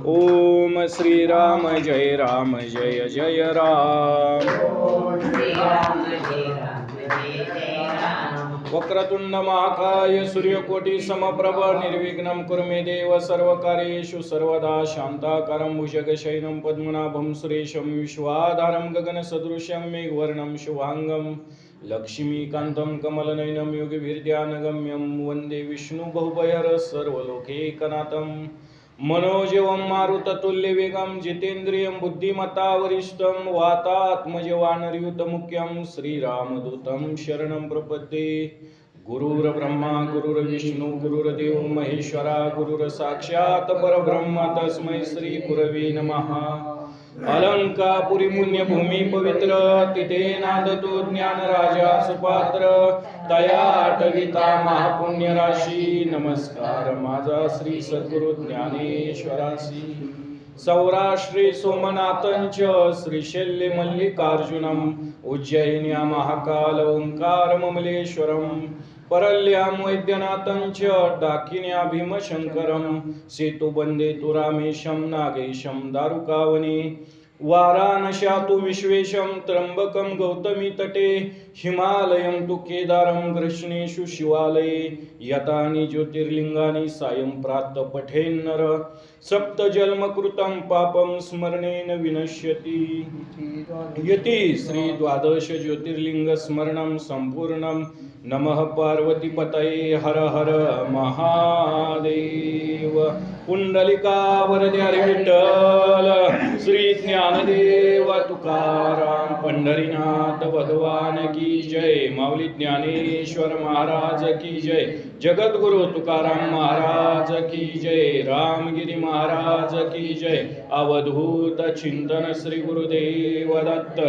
ओम श्रीराम जय राम जय जय राम। वक्रतुंड महाकाय सूर्यकोटि समप्रभ निर्विघ्नं कुरु मे देव सर्वकार्येषु सर्वदा शान्ताकारं भुजगशयनं पद्मनाभं सुरेशं विश्वाधारं गगनसदृशं मेघवर्णं शुभांगं लक्ष्मीकान्तं कमलनयनं योगिभिर्ध्यानगम्यं वन्दे विष्णु बहुभयहर सर्वलोकैकनाथं मनोजवं मारुततुल्यवेगं जितेन्द्रियं बुद्धिमत्तावरिष्ठं वातात्मजवानरयुतमुख्यं श्रीरामदूतं शरणं प्रपद्ये। गुरुर्ब्रह्मा गुरुर्विष्णु गुरुर्देव महेश्वरा गुरुर्साक्षात् परब्रह्म तस्मै श्री गुरवे नमः। अलंकापुरी पुण्यभूमी पवित्र तिथे नांदतो ज्ञानराजा सुपात्र तया आठविता महापुण्य राशी नमस्कार माझा श्री सद्गुरु ज्ञानेश्वरासी। सौराष्ट्रे सोमनाथंच श्रीशैल्य मल्लिकार्जुनम उज्जयिन्या महाकाल ओंकारममलेश्वरम परल्यां वैद्यनाथंच डाकिन्या भीमशंकरं सेतुबंदे तु रामेशं नागेशं दारुकावने वाराणस्या तु विश्वेशं त्र्यंबकं गौतमी तटे हिमालयं तु केदारं कृष्णेषु शिवालये यतानि ज्योतिर्लिंगानि सायं प्रातः पठेन्नर सप्तजन्मकृतं पापं स्मरणेन विनश्यति। यति श्री द्वादश ज्योतिर्लिंग स्मरणं संपूर्णं। नमः पार्वतीपतये हर हर महादेव। पुंडलिका वरदे हरी विठ्ठल श्री ज्ञानदेव तुकाराम पंढरीनाथ भगवान की जय। माऊली ज्ञानेश्वर महाराज की जय। जगद्गुरु तुकाराम महाराज की जय। रामगिरी महाराज की जय। अवधूत चिंतन श्री गुरुदेव दत्त।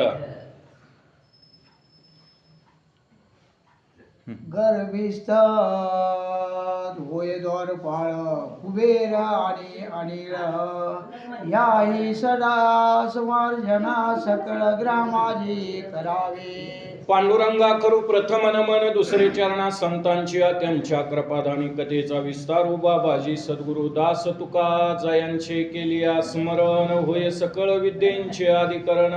गर्भिस्थ होय द्वारपाळ कुबेर आणि अनिल याही सदा समार्जना सकळ ग्रामाजी करावे। पांडुरंगा करू प्रथम नमन दुसरे चरणा संतांची त्यांच्या कृपादानी कथेचा विस्तार उभा बाजी सद्गुरु दास तुका जयांचे केलिया स्मरण होय सकळ विद्येंचे अधिकरण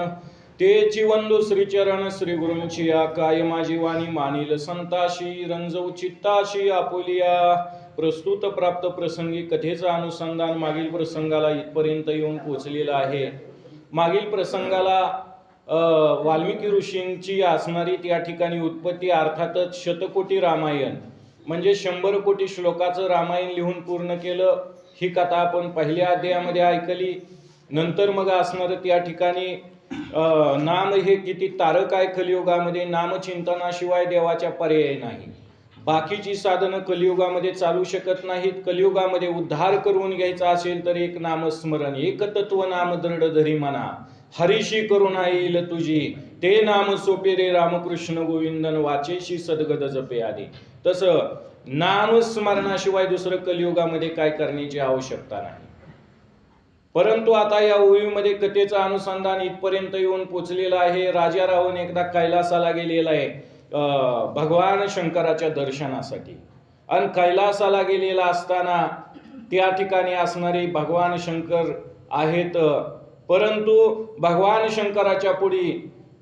तेची वंदू श्रीचरण श्री गुरूंची काय माझी वाणी मानिल संताशी रंजव चित्ताशी आपुलिया। प्रस्तुत प्राप्त प्रसंगी कथेचा अनुसंधान मागील प्रसंगाला इथपर्यंत येऊन पोचलेला आहे। मागील प्रसंगाला वाल्मिकी ऋषींची असणारी त्या ठिकाणी उत्पत्ती अर्थातच शतकोटी रामायण म्हणजे 100 कोटी श्लोकाचं रामायण लिहून पूर्ण केलं। ही कथा आपण पहिल्या अध्यायामध्ये ऐकली। नंतर मग असणार त्या ठिकाणी नाम हे किती तारक आहे कलियुगामध्ये। नामचिंतनाशिवाय देवाच्या पर्याय नाही। बाकीची साधनं कलियुगामध्ये चालू शकत नाहीत। कलियुगामध्ये उद्धार करून घ्यायचा असेल तर एक नामस्मरण एकतत्व नाम दृढ धरी म्हणा हरीशी करुणा येईल तुझी ते नाम सोपे रे रामकृष्ण गोविंदन वाचेशी सद्गद जपे आधी। तसं नामस्मरणाशिवाय दुसरं कलियुगामध्ये काय करण्याची आवश्यकता नाही। परंतु आता या ओवीमध्ये कथेचं अनुसंधान इथपर्यंत येऊन पोचलेलं आहे। राजा रावण एकदा कैलासाला गेलेला आहे भगवान शंकराच्या दर्शनासाठी आणि कैलासाला गेलेला असताना त्या ठिकाणी असणारे भगवान शंकर आहेत। परंतु भगवान शंकराच्या पुढे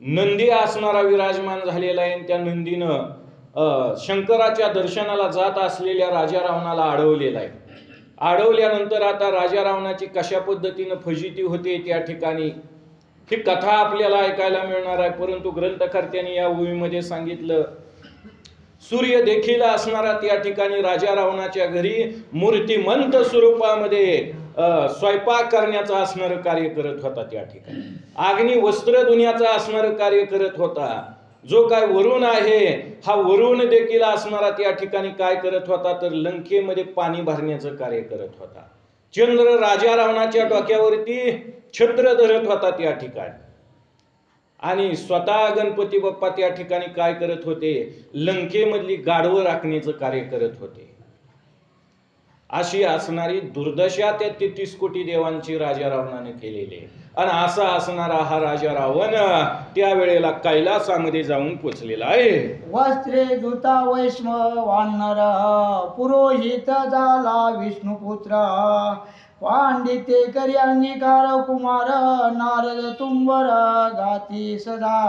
नंदी असणारा विराजमान झालेला आहे। त्या नंदीनं शंकराच्या दर्शनाला जात असलेल्या राजा रावणाला अडवलेला आहे। अडवल्यानंतर आता राजा रावणाची कशा पद्धतीनं फजिती होते त्या ठिकाणी ही कथा आपल्याला ऐकायला मिळणार आहे। परंतु ग्रंथकर्त्यांनी या ओवीमध्ये सांगितलं सूर्य देखील असणारा त्या ठिकाणी राजा रावणाच्या घरी मूर्तिमंत स्वरूपामध्ये स्वयंपाक करण्याचं असणारं कार्य करत होता। त्या ठिकाणी अग्नी वस्त्र धुण्याचं असणारं कार्य करत होता। जो काय वरुण आहे हा वरुण देखील असणारा त्या ठिकाणी काय करत होता तर लंकेमध्ये पाणी भरण्याचं कार्य करत होता। चंद्र राजा रावणाच्या डोक्यावरती छत्र धरत होता त्या ठिकाणी आणि स्वतः गणपती बाप्पा त्या ठिकाणी काय करत होते लंकेमधली गाढवं राखण्याचं कार्य करत होते। अशी असणारी दुर्दशा त्या 33 कोटी देवांची राजा रावणाने केलेली आणि असा असणारा हा राजा रावण त्यावेळेला कैलासामध्ये जाऊन पोचलेला आहे। वस्त्रे दूता वैष्णव वानर पुरोहित झाला विष्णुपुत्र पांडित्य करी अंगीकार कुमार नारद तुंबर गाती सदा.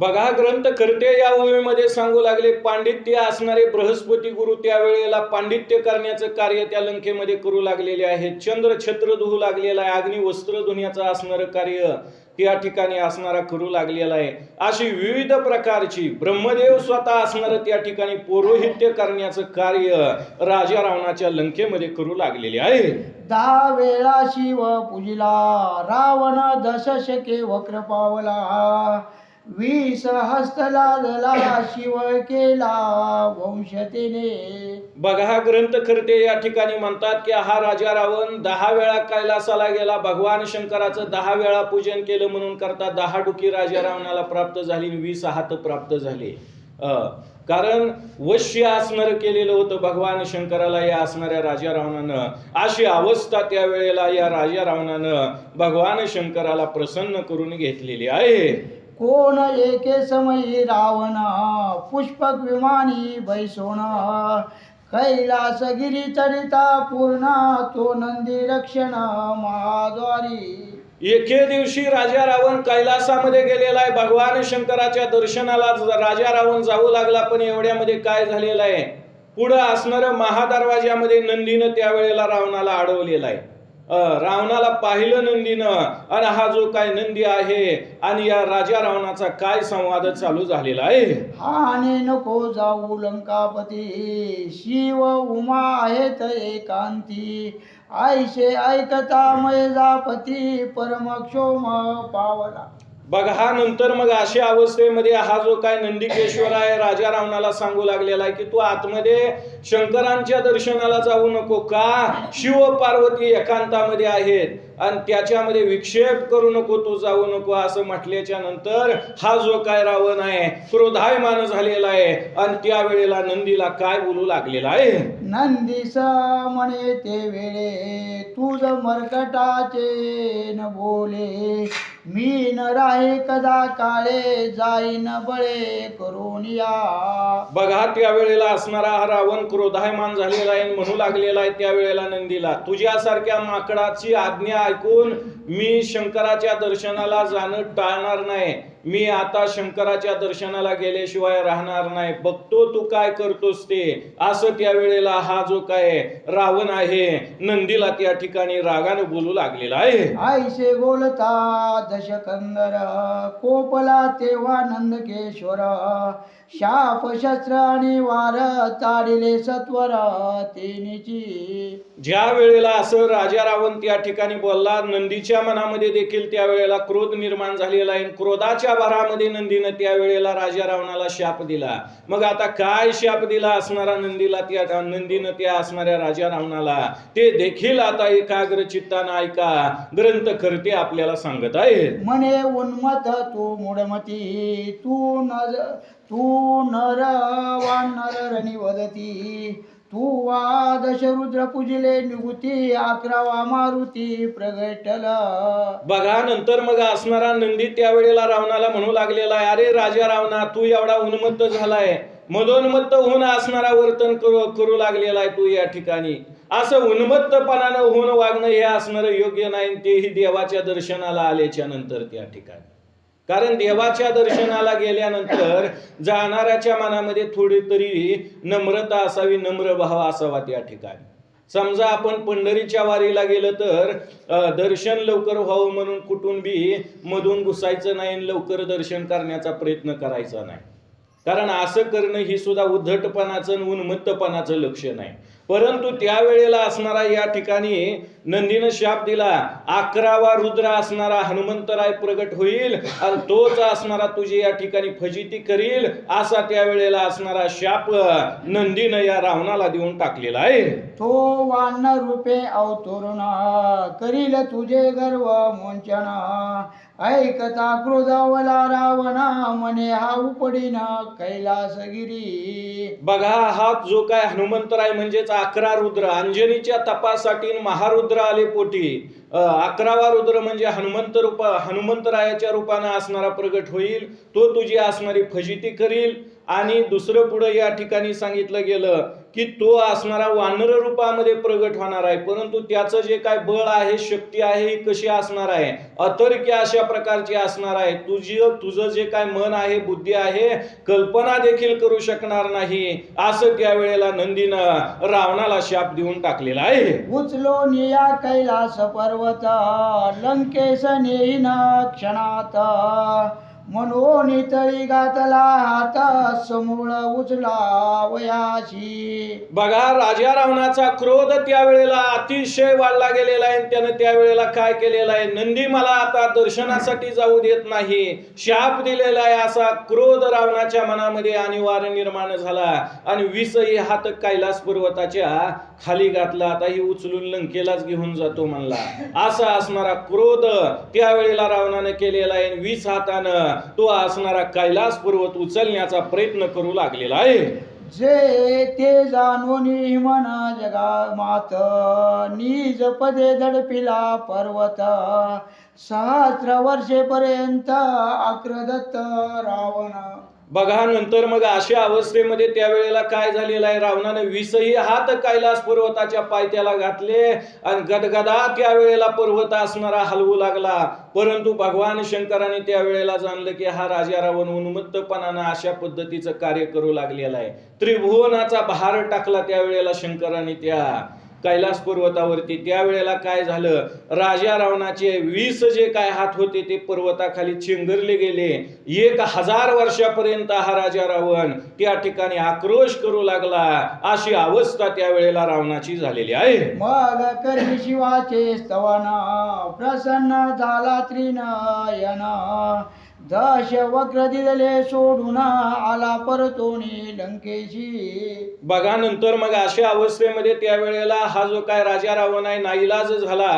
बघा ग्रंथ करते या ओळीमध्ये सांगू लागले, पांडित्य असणारे बृहस्पती गुरु त्यावेळेला पांडित्य करण्याचं कार्य त्या लंकेमध्ये करू लागलेले आहेत. चंद्र छत्र धुवू लागलेला आहे, अग्नी वस्त्र धुण्याचं असणारं कार्य त्या ठिकाणी असणारा करू लागलेला आहे. अशी विविध प्रकारची ब्रह्मदेव स्वतः असणारं त्या ठिकाणी पौरोहित्य करण्याचं कार्य राजा रावणाच्या लंकेमध्ये करू लागलेले आहे. 10 वेळा शिव पूजिला रावण 10 शके वक्र पावला. 20 हस्त लादला शिव केला वंशतेने. बघा ग्रंथ करते या ठिकाणी म्हणतात की हा राजा रावण 10 वेळा कैलासाला गेला, भगवान शंकराचं 10 वेळा पूजन केलं म्हणून करता 10 डुकी राजा रावणाला प्राप्त झाली, 20 हात प्राप्त झाले. कारण वश्य असणार केलेलं होतं भगवान शंकराला या असणाऱ्या राजा रावणानं. अशी अवस्था त्यावेळेला या राजा रावणानं भगवान शंकराला प्रसन्न करून घेतलेली आहे. कोण एके समयी रावण पुष्पक विमानी बैसोन. कैलास गिरी चरिता पूर्ण तो नंदी रक्षण महाद्वारी. एके दिवशी राजा रावण कैलासामध्ये गेलेला आहे, भगवान शंकराच्या दर्शनाला राजा रावण जाऊ लागला. पण एवढ्यामध्ये काय झालेलं आहे, पुढं असणाऱ्या महादरवाज्यामध्ये नंदीनं त्यावेळेला रावणाला अडवलेला आहे. रावणाला पाहिलं नंदीनं, आणि हा जो काय नंदी आहे आणि या राजा रावणाचा काय संवाद चालू झालेला आहे. हाने नको जाऊ लंकापती शिव उमा आहेत एकांती. ऐशे ऐकता मय जापती परमक्षोम पावला. बघा हा नंतर मग अशा अवस्थेमध्ये हा जो काय नंदिकेश्वर आहे राजा रावणाला सांगू लागलेला आहे की तू आतमध्ये शंकरांच्या दर्शनाला जाऊ नको का, शिव पार्वती एकांतामध्ये आहेत आणि त्याच्यामध्ये विक्षेप करू नको, तू जाऊ नको असं म्हटल्याच्या नंतर हा जो काय रावण आहे क्रोधायमान झालेला आहे आणि त्यावेळेला नंदीला काय बोलू लागलेला आहे. नंदीस म्हणे ते वेळे तुझ मरकटाचे न बोले. मी न राहे कदा काळे जाईन बळे करून या. बघा त्यावेळेला असणारा हा रावण क्रोधायमान झालेला आहे, म्हणू लागलेला आहे त्यावेळेला नंदीला, तुझ्यासारख्या माकडाची आज्ञा ऐकून मी शंकराच्या दर्शनाला जाणं टाळणार नाही. मी आता शंकराच्या दर्शनाला गेल्याशिवाय राहणार नाही, बघतो तू काय करतोस ते. असं त्यावेळेला हा जो काय रावण आहे नंदीला त्या ठिकाणी रागाने बोलू लागलेला आहे. ऐसे बोलता दशकंदर कोपला तेव्हा नंदकेश्वर. शाप शस्त्र आणि वार ताडिले सत्वर तेनीची. ज्या वेळेला असं राजा रावण त्या ठिकाणी बोलला, नंदीच्या मनामध्ये देखील त्यावेळेला क्रोध निर्माण झालेला आहे. क्रोधाच्या भरामध्ये नंदीनं त्यावेळेला राजा रावणाला शाप दिला. मग आता काय शाप दिला असणारा नंदीला, त्या नंदीनं त्या असणाऱ्या राजा रावणाला, ते देखील आता एकाग्र चित्तानं ऐका, ग्रंथ करते आपल्याला सांगत आहे. म्हणे उन्मत तू मूढमती तू नर वानर रणी तू वा दशरुद्र पूजिले निगुती 11वा मारुती प्रगटल. बघा नंतर मग असणारा नंदी त्यावेळेला रावणाला म्हणू लागलेला आहे, अरे राजा रावणा, तू एवढा उन्मत्त झालाय, मदोन्मत्त होऊन असणारा वर्तन करू लागलेला आहे तू या ठिकाणी. असं उन्मत्तपणानं होऊन वागणं हे असणारं योग्य नाही, तेही देवाच्या दर्शनाला आल्याच्या नंतर त्या ठिकाणी. कारण देवाच्या दर्शनाला गेल्यानंतर जाणाऱ्याच्या मनामध्ये थोडी तरी नम्रता असावी, नम्र भाव असावा त्या ठिकाणी. समजा आपण पंढरीच्या वारीला गेलं तर दर्शन लवकर व्हावं म्हणून कुटुंबी मधून घुसायचं नाही, लवकर दर्शन करण्याचा प्रयत्न करायचा नाही. कारण असं करणं ही सुद्धा उद्धटपणाचं उन्मत्तपणाचं लक्षण आहे. परंतु त्यावेळेला असणारा या ठिकाणी नंदीनं शाप दिला, 11वा रुद्र असणारा हनुमंतराय प्रगट होईल आणि तोच असणारा तुझी या ठिकाणी फजिती करील, असा त्यावेळेला असणारा शाप नंदीनं या रावणाला देऊन टाकलेला आहे. तो वानर रूपे अवतरुण करील तुझे गर्व मोंचन. ऐकता क्रोधावला रावणा म्हणे हा उपडीन कैलासगिरी. बघा हा जो काय हनुमंतराय म्हणजेच 11 रुद्र, अंजनीच्या तपासाठी महारुद्र आले पोटी. 11वा रुद्र म्हणजे हनुमंतरायाच्या रूपाने असणारा प्रगट होईल, तो तुझी असणारी फजिती करील आणि दुसरं पुढे या ठिकाणी सांगितलं गेलं की तो असणारा वानर रूपामध्ये प्रगट होणार आहे, परंतु त्याचं जे काय बळ आहे, शक्ती आहे, ही कशी असणार आहे, अतर्क्य अशा प्रकारची असणार आहे. तुझं जे काय मन आहे, बुद्धी आहे, कल्पना देखील करू शकणार नाही, असं त्यावेळेला नंदीनं रावणाला शाप देऊन टाकलेला आहे. उचलो निया कैलास पर्वत लंकेश नेईन क्षणात मनोनी तळी घातला हात समूळ उचला वयाशी. बघा, राजा रावणाचा क्रोध त्यावेळेला अतिशय वाढला गेलेला आहे. त्यानं त्यावेळेला काय केलेला आहे, नंदी मला आता दर्शनासाठी जाऊ देत नाही, शाप दिलेला आहे, असा क्रोध रावणाच्या मनामध्ये अनिवार्य निर्माण झाला आणि 20 हात कैलास पर्वताच्या खाली घातला. आता ही उचलून लंकेलाच घेऊन जातो म्हणला, असा असणारा क्रोध त्यावेळेला रावणानं केलेला आहे. 20 हातानं तो असणारा कैलास पर्वत उचलण्याचा प्रयत्न करू लागलेला आहे. जे ते जाणून मन जगा मात निज पदे दडपिला पर्वत सहस्र वर्षेपर्यंत आक्रदत्त रावण. बघा, नंतर मग अशा अवस्थेमध्ये त्यावेळेला काय झालेलं आहे, रावणाने 20 हात कैलास पर्वताच्या पायथ्याला घातले आणि गदगदा त्यावेळेला पर्वत असणारा हलवू लागला. परंतु भगवान शंकराने त्यावेळेला जाणलं की हा राजा रावण उन्मत्तपणानं अशा पद्धतीचं कार्य करू लागलेला आहे. त्रिभुवनाचा भार टाकला त्यावेळेला शंकराने त्या कैलास पर्वतावरती. त्यावेळेला काय झालं, राजा रावणाचे 20 जे काय हात होते ते पर्वताखाली चेंगरले गेले. 1000 वर्षापर्यंत हा राजा रावण त्या ठिकाणी आक्रोश करू लागला. अशी अवस्था त्यावेळेला रावणाची झालेली आहे. मग करी शिवाचे स्तवन प्रसन्न झाला त्रिनयन दश वक्र दिले सोडून आला परतोनी लंकेशी. बघा, नंतर मग अशा अवस्थेमध्ये त्यावेळेला हा जो काय राजा रावण आहे नाईलाज झाला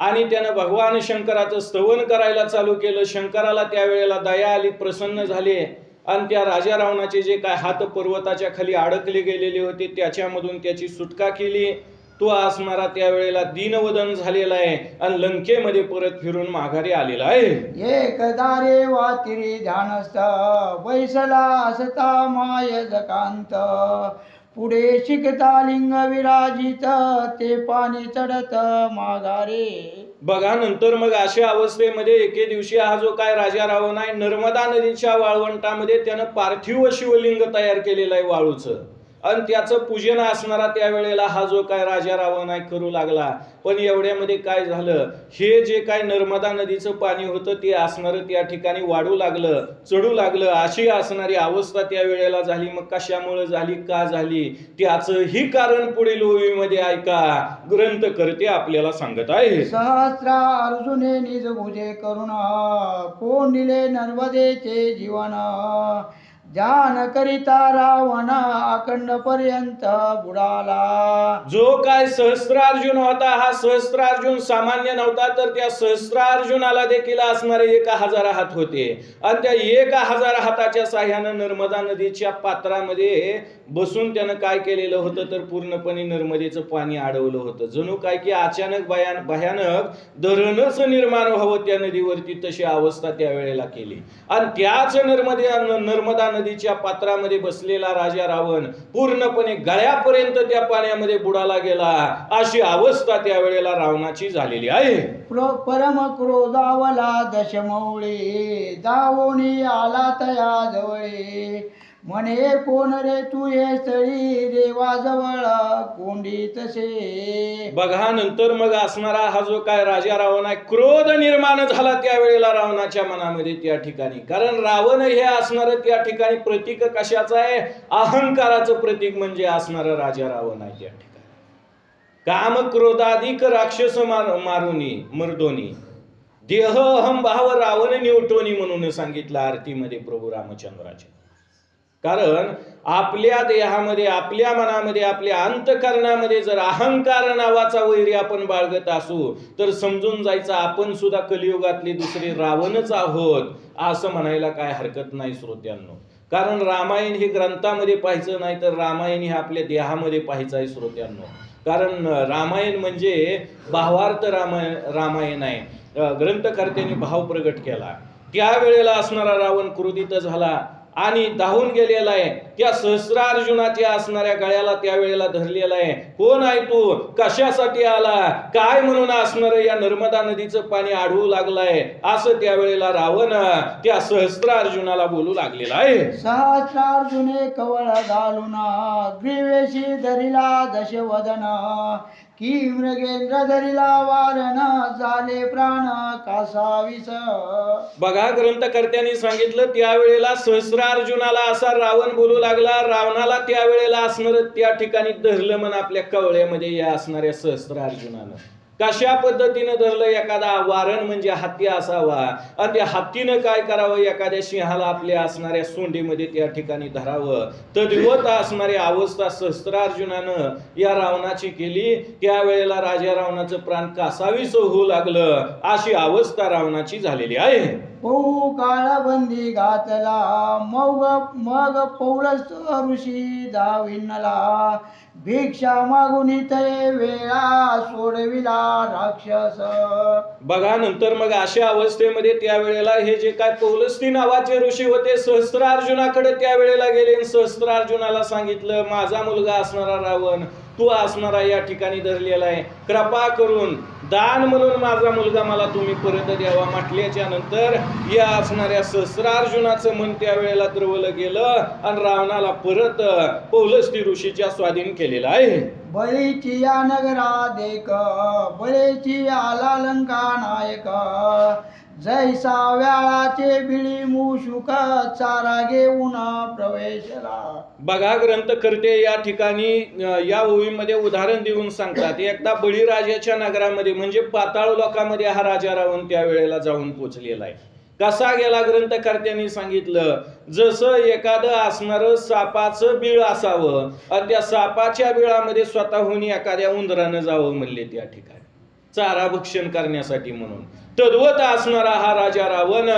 आणि त्यानं भगवान शंकराचं स्तवन करायला चालू केलं. शंकराला त्यावेळेला दया आली, प्रसन्न झाले आणि त्या राजा रावणाचे जे काय हात पर्वताच्या खाली अडकले गेलेले होते त्याच्यामधून त्याची सुटका केली. तो असणारा त्यावेळेला दीनवदन झालेला आहे आणि लंकेमध्ये परत फिरून माघारी आलेला आहे. एकदा रे वातिरी ध्यानस्थ बैसला असता माय जकांत पुढे शिकता लिंग विराजित ते पाणी चढत माघारे. बघा, नंतर मग अशा अवस्थेमध्ये एके दिवशी हा जो काय राजा रावण आहे नर्मदा नदीच्या वाळवंटामध्ये त्यानं पार्थिव शिवलिंग तयार केलेलं आहे वाळूचं आणि त्याचं पूजन असणारा त्यावेळेला हा जो काय राजा रावण आहे करू लागला. पण एवढ्यामध्ये काय झालं, हे जे काय नर्मदा नदीचं पाणी होतं ते असणारं त्या ठिकाणी वाढू लागलं, चढू लागलं. अशी असणारी अवस्था त्यावेळेला झाली. मग कशामुळे झाली, का झाली, त्याचं ही कारण पुढील ओळीमध्ये ऐका, ग्रंथकर्ते आपल्याला सांगत आहे. सहस्रा अर्जुने निज भुजे करुण कोण दिले नर्मदेचे जीवन ध्यान करिता रावण अखंड पर्यंत बुडाला. जो काय सहस्त्रार्जुन होता, हा सहस्त्रार्जुन सामान्य नव्हता, तर त्या सहस्त्रार्जुनाला देखील असणारे 1000 हात होते आणि त्या 1000 हाताच्या साह्यानं नर्मदा नदीच्या पात्रामध्ये बसून त्यानं काय केलेलं होतं, तर पूर्णपणे नर्मदेचं पाणी अडवलं होतं. जणू काय की अचानक भयानक धरणच निर्माण व्हावं त्या नदीवरती, तशी अवस्था त्यावेळेला केली. आणि त्याच नर्मदा नदीच्या पात्रामध्ये बसलेला राजा रावण पूर्णपणे गळ्यापर्यंत त्या पाण्यामध्ये बुडाला गेला. अशी अवस्था त्यावेळेला रावणाची झालेली आहे. परम क्रोधावला दशमौळी दावोनी आला तया जवळे म्हणे कोण रे तू हे स्थळी देवाजवळ कोंडी तसे. बघा, नंतर मग असणारा हा जो काय राजा रावण आहे क्रोध निर्माण झाला त्यावेळेला रावणाच्या मनामध्ये त्या ठिकाणी. कारण रावण हे असणार त्या ठिकाणी प्रतीक कशाचं आहे, अहंकाराचं प्रतीक म्हणजे असणारा राजा रावण आहे त्या ठिकाणी. काम क्रोधाधिक राक्षस मारुनी मर्दोनी देह अहम भाव रावण निवटोनी म्हणून सांगितलं आरतीमध्ये प्रभू रामचंद्राच्या. कारण आपल्या देहामध्ये, आपल्या मनामध्ये, आपल्या अंतःकरणामध्ये जर अहंकार नावाचा वैरी आपण बाळगत असू तर समजून जायचं आपण सुद्धा कलियुगातले दुसरे रावणच आहोत असं म्हणायला काय हरकत नाही श्रोत्यांनो. कारण रामायण हे ग्रंथामध्ये पाहायचं नाही, तर रामायण हे आपल्या देहामध्ये पाहायचं आहे श्रोत्यांनो. कारण रामायण म्हणजे भावार्थ रामायण आहे. ग्रंथकर्त्यांनी भाव प्रगट केला. त्यावेळेला असणारा रावण क्रोधित झाला आणि धावून गेलेला आहे. त्या सहस्रार्जुनाच्या असणाऱ्या गळ्याला त्यावेळेला धरलेला आहे. कोण आहे तू, कशासाठी आला, काय म्हणून असणार या नर्मदा नदीचं पाणी आढळू लागलाय, असं त्यावेळेला रावण त्या सहस्रार्जुनाला बोलू लागलेला आहे. सहस्रार्जुने कवळ घालून ग्रीवेशी धरिला दशवदन की मृगेंद्र धरिला वारण झाले प्राण कासावीस. बघा, ग्रंथकर्त्यांनी सांगितलं त्यावेळेला सहस्रार्जुनाला असा रावण बोलू लागला. रावणाला त्यावेळेला असणार त्या ठिकाणी धरलं म्हण आपल्या कवळ्यामध्ये या असणाऱ्या सहस्रार्जुनानं. कशा पद्धतीनं धरलं, एखादा वारण म्हणजे हत्ती असावा आणि त्या हत्तीनं काय करावं, एखाद्या सिंहाला आपल्या असणाऱ्या सोंडीमध्ये त्या ठिकाणी धरावं. तद्वत असणारी अवस्था सहस्रार्जुनानं या रावणाची केली. त्यावेळेला राजा रावणाचं प्राण कासावीस होऊ लागलं. अशी अवस्था रावणाची झालेली आहे. पौ काळबंदी घातला मग पौलस ऋषी दाविनला भिक्षा मागून ते वेळा सोडविला राक्षस. बघा, नंतर मग अशा अवस्थेमध्ये त्यावेळेला हे जे काय पौलस्ती नावाचे ऋषी होते सहस्रार्जुनाकडे त्यावेळेला गेले आणि सहस्रार्जुनाला सांगितलं, माझा मुलगा असणारा रावण तू असणारा या ठिकाणी धरलेला आहे, कृपा करून दान म्हणून माझा मुलगा मला तुम्ही परत द्यावा. म्हटल्याच्या नंतर या असणाऱ्या सहस्रार्जुनाचं मन त्यावेळेला द्रवलं गेलं आणि रावणाला परत पौलस्ती ऋषीच्या स्वाधीन केलेला आहे. बळीची या नगरा देख बळीची आला लंका नायक जैसा व्याळाचे बिळी मूषुक चारा घेऊन प्रवेशला. बघा, ग्रंथकर्ते या ठिकाणी या ओळीमध्ये उदाहरण देऊन सांगतात. एकदा बळीराजाच्या नगरामध्ये म्हणजे पाताळ लोकांमध्ये हा राजा रावण त्यावेळेला जाऊन पोचलेला आहे. कसा गेला, ग्रंथकर्त्यांनी सांगितलं, जसं एखादं असणारं सापाचं बिळ असावं आणि त्या सापाच्या बिळामध्ये स्वतःहून एखाद्या उंदरानं जावं म्हणले त्या ठिकाणी चारा भक्षण करण्यासाठी म्हणून. तद्वत असणारा हा राजा रावण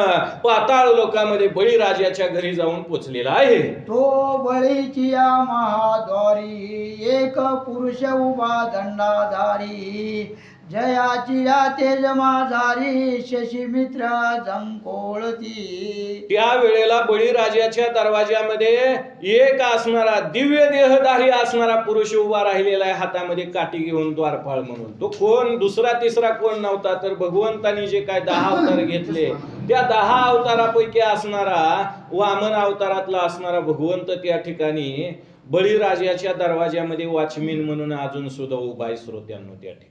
पाताळ लोकांमध्ये बळीराजाच्या घरी जाऊन पोचलेला आहे. तो बळीची या महाद्वारी एक पुरुष उभा दंडाधारी जयाची या तेज माझारी शशी मित्र जंकोळती. त्या वेळेला बळीराजाच्या दरवाज्यामध्ये एक असणारा दिव्य देहधारी असणारा पुरुष उभा राहिलेला आहे, हातामध्ये काठी घेऊन द्वारपाळ म्हणून. तो कोण, दुसरा तिसरा कोण नव्हता तर भगवंतानी जे काय 10 अवतार घेतले त्या 10 अवतारापैकी असणारा वामन अवतारातला असणारा भगवंत त्या ठिकाणी बळीराजाच्या दरवाज्यामध्ये वॉचमॅन म्हणून अजून सुद्धा उभा आहे श्रोत्यांनो त्या ठिकाणी.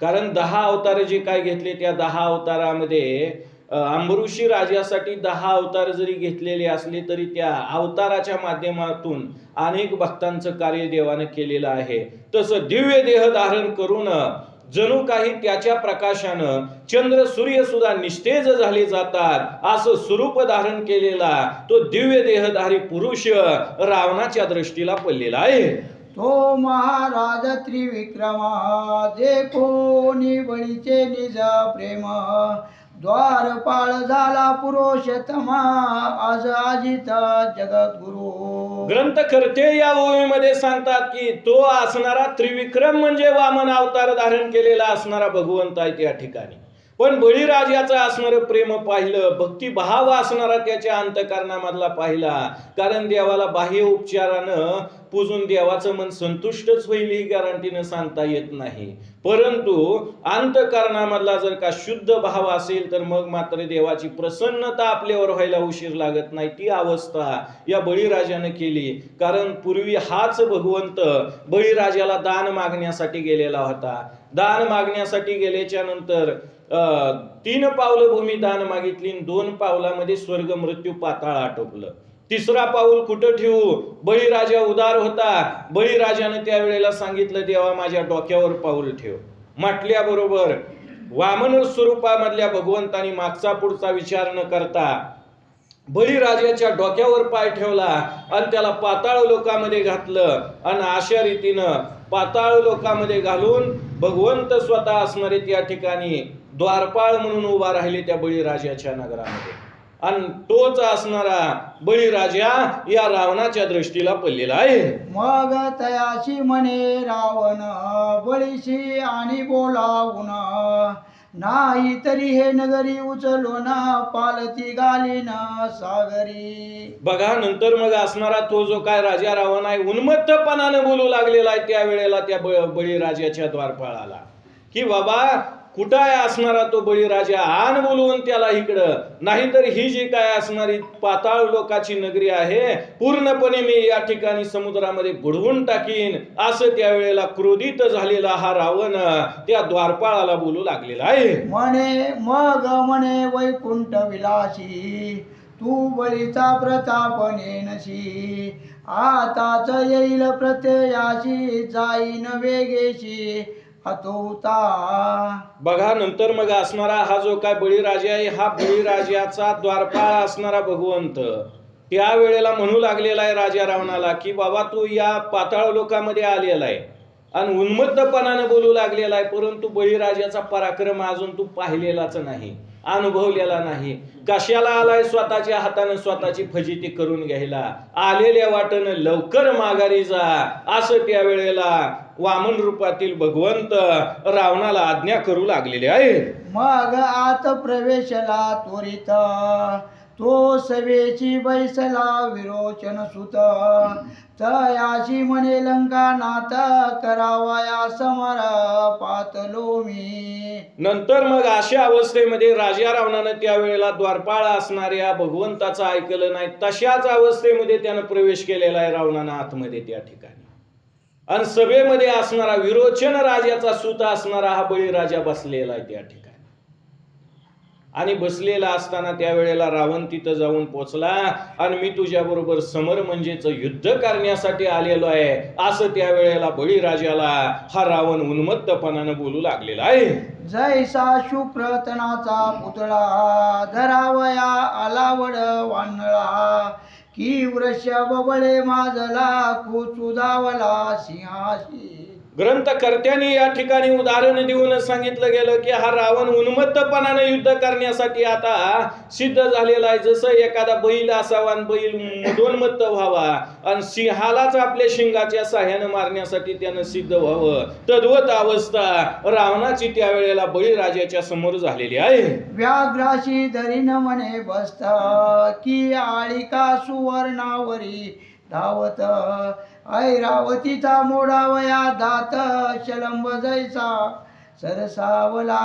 कारण 10 अवतार जे काय घेतले त्या 10 अवतारामध्ये अंबऋषी राजासाठी 10 अवतार जरी घेतलेले असले तरी त्या अवताराच्या माध्यमातून अनेक भक्तांचं कार्य देवानं केलेलं आहे. तसं दिव्य देह धारण करून जणू काही त्याच्या प्रकाशानं चंद्र सूर्य सुद्धा निस्तेज झाले जातात असं स्वरूप धारण केलेला तो दिव्य देहधारी पुरुष रावणाच्या दृष्टीला पडलेला आहे. तो महाराज त्रिविक्रमा जे कोणी बळीचे निज प्रेम द्वारपाळ झाला पुरुषोत्तमा आज अजित जगद्गुरु. ग्रंथकर्ते या ओळीमध्ये सांगतात की तो असणारा त्रिविक्रम म्हणजे वामन अवतार धारण केलेला असणारा भगवंत आहे त्या ठिकाणी. पण बळीराजाचं असणारं प्रेम पाहिलं, भक्तिभाव असणारा त्याच्या अंतःकरणामधला पाहिला. कारण देवाला बाह्य उपचारानं पूजून देवाचं मन संतुष्टच होईल ही गॅरंटीनं सांगता येत नाही. परंतु अंतःकरणामधला जर का शुद्ध भाव असेल तर मग मात्र देवाची प्रसन्नता आपल्यावर व्हायला उशीर लागत नाही. ती अवस्था या बळीराजानं केली. कारण पूर्वी हाच भगवंत बळीराजाला दान मागण्यासाठी गेलेला होता. दान मागण्यासाठी गेल्याच्या नंतर 3 पावलं भूमी दान मागितली, 2 पावलामध्ये स्वर्ग मृत्यू पाताळ आटोपलं. 3रा पाऊल कुठं ठेवू? बळीराजा उदार होता. बळीराजानं त्यावेळेला सांगितलं, देवा माझ्या डोक्यावर पाऊल ठेव. म्हटल्याबरोबर वामन स्वरूपामधल्या भगवंतानी मागचा पुढचा विचार न करता बळीराजाच्या डोक्यावर पाय ठेवला आणि त्याला पाताळ लोकांमध्ये घातलं. आणि अशा रीतीनं पाताळ लोकांमध्ये घालून भगवंत स्वतः असणारे त्या ठिकाणी द्वारपाळ म्हणून उभा राहिले त्या बळीराजाच्या नगरामध्ये. आणि तोच असणारा बळीराजा या रावणाच्या दृष्टीला पडलेला आहे. मग तयाशी म्हणे रावण बळीशी आणि बोलावून नाही तरी हे नगरी उचलो ना पालती घालीन सागरी. बघा नंतर मग असणारा तो जो काय राजा रावण आहे उन्मत्तपणाने बोलू लागलेला आहे त्यावेळेला त्या बळीराजाच्या द्वारपाळाला की बाबा कुठं आहे असणारा तो बळीराजा, आण बोलवून त्याला इकडं, नाहीतर ही जी काय असणारी पाताळ लोकाची नगरी आहे पूर्णपणे मी या ठिकाणी समुद्रामध्ये बुडवून टाकीन, असं त्यावेळेला क्रोधित झालेला हा रावण त्या द्वारपाळाला बोलू लागलेला आहे. म्हणे वैकुंठ विलासी तू बळीचा प्रताप नेनशी, आताच येईल प्रत्ययाशी जाईन वेगेशी अतोता. बघा नंतर मग असणारा हा जो काय बळीराजा आहे हा बळीराजाचा द्वारपाळ असणारा भगवंत त्यावेळेला म्हणू लागलेला आहे राजा रावणाला की बाबा तू या पाताळ लोकामध्ये आलेला आहे आणि उन्मत्तपणाने बोलू लागलेला आहे, परंतु बळीराजाचा पराक्रम अजून तू पाहिलेलाच नाही, अनुभवलेला नाही. कशाला आलाय? स्वतःच्या हाताने स्वतःची फजिती करून घ्यायला, आलेल्या वाटेनं लवकर माघारी जा, असं त्यावेळेला वामन रूपातील भगवंत रावणाला आज्ञा करू लागलेले आहे. मग आत प्रवेशला त्वरित तो सवेची बैसला विरोचन सुत, तयाशी म्हणे लंका नाथ करावाया समर पातलो मी. नंतर मग अशा अवस्थेमध्ये राजा रावणानं त्यावेळेला द्वारपाळ असणाऱ्या भगवंताचं ऐकलं नाही, तशाच अवस्थेमध्ये त्यानं प्रवेश केलेला आहे रावणानं आतमध्ये त्या ठिकाणी. आणि सभेमध्ये असणारा विरोचन राजाचा सूत असणारा हा बळीराजा बसलेला आहे त्या ठिकाणी. आणि बसलेला असताना त्यावेळेला रावण तिथं जाऊन पोचला आणि मी तुझ्या बरोबर समर म्हणजेच युद्ध करण्यासाठी आलेलो आहे, असं त्यावेळेला बळीराजाला हा रावण उन्मत्तपणानं बोलू लागलेला आहे. जैसा शुप्रतनाचा पुतळा धरावया आलावड वानळा, की वृषभ बळे माजला कुचुदावला सिंहाशी. ग्रंथकर्त्यांनी या ठिकाणी उदाहरण देऊन सांगितलं गेलं की हा रावण उन्मत्तपणाने युद्ध करण्यासाठी आता सिद्ध झालेला आहे. जसं एखादा बैल असावा आणि बैल मदोन्मत्त व्हावा आणि सिंहालाच आपल्या शिंगाच्या साह्यानं मारण्यासाठी त्यानं सिद्ध व्हावं, तद्वत अवस्था रावणाची त्यावेळेला बळीराजाच्या समोर झालेली आहे. व्याघ्राशी धरीन म्हणे बसत, की आळिका सुवर्णावरी धावत, ऐरावतीचा मोडावया दात शलंब जैसा सरसावला.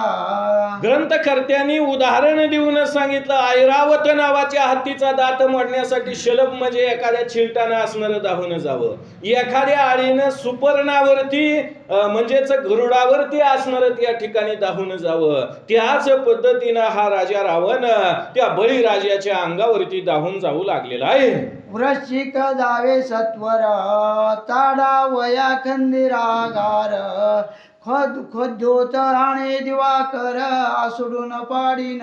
ग्रंथकर्त्यांनी उदाहरण देऊन सांगितलं ऐरावत नावाच्या हत्तीचा दात मोडण्यासाठी शलभ म्हणजे एखाद्या चिलटानं असणारं धावून जावं, एखाद्या आळीनं सुपर्णावरती म्हणजेच गरुडावरती असणारं त्या ठिकाणी धावून जावं, त्याच पद्धतीनं हा राजा रावण त्या बळीराजाच्या अंगावरती धावून जाऊ लागलेला आहे. वृश्चिक जावे सत्वर ताडावया खंदिरागार, खोद्योत राणे दिवाकर आसुडून पाडीन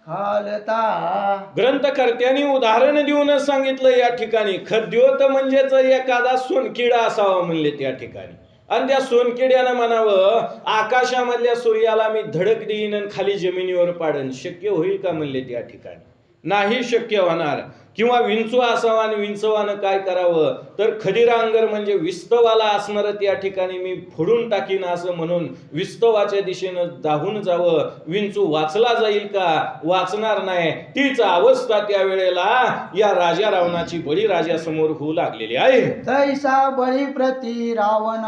खालता. ग्रंथकर्त्यांनी उदाहरण देऊन सांगितलं या ठिकाणी खद्योत म्हणजेच एखादा सोनकिडा असावा म्हणले त्या ठिकाणी, आणि त्या सोनकिड्यानं म्हणावं आकाशामधल्या सूर्याला मी धडक देईन आणि खाली जमिनीवर पाडन, शक्य होईल का म्हणले त्या ठिकाणी? नाही शक्य होणार. किंवा विंचू असावा आणि विंचवानं काय करावं तर खदिरांगर म्हणजे विस्तवाला असणारं त्या ठिकाणी मी फोडून टाकीन असं म्हणून विस्तवाच्या दिशेनं धावून जावं. विंचू वाचला जाईल का? वाचणार नाही. तीच अवस्था त्यावेळेला या राजा रावणाची बळीराजासमोर होऊ लागलेली आहे. तैसा बळी प्रति रावण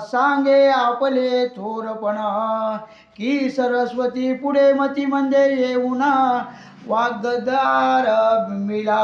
सांगे आपले थोरपण, की सरस्वती पुढे मती मंदे येऊन वागदार मिला.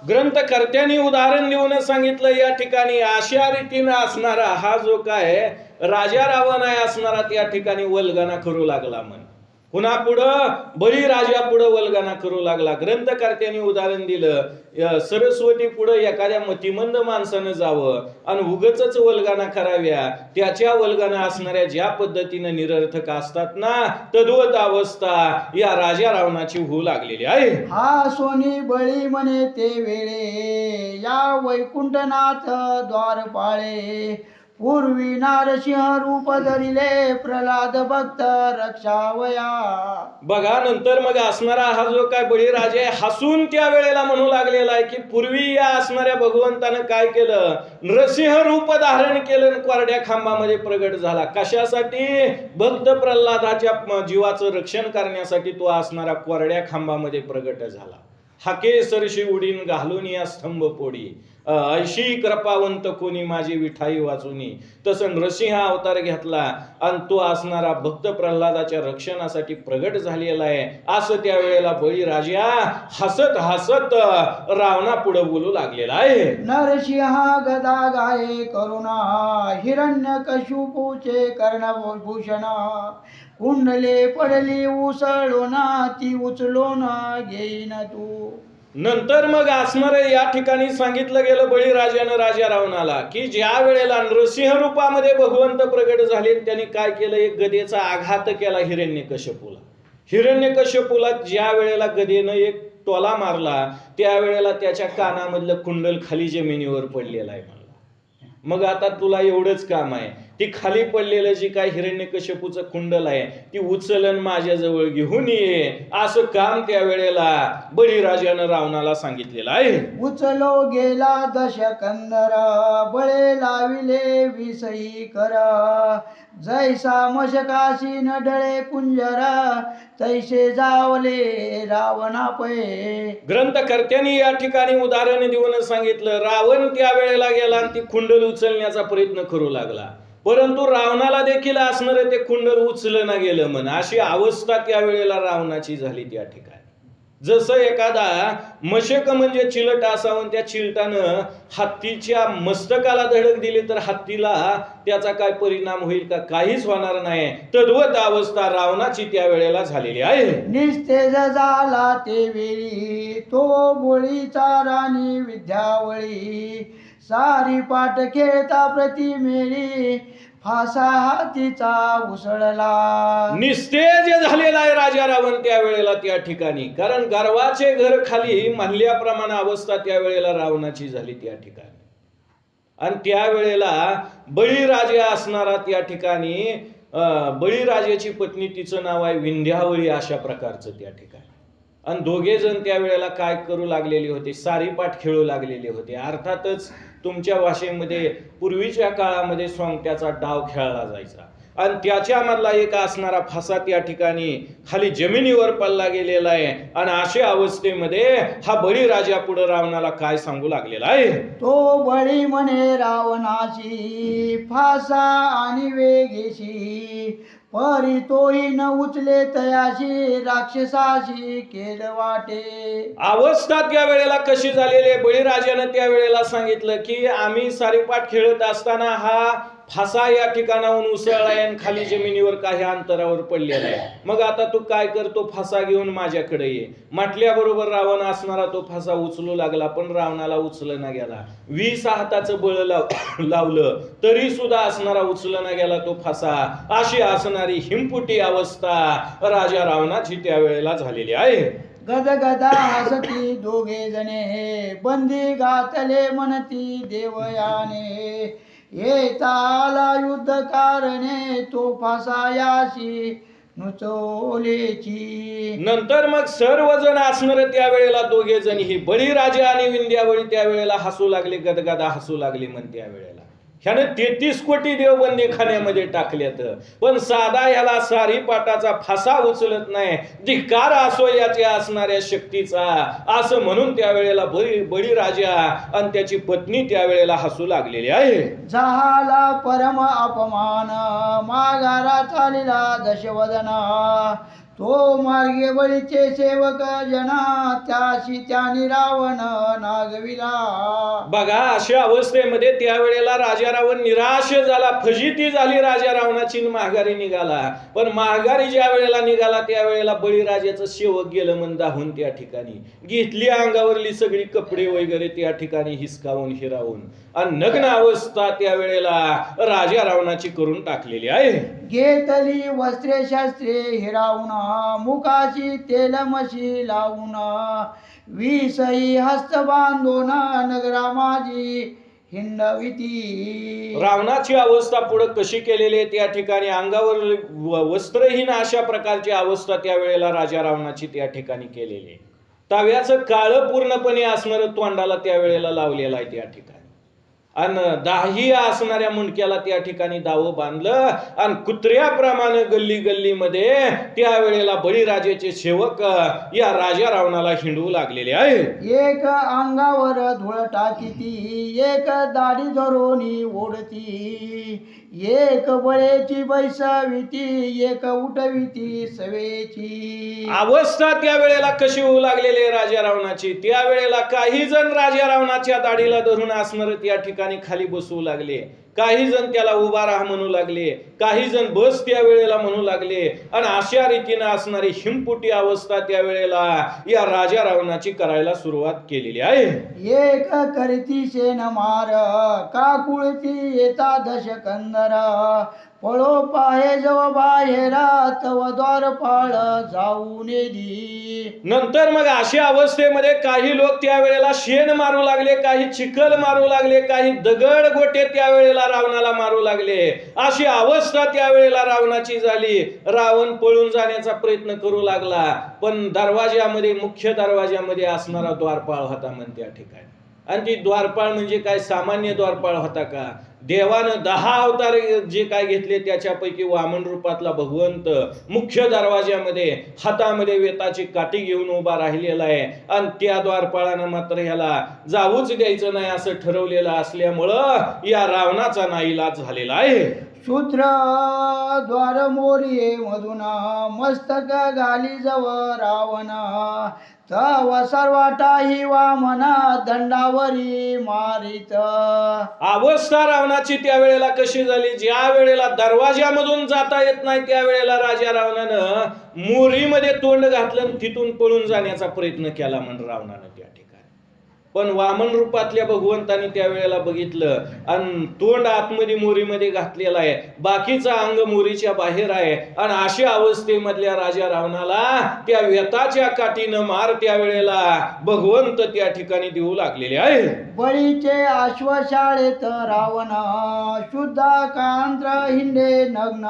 ग्रंथकर्त्यांनी उदाहरण देऊन सांगितलं या ठिकाणी अशा रीतीनं असणारा हा जो काय राजा रावण आहे असणारा त्या ठिकाणी वल्गना करू लागला. म्हण पुन्हा पुढं बळीराजा पुढं वल्गना करू लागला. ग्रंथकर्त्यांनी उदाहरण दिलं सरस्वती पुढं एखाद्या मतिमंद माणसानं जावं आणि उगच वल्गना कराव्या, त्याच्या वल्गना असणाऱ्या ज्या पद्धतीनं निरर्थक असतात ना तद्वत अवस्था या राजा रावणाची होऊ लागलेली आहे. हा सोनी बळी म्हणे ते वेळे या वैकुंठनाथ द्वारपाळे, पूर्वी नारसिंह रूप धरिले प्रल्हाद भक्त रक्षावया. बघा नंतर मग असणारा हा जो काय बळीराजा आहे हसून त्या वेळेला म्हणू लागलेला आहे की पूर्वी या असणाऱ्या भगवंतानं काय केलं, नरसिंह रूप धारण केलं आणि कोरड्या खांबामध्ये प्रगट झाला. कशासाठी? भक्त प्रल्हादाच्या जीवाचं रक्षण करण्यासाठी तो असणारा कोरड्या खांबामध्ये प्रगट झाला. हाके सरशी उडीन घालून या स्तंभ पोडी, ऐशी कृपावंत कोणी माझी विठाई वाचुनी. तसं नरसिंह अवतार घेतला आणि तो असणारा भक्त प्रल्हादाच्या रक्षणासाठी प्रगट झालेला आहे. असं त्यावेळेला बळीराजा हसत हसत रावणा पुढे बोलू लागलेला आहे. नरसिंह गदा गाये करुणा हिरण्य कशुपूचे कर्णभूषण. कुंडले पडली उसळून ती उचलून घेईन तू. नंतर मग असणार या ठिकाणी सांगितलं गेलं बळीराजानं राजा रावणाला की ज्या वेळेला नरसिंह रूपामध्ये भगवंत प्रगट झाले त्यांनी काय केलं, एक गदेचा आघात केला हिरण्यकश्यपूला. हिरण्यकश्यपूला ज्या वेळेला गदेनं एक टोला मारला त्यावेळेला त्याच्या कानामधलं कुंडल खाली जमिनीवर पडलेलं आहे. मग आता तुला एवढंच काम आहे, ती खाली पडलेलं जी काय हिरण्यकश्यपूचं कुंडल आहे ती उचलन माझ्याजवळ घेऊन ये, असं काम त्यावेळेला बळीराजानं रावणाला सांगितलेलं आहे. उचलो गेला दशकंदर बळे लाविले विसई कर. जैसा मशकाशी नडळे कुंजर तैसे जावले रावणा पै. ग्रंथकर्त्यांनी या ठिकाणी उदाहरण देऊन सांगितलं, रावण त्यावेळेला गेला आणि ती कुंडल उचलण्याचा प्रयत्न करू लागला, परंतु रावणाला देखील असणार ते कुंडल उचलना गेलं म्हण. अशी अवस्था त्यावेळेला रावणाची झाली त्या ठिकाणी. जसं एखादा मशक म्हणजे चिलट असावं, त्या चिलटानं हत्तीच्या मस्तकाला धडक दिली तर हत्तीला त्याचा काय परिणाम होईल का? काहीच होणार नाही. तद्वत अवस्था रावणाची त्यावेळेला झालेली आहे. निस्तेज झाला ते वेळी तो बोळीचा राणी विद्यावळी. सारी पाठ खेळता प्रतिमेळी फासा हातीचा उसळला. निस्तेज झालेला आहे राजा रावण त्यावेळेला त्या ठिकाणी, कारण गर्वाचे घर खाली म्हणल्याप्रमाणे अवस्था त्यावेळेला रावणाची झाली त्या ठिकाणी. आणि त्यावेळेला बळीराजा असणारा त्या ठिकाणी बळीराजाची पत्नी, तिचं नाव आहे विंध्यावळी, अशा प्रकारचं त्या ठिकाणी. आणि दोघे जण त्यावेळेला काय करू लागलेले होते, सारीपाठ खेळू लागलेले होते. अर्थातच तुमच्या भाषेमध्ये पूर्वीच्या काळामध्ये सोंगट्याचा डाव खेळला जायचा आणि त्याच्यामधला एक असणारा फासा त्या ठिकाणी खाली जमिनीवर पडला गेलेला आहे. आणि अशा अवस्थेमध्ये हा बळीराजा पुढे रावणाला काय सांगू लागलेला आहे. तो बळी म्हणे रावणाची फासा आणि वेगेशी परी तोही न उचले तयाशी राक्षसाशी केलं वाटे. अवस्था त्यावेळेला कशी झालेली आहे, बळीराजानं त्यावेळेला सांगितलं की आम्ही सारीपाठ खेळत असताना हा फासा या ठिकाणाहून उसळलाय आणि खाली जमिनीवर काही अंतरावर पडलेला आहे. मग आता तू काय करतो, फासा घेऊन माझ्याकडे ये म्हटल्याबरोबर रावण असणारा तो फासा उचलू लागला, पण रावणाला उचलना गेला. 20 हाताचं बळ लावलं तरी सुद्धा असणारा उचलना गेला तो फासा. अशी असणारी हिमपुटी अवस्था राजा रावणाची त्यावेळेला झालेली आहे. गदगदा हसती दोघे जणे बंदी घातले म्हणती देवयाने. येता आला युद्ध कारणे तो फासायाशी नुचोलेची. नंतर मग सर्वजण असणार त्यावेळेला दोघे जण ही बळीराजा आणि विंध्यावळी त्यावेळेला हसू लागले, गदगदा हसू लागले. म्हण त्यावेळेला ह्याने 33 कोटी देव बंदीखान्यामध्ये टाकल्यात, पण साधा ह्याला सारी पाटाचा फासा उचलत नाही. धिक्कार असो याच्या असणाऱ्या शक्तीचा, असं म्हणून त्यावेळेला बळीराजा आणि त्याची पत्नी त्यावेळेला हसू लागलेली आहे. झाला परम अपमान माघारा चालिला दशवदना. तो मार्गे बळीचे सेवक जना त्याशी त्यानी रावण नागविला. बघा अशा अवस्थेमध्ये त्यावेळेला राजा रावण निराश झाला, फजिती झाली राजा रावणाची, महागारी निघाला. पण महागारी ज्या वेळेला निघाला त्यावेळेला बळीराजाचं सेवक गेलं मंदाहून त्या ठिकाणी, घेतली अंगावरली सगळी कपडे वगैरे त्या ठिकाणी हिसकावून हिरावून आणि नग्न अवस्था त्यावेळेला राजा रावणाची करून टाकलेली आहे. घेतली वस्त्रे शास्त्रे हिरावून मुखाची तेलमशी लावून. विसई हस्त बांधून नगरा माझी हिंडविती. रावणाची अवस्था पुढे कशी केलेली आहे त्या ठिकाणी अंगावर वस्त्रहीन अशा प्रकारची अवस्था त्यावेळेला राजा रावणाची त्या ठिकाणी केलेली आहे. तव्याचं काळं पूर्णपणे असणारं तोंडाला त्यावेळेला लावलेलं आहे त्या ठिकाणी, आणि दाही असणाऱ्या मुंडक्याला त्या ठिकाणी दावं बांधलं, आणि कुत्र्याप्रमाणे गल्ली गल्लीमध्ये त्यावेळेला बळीराजाचे सेवक या राजा रावणाला हिंडवू लागलेले आहेत. एक अंगावर धूळ टाकीती, एक दाढी धरोनी ओढती, एक बळेची बैसाविती, एक उठविती सवेची. अवस्था त्यावेळेला कशी होऊ लागलेली आहे राजा रावणाची. त्यावेळेला काही जण राजा रावणाच्या दाढीला धरून असणार त्या ठिकाणी खाली बसवू लागले, काही जण त्याला उभा राहा म्हणू लागले, काही जण बस त्यावेळेला म्हणू लागले, आणि अशा रीतीने असणारी हिमपुटी अवस्था त्यावेळेला या राजा रावणाची करायला सुरुवात केलेली आहे. एक करती शेण मार, काकुळती येता दशकंदर, पळो पाहे जव बाहेरा, तव द्वारपाळ जाऊन दी. नंतर मग अशा अवस्थेमध्ये काही लोक त्यावेळेला शेण मारू लागले, काही चिखल मारू लागले, काही दगड गोटे त्यावेळेला रावणाला मारू लागले. अशी अवस्था त्यावेळेला रावणाची झाली. रावण पळून जाण्याचा प्रयत्न करू लागला, पण दरवाजामध्ये, मुख्य दरवाजामध्ये असणारा द्वारपाळ होता म्हण त्या ठिकाणी. आणि ती द्वारपाळ म्हणजे काय सामान्य द्वारपाळ होता का? देवानं 10 अवतार जे काय घेतले त्याच्यापैकी वामन रूपातला भगवंत मुख्य दरवाजामध्ये हातामध्ये वेताची काठी घेऊन उभा राहिलेला आहे, आणि त्या द्वारपाळानं मात्र ह्याला जाऊच द्यायचं नाही असं ठरवलेलं असल्यामुळं या रावणाचा नाईलाज झालेला आहे. शूद्र द्वार मोरी मधुना, मस्तक घाली जव रावणा, तव सर्वाटाही वामना, दंडावरी मारित. अवस्था रावणाची त्यावेळेला कशी झाली? ज्या वेळेला दरवाजामधून जाता येत नाही त्यावेळेला राजा रावणानं मोरीमध्ये तोंड घातलं आणि तिथून पळून जाण्याचा प्रयत्न केला म्हण रावणानं त्या ठिकाणी. पण वामन रूपातल्या भगवंतानी त्यावेळेला बघितलं, आणि तोंड आतमध्ये मोरीमध्ये घातलेला आहे, बाकीचा अंग मोरीच्या बाहेर आहे, आणि अशा अवस्थेमधल्या राजा रावणाला त्या वेताच्या काठीनं मार त्यावेळेला भगवंत त्या ठिकाणी देऊ लागलेले आहे. बळीचे अश्वशाळेत रावण, शुद्ध कांत्र हिंडे नग्न,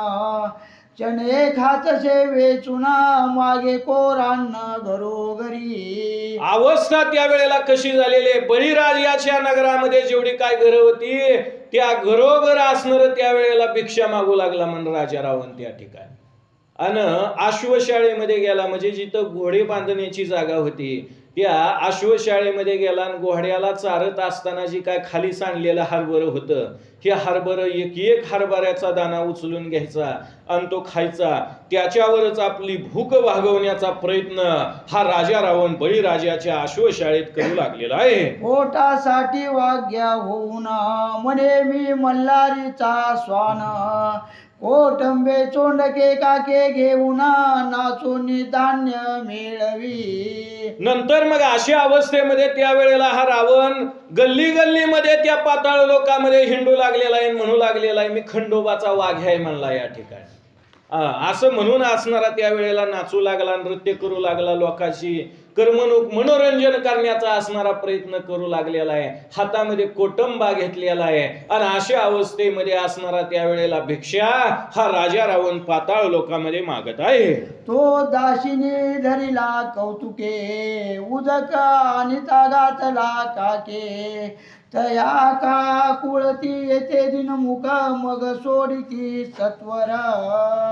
चणे खातसे वेचुना, मागे कोरान्न घरोघरी. अवस्था त्यावेळेला कशी झालेली आहे? बळीराजाच्या नगरामध्ये जेवढी काय घरं होती त्या घरोघर असणार त्यावेळेला भिक्षा मागू लागला म्हण राजा रावण त्या ठिकाणी. आणि अश्वशाळेमध्ये गेला, म्हणजे जिथं घोडे बांधण्याची जागा होती त्या अश्वशाळेमध्ये गेला, आणि घोड्याला चारत असताना जी काय खाली सांडलेलं हरभरं होतं, हे हरभरं एक एक हरभऱ्याचा दाना उचलून घ्यायचा आणि तो खायचा. त्याच्यावरच आपली भूक भागवण्याचा प्रयत्न हा राजा रावण बळीराजाच्या अश्वशाळेत करू लागलेला आहे. पोटासाठी वाग्या होऊन, म्हणे मी मल्हारीचा स्वान, कोटंबे चोंडके काके घेऊन, नाचून धान्य मिळवी. नंतर मग अशा अवस्थेमध्ये त्यावेळेला हा रावण गल्ली गल्लीमध्ये त्या पाताळ लोकांमध्ये हिंडू लागलेला आहे, म्हणू लागलेला आहे मी खंडोबाचा वाघ आहे म्हणला या ठिकाणी. असं म्हणून असणारा त्यावेळेला नाचू लागला, नृत्य करू लागला, लोकांची कर्मणूक मनोरंजन करण्याचा असणारा प्रयत्न करू लागलेला आहे, हातामध्ये कोटंबा घेतलेला आहे, आणि अशा अवस्थेमध्ये असणारा त्यावेळेला भिक्षा हा राजा रावण पाताळ लोकांमध्ये मागत आहे. तो दाशिनी धरिला कौतुके, उदक आणि तागातला काके, तया का कुळती येते दिनमुख, मग सोडिती सत्वर.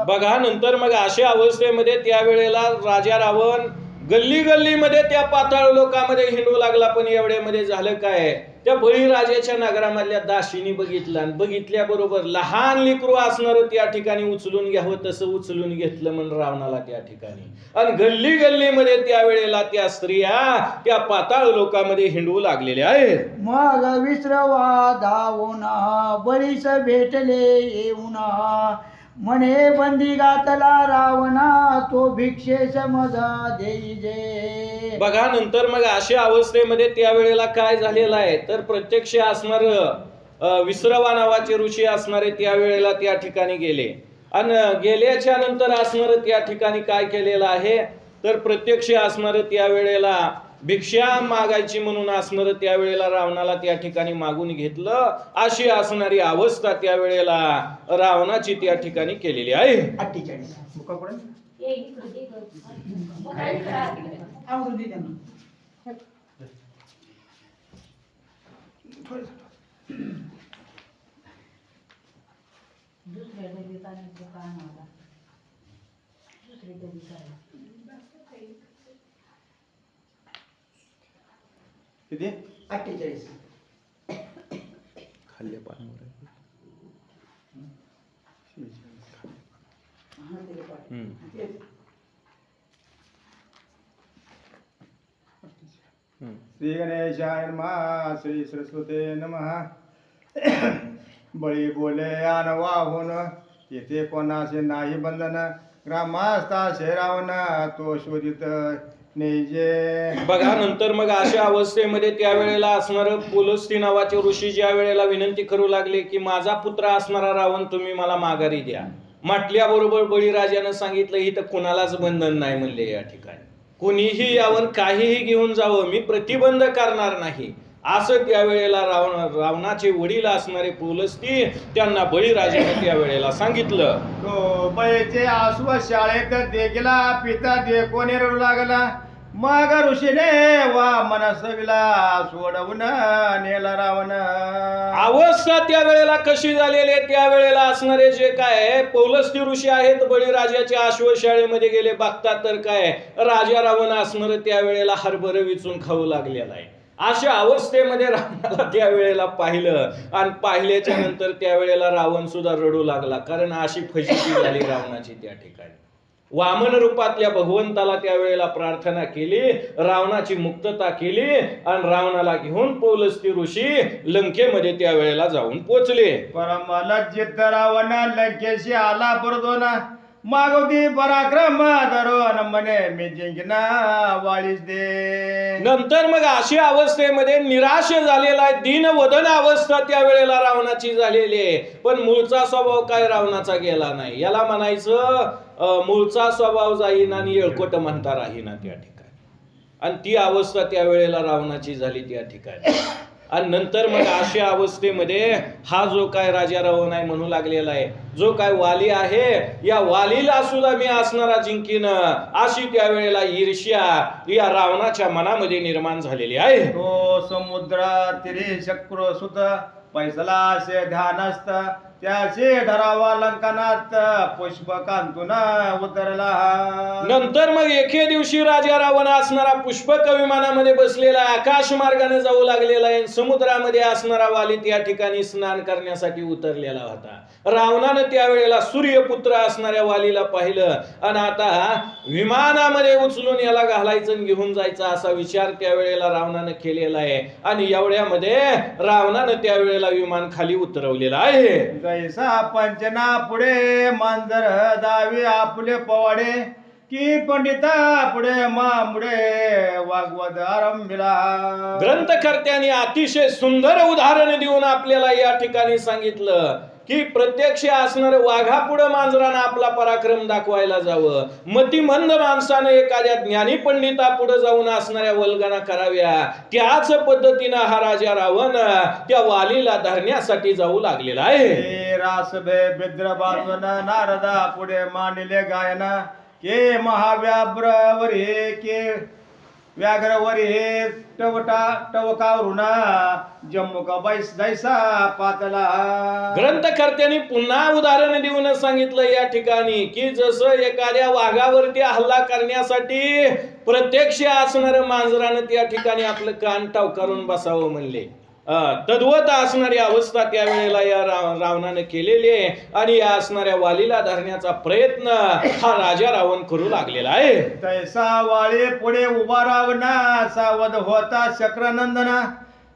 बघा, नंतर मग अशा अवस्थेमध्ये त्यावेळेला राजा रावण गल्ली गल्लीमध्ये त्या पाताळ लोकांमध्ये हिंडू लागला. पण एवढ्यामध्ये झालं काय? त्या बळीराजाच्या नगरामधल्या दासीनी बघितलं, आणि बघितल्याबरोबर लहान लेकरू असणार त्या ठिकाणी उचलून घ्यावं तसं उचलून घेतलं म्हणून रावणाला त्या ठिकाणी, आणि गल्ली गल्लीमध्ये त्यावेळेला त्या स्त्रिया त्या पाताळ लोकांमध्ये हिंडू लागलेल्या आहेत. मग विसरवा धावूना, बळीस भेटले येऊना, म्हणे बंदी घातला रावणा, तो भिक्षेस मजा देईजे. बघा, नंतर मग अशा अवस्थेमध्ये त्यावेळेला काय झालेलं आहे तर प्रत्यक्ष असणार विसरवा नावाचे ऋषी असणारे त्यावेळेला त्या ठिकाणी गेले, आणि गेल्याच्या नंतर असणार त्या ठिकाणी काय केलेलं आहे तर प्रत्यक्ष असणार त्यावेळेला भिक्षा मागायची म्हणून असणार त्यावेळेला रावणाला त्या ठिकाणी मागून घेतलं, अशी असणारी अवस्था त्यावेळेला रावणाची त्या ठिकाणी केलेली आहे. 48 मुखाकडून आवरून दे त्यांना. किती 48 खाल्ले पाण्यावर हा ते पाठ. हम्म. तेच. श्री गणेशाय नमः. श्री सरस्वते नमः. बळी बोले आन वाहून येथे कोणाचे नाही बंधन, ग्रामस्था शहरावून तो शोधित नेजे. बघा नंतर मग अशा अवस्थेमध्ये त्यावेळेला असणार पुलस्ती नावाचे ऋषी ज्या वेळेला विनंती करू लागले की माझा पुत्र असणारा रावण तुम्ही मला माघारी द्या, म्हटल्याबरोबर बळीराजानं सांगितलं ही तर कुणालाच बंधन नाही म्हणले या ठिकाणी, कोणीही यावं काहीही घेऊन जावं मी प्रतिबंध करणार नाही, असं त्यावेळेला रावणाचे वडील असणारे पुलस्ती त्यांना बळीराजाने त्यावेळेला सांगितलं. तो बळीचे आसव शाळेत दे गेला, पिता दे कोणी रडू लागला, मग ऋषीने वा मनसविला सोडवून नेला रावण. अवस्था त्यावेळेला कशी झालेली आहे, त्यावेळेला असणारे जे काय पौलस्ती ऋषी आहेत बळीराजाच्या आश्वशाळेमध्ये गेले, बघतात तर काय राजा रावण असणार त्यावेळेला हरभर विचून खाऊ लागलेला आहे. अशा अवस्थेमध्ये रावणाला त्यावेळेला पाहिलं आणि पाहिल्याच्या नंतर त्यावेळेला रावण सुद्धा रडू लागला, कारण अशी फजिती झाली रावणाची त्या ठिकाणी. वामन रूपातल्या भगवंताला त्यावेळेला प्रार्थना केली, रावणाची मुक्तता केली आणि रावणाला घेऊन पौलस्ती ऋषी लंकेमध्ये त्यावेळेला जाऊन पोचले. परम लज्जित रावण लंकेशी आला परदोना, मागवती पराक्रम धरून म्हणे मी जिंकना वाळीस दे. नंतर मग अशा अवस्थेमध्ये निराश झालेला आहे, दीनवदन अवस्था त्यावेळेला रावणाची झालेली आहे. पण मूळचा स्वभाव काय रावणाचा गेला नाही, याला म्हणायचं मूळचा स्वभाव जाईन आणि येळकोट म्हणता राहीना त्या ठिकाणी, आणि ती अवस्था त्यावेळेला रावणाची झाली त्या ठिकाणी. आणि नंतर मग अशा अवस्थेमध्ये हा जो काय राजा रावण आहे म्हणू लागलेला आहे, जो काय वाली आहे या वालीला सुद्धा मी असणारा जिंकीन, अशी त्यावेळेला ईर्ष्या या रावणाच्या मनामध्ये निर्माण झालेली आहे. तो समुद्र तिरे शक्र सुत पैसला से ध्यानस्त, त्याचे धरावा लंकनात पुष्पकांतून उतरला. नंतर मग एके दिवशी राजा रावण असणारा पुष्पक विमानामध्ये बसलेला आकाश मार्गाने जाऊ लागलेला आहे, समुद्रामध्ये असणारा वाली त्या ठिकाणी स्नान करण्यासाठी उतरलेला होता. रावणानं त्यावेळेला सूर्यपुत्र असणाऱ्या वालीला पाहिलं आणि आता विमानामध्ये उचलून याला घालायचं आणि घेऊन जायचं असा विचार त्यावेळेला रावणानं केलेला आहे. आणि एवढ्यामध्ये रावणानं त्यावेळेला विमान खाली उतरवलेलं आहे. जैसा पंचना पुढे मांजर दावी आपले पवाडे, की पंडिता पुढे मामुडे वागवत आरंभिला. ग्रंथकर्त्यांनी अतिशय सुंदर उदाहरण देऊन आपल्याला या ठिकाणी सांगितलं की प्रत्यक्ष असणार वाघापुढे मांजरानं आपला पराक्रम दाखवायला जावं, मतिमंद माणसानं एखाद्या ज्ञानी पंडिता पुढे जाऊन असणाऱ्या वल्गना कराव्या, त्याच पद्धतीनं हा राजा रावण त्या वालीला धरण्यासाठी जाऊ लागलेला आहे. रासभे बिद्र बाजून नारदा पुढे मांडले गायन, के महाव्याघ्रवर हे के व्याघ्रवर हे टवकावरुना जम्मू का बैस जैसा पातला. ग्रंथकर्त्यांनी पुन्हा उदाहरण देऊन सांगितलं या ठिकाणी की जसं एखाद्या वाघावरती हल्ला करण्यासाठी प्रत्यक्ष असणाऱ्या मांजरानं त्या ठिकाणी आपलं कान टावकारून बसावं म्हणले, तद्वत असणारी अवस्था त्यावेळेला या रावणाने केलेली आहे. आणि या असणाऱ्या वालीला धरण्याचा प्रयत्न हा राजा रावण करू लागलेला आहे. तैसा वाळे पुढे उभा रावणा सावध होता शक्रनंदना,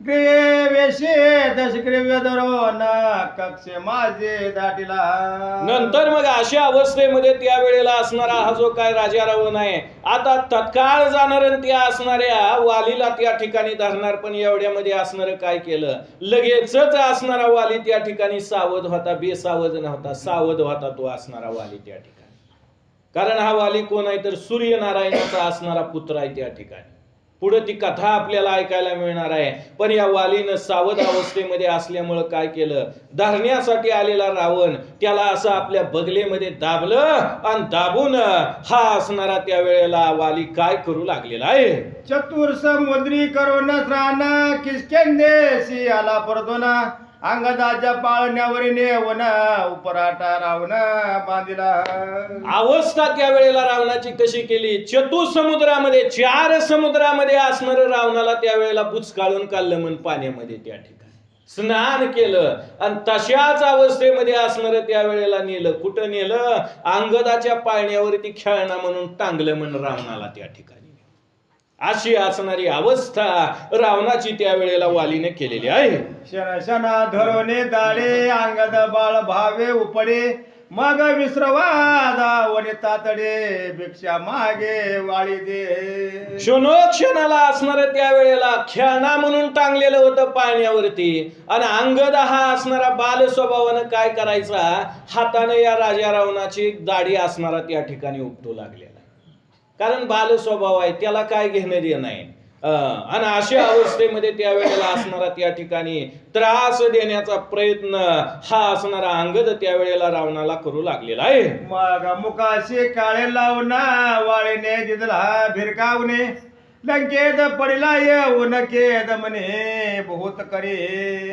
ग्रीवेशे दशग्रीव्य धरून कक्षे माझे दाटीला. नंतर मग अशा अवस्थेमध्ये त्यावेळेला असणारा हा जो काय राजा रावण आहे आता तत्काळ जाणार त्या असणाऱ्या वालीला त्या ठिकाणी धरणार, पण एवढ्यामध्ये असणार काय केलं, लगेचच असणारा वाली त्या ठिकाणी सावध होता, बेसावध नव्हता, सावध होता तो असणारा वाली त्या ठिकाणी. कारण हा वाली कोण आहे तर सूर्यनारायणाचा असणारा पुत्र आहे त्या ठिकाणी. पुढे ती कथा आपल्याला ऐकायला मिळणार आहे. पण या वालीनं सावध अवस्थेमध्ये असल्यामुळं काय केलं, धरण्यासाठी आलेला रावण त्याला असं आपल्या बगलेमध्ये दाबलं आणि दाबून हा असणारा त्यावेळेला वाली काय करू लागलेला आहे. चतुर समुद्री करून रान किष्किंधेशी आला परतोना अंगदाच्या पाळण्यावर नेवन उपराटा रावण बांधिला. अवस्था त्यावेळेला रावणाची कशी केली, चतुसमुद्रामध्ये 4 समुद्रामध्ये असणार रावणाला त्यावेळेला बुचकाळून काढलं म्हण पाण्यामध्ये, त्या ठिकाणी स्नान केलं आणि तशाच अवस्थेमध्ये असणार त्यावेळेला नेलं. कुठं नेलं, अंगदाच्या पाळण्यावरती खेळणा म्हणून टांगलं म्हण रावणाला त्या ठिकाणी. अशी असणारी अवस्था रावणाची त्यावेळेला वालीने केलेली आहे. क्षण क्षणा धरोने दाडे अंगद बाळ भावे उपडे मग विसरवा दावणे तातडे भिक्षा मागे वाळी दे. क्षणोक्षणाला असणार त्यावेळेला खेळणा म्हणून टांगलेलं होतं पाण्यावरती आणि अंगद हा असणारा बाल स्वभावानं काय करायचा, हाताने या राजा रावणाची दाढी असणारा त्या ठिकाणी उपटू लागलेला. कारण बाल स्वभाव आहे, त्याला काय घेणं देणं नाही. आणि अशा अवस्थेमध्ये त्यावेळेला असणारा त्या ठिकाणी त्रास देण्याचा प्रयत्न हा असणारा अंगद त्यावेळेला रावणाला करू लागलेला आहे. मग मुखाशी काळे लावना वाळीने दिदला भिरकावणे लंकेत पडला येऊन केद म्हणे बहुत करे.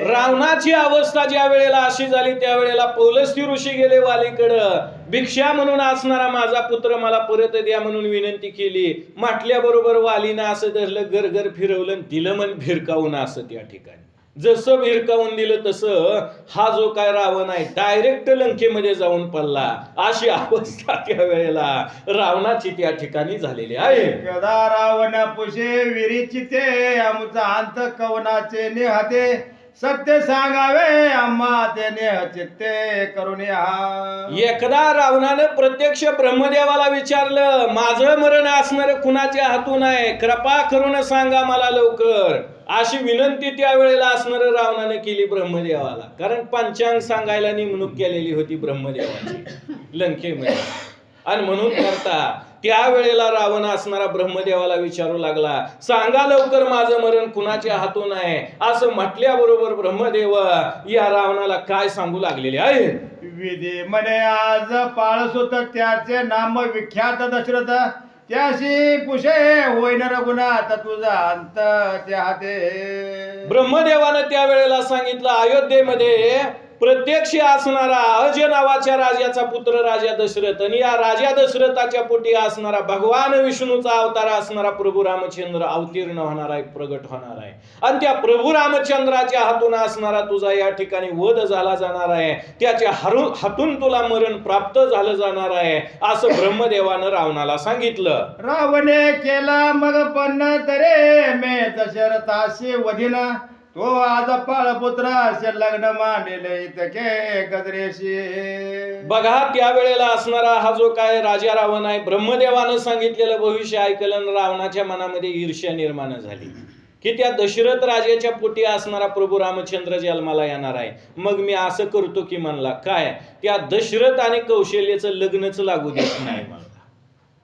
रावणाची अवस्था ज्या वेळेला अशी झाली त्यावेळेला पौलस्त्य ऋषी गेले वालीकडं. भिक्षा म्हणून असणारा माझा पुत्र मला परत द्या म्हणून विनंती केली. म्हटल्याबरोबर वालीनं असं धरलं, गरगर फिरवलं, दिलं मन भिरकावून. असं त्या ठिकाणी जसं भिरकावून दिलं तसं हा जो काय रावण आहे डायरेक्ट लंकेमध्ये जाऊन पडला. अशी अवस्था त्या वेळेला रावणाची त्या ठिकाणी झालेली आहे. गदा रावण पुषे विरीची ते आमचा अंत कवनाचे नेहाते सत्य सांगावे आम्हा ते नेह चित्ते करून या. एकदा रावणानं प्रत्यक्ष ब्रह्मदेवाला विचारलं, माझं मरण असणार कुणाच्या हातून आहे, कृपा करून सांगा मला लवकर. अशी विनंती त्यावेळेला असणार रावणाने केली ब्रह्मदेवाला. कारण पंचांग सांगायला नेमणूक केलेली होती ब्रह्मदेवाची लंकेमध्ये. आणि म्हणून करता त्यावेळेला रावण असणारा ब्रह्मदेवाला विचारू लागला, सांगा लवकर माझं मरण कुणाच्या हातून आहे. असं म्हटल्याबरोबर ब्रह्मदेव या रावणाला काय सांगू लागलेले आहे. विधी म्हणे आज पाळसुत त्याचे नाम विख्यात दशरथ त्याशी पुषे होईन रघुनाथ तुझा अंत त्या हाते. ब्रह्मदेवानं त्यावेळेला सांगितलं, अयोध्येमध्ये प्रत्यक्ष असणारा अज नावाच्या राजाचा पुत्र राजा दशरथ आणि या राजा दशरथाच्या पोटी असणारा भगवान विष्णूचा अवतार असणारा प्रभू रामचंद्र अवतीर्ण होणार आहे, प्रगट होणार आहे. आणि त्या प्रभू रामचंद्राच्या हातून असणारा तुझा या ठिकाणी वध झाला जाणार आहे, त्याच्या हातून तुला मरण प्राप्त झालं जाणार आहे. असं ब्रह्मदेवानं रावणाला सांगितलं. रावणे केला मग पण तरे मे दशरथाशी वधिना तो आज पाळपुत्राशी लग्न मांडले इतके गजरेशी. बघा त्यावेळेला असणारा हा जो काय राजा रावण आहे, ब्रह्मदेवानं सांगितलेलं भविष्य ऐकलं. रावणाच्या मनामध्ये ईर्ष्या निर्माण झाली की त्या दशरथ राजाच्या पोटी असणारा प्रभू रामचंद्र जन्माला येणार आहे. मग मी असं करतो की म्हणला काय, त्या दशरथ आणि कौशल्याचं लग्नच लागू देत नाही मला.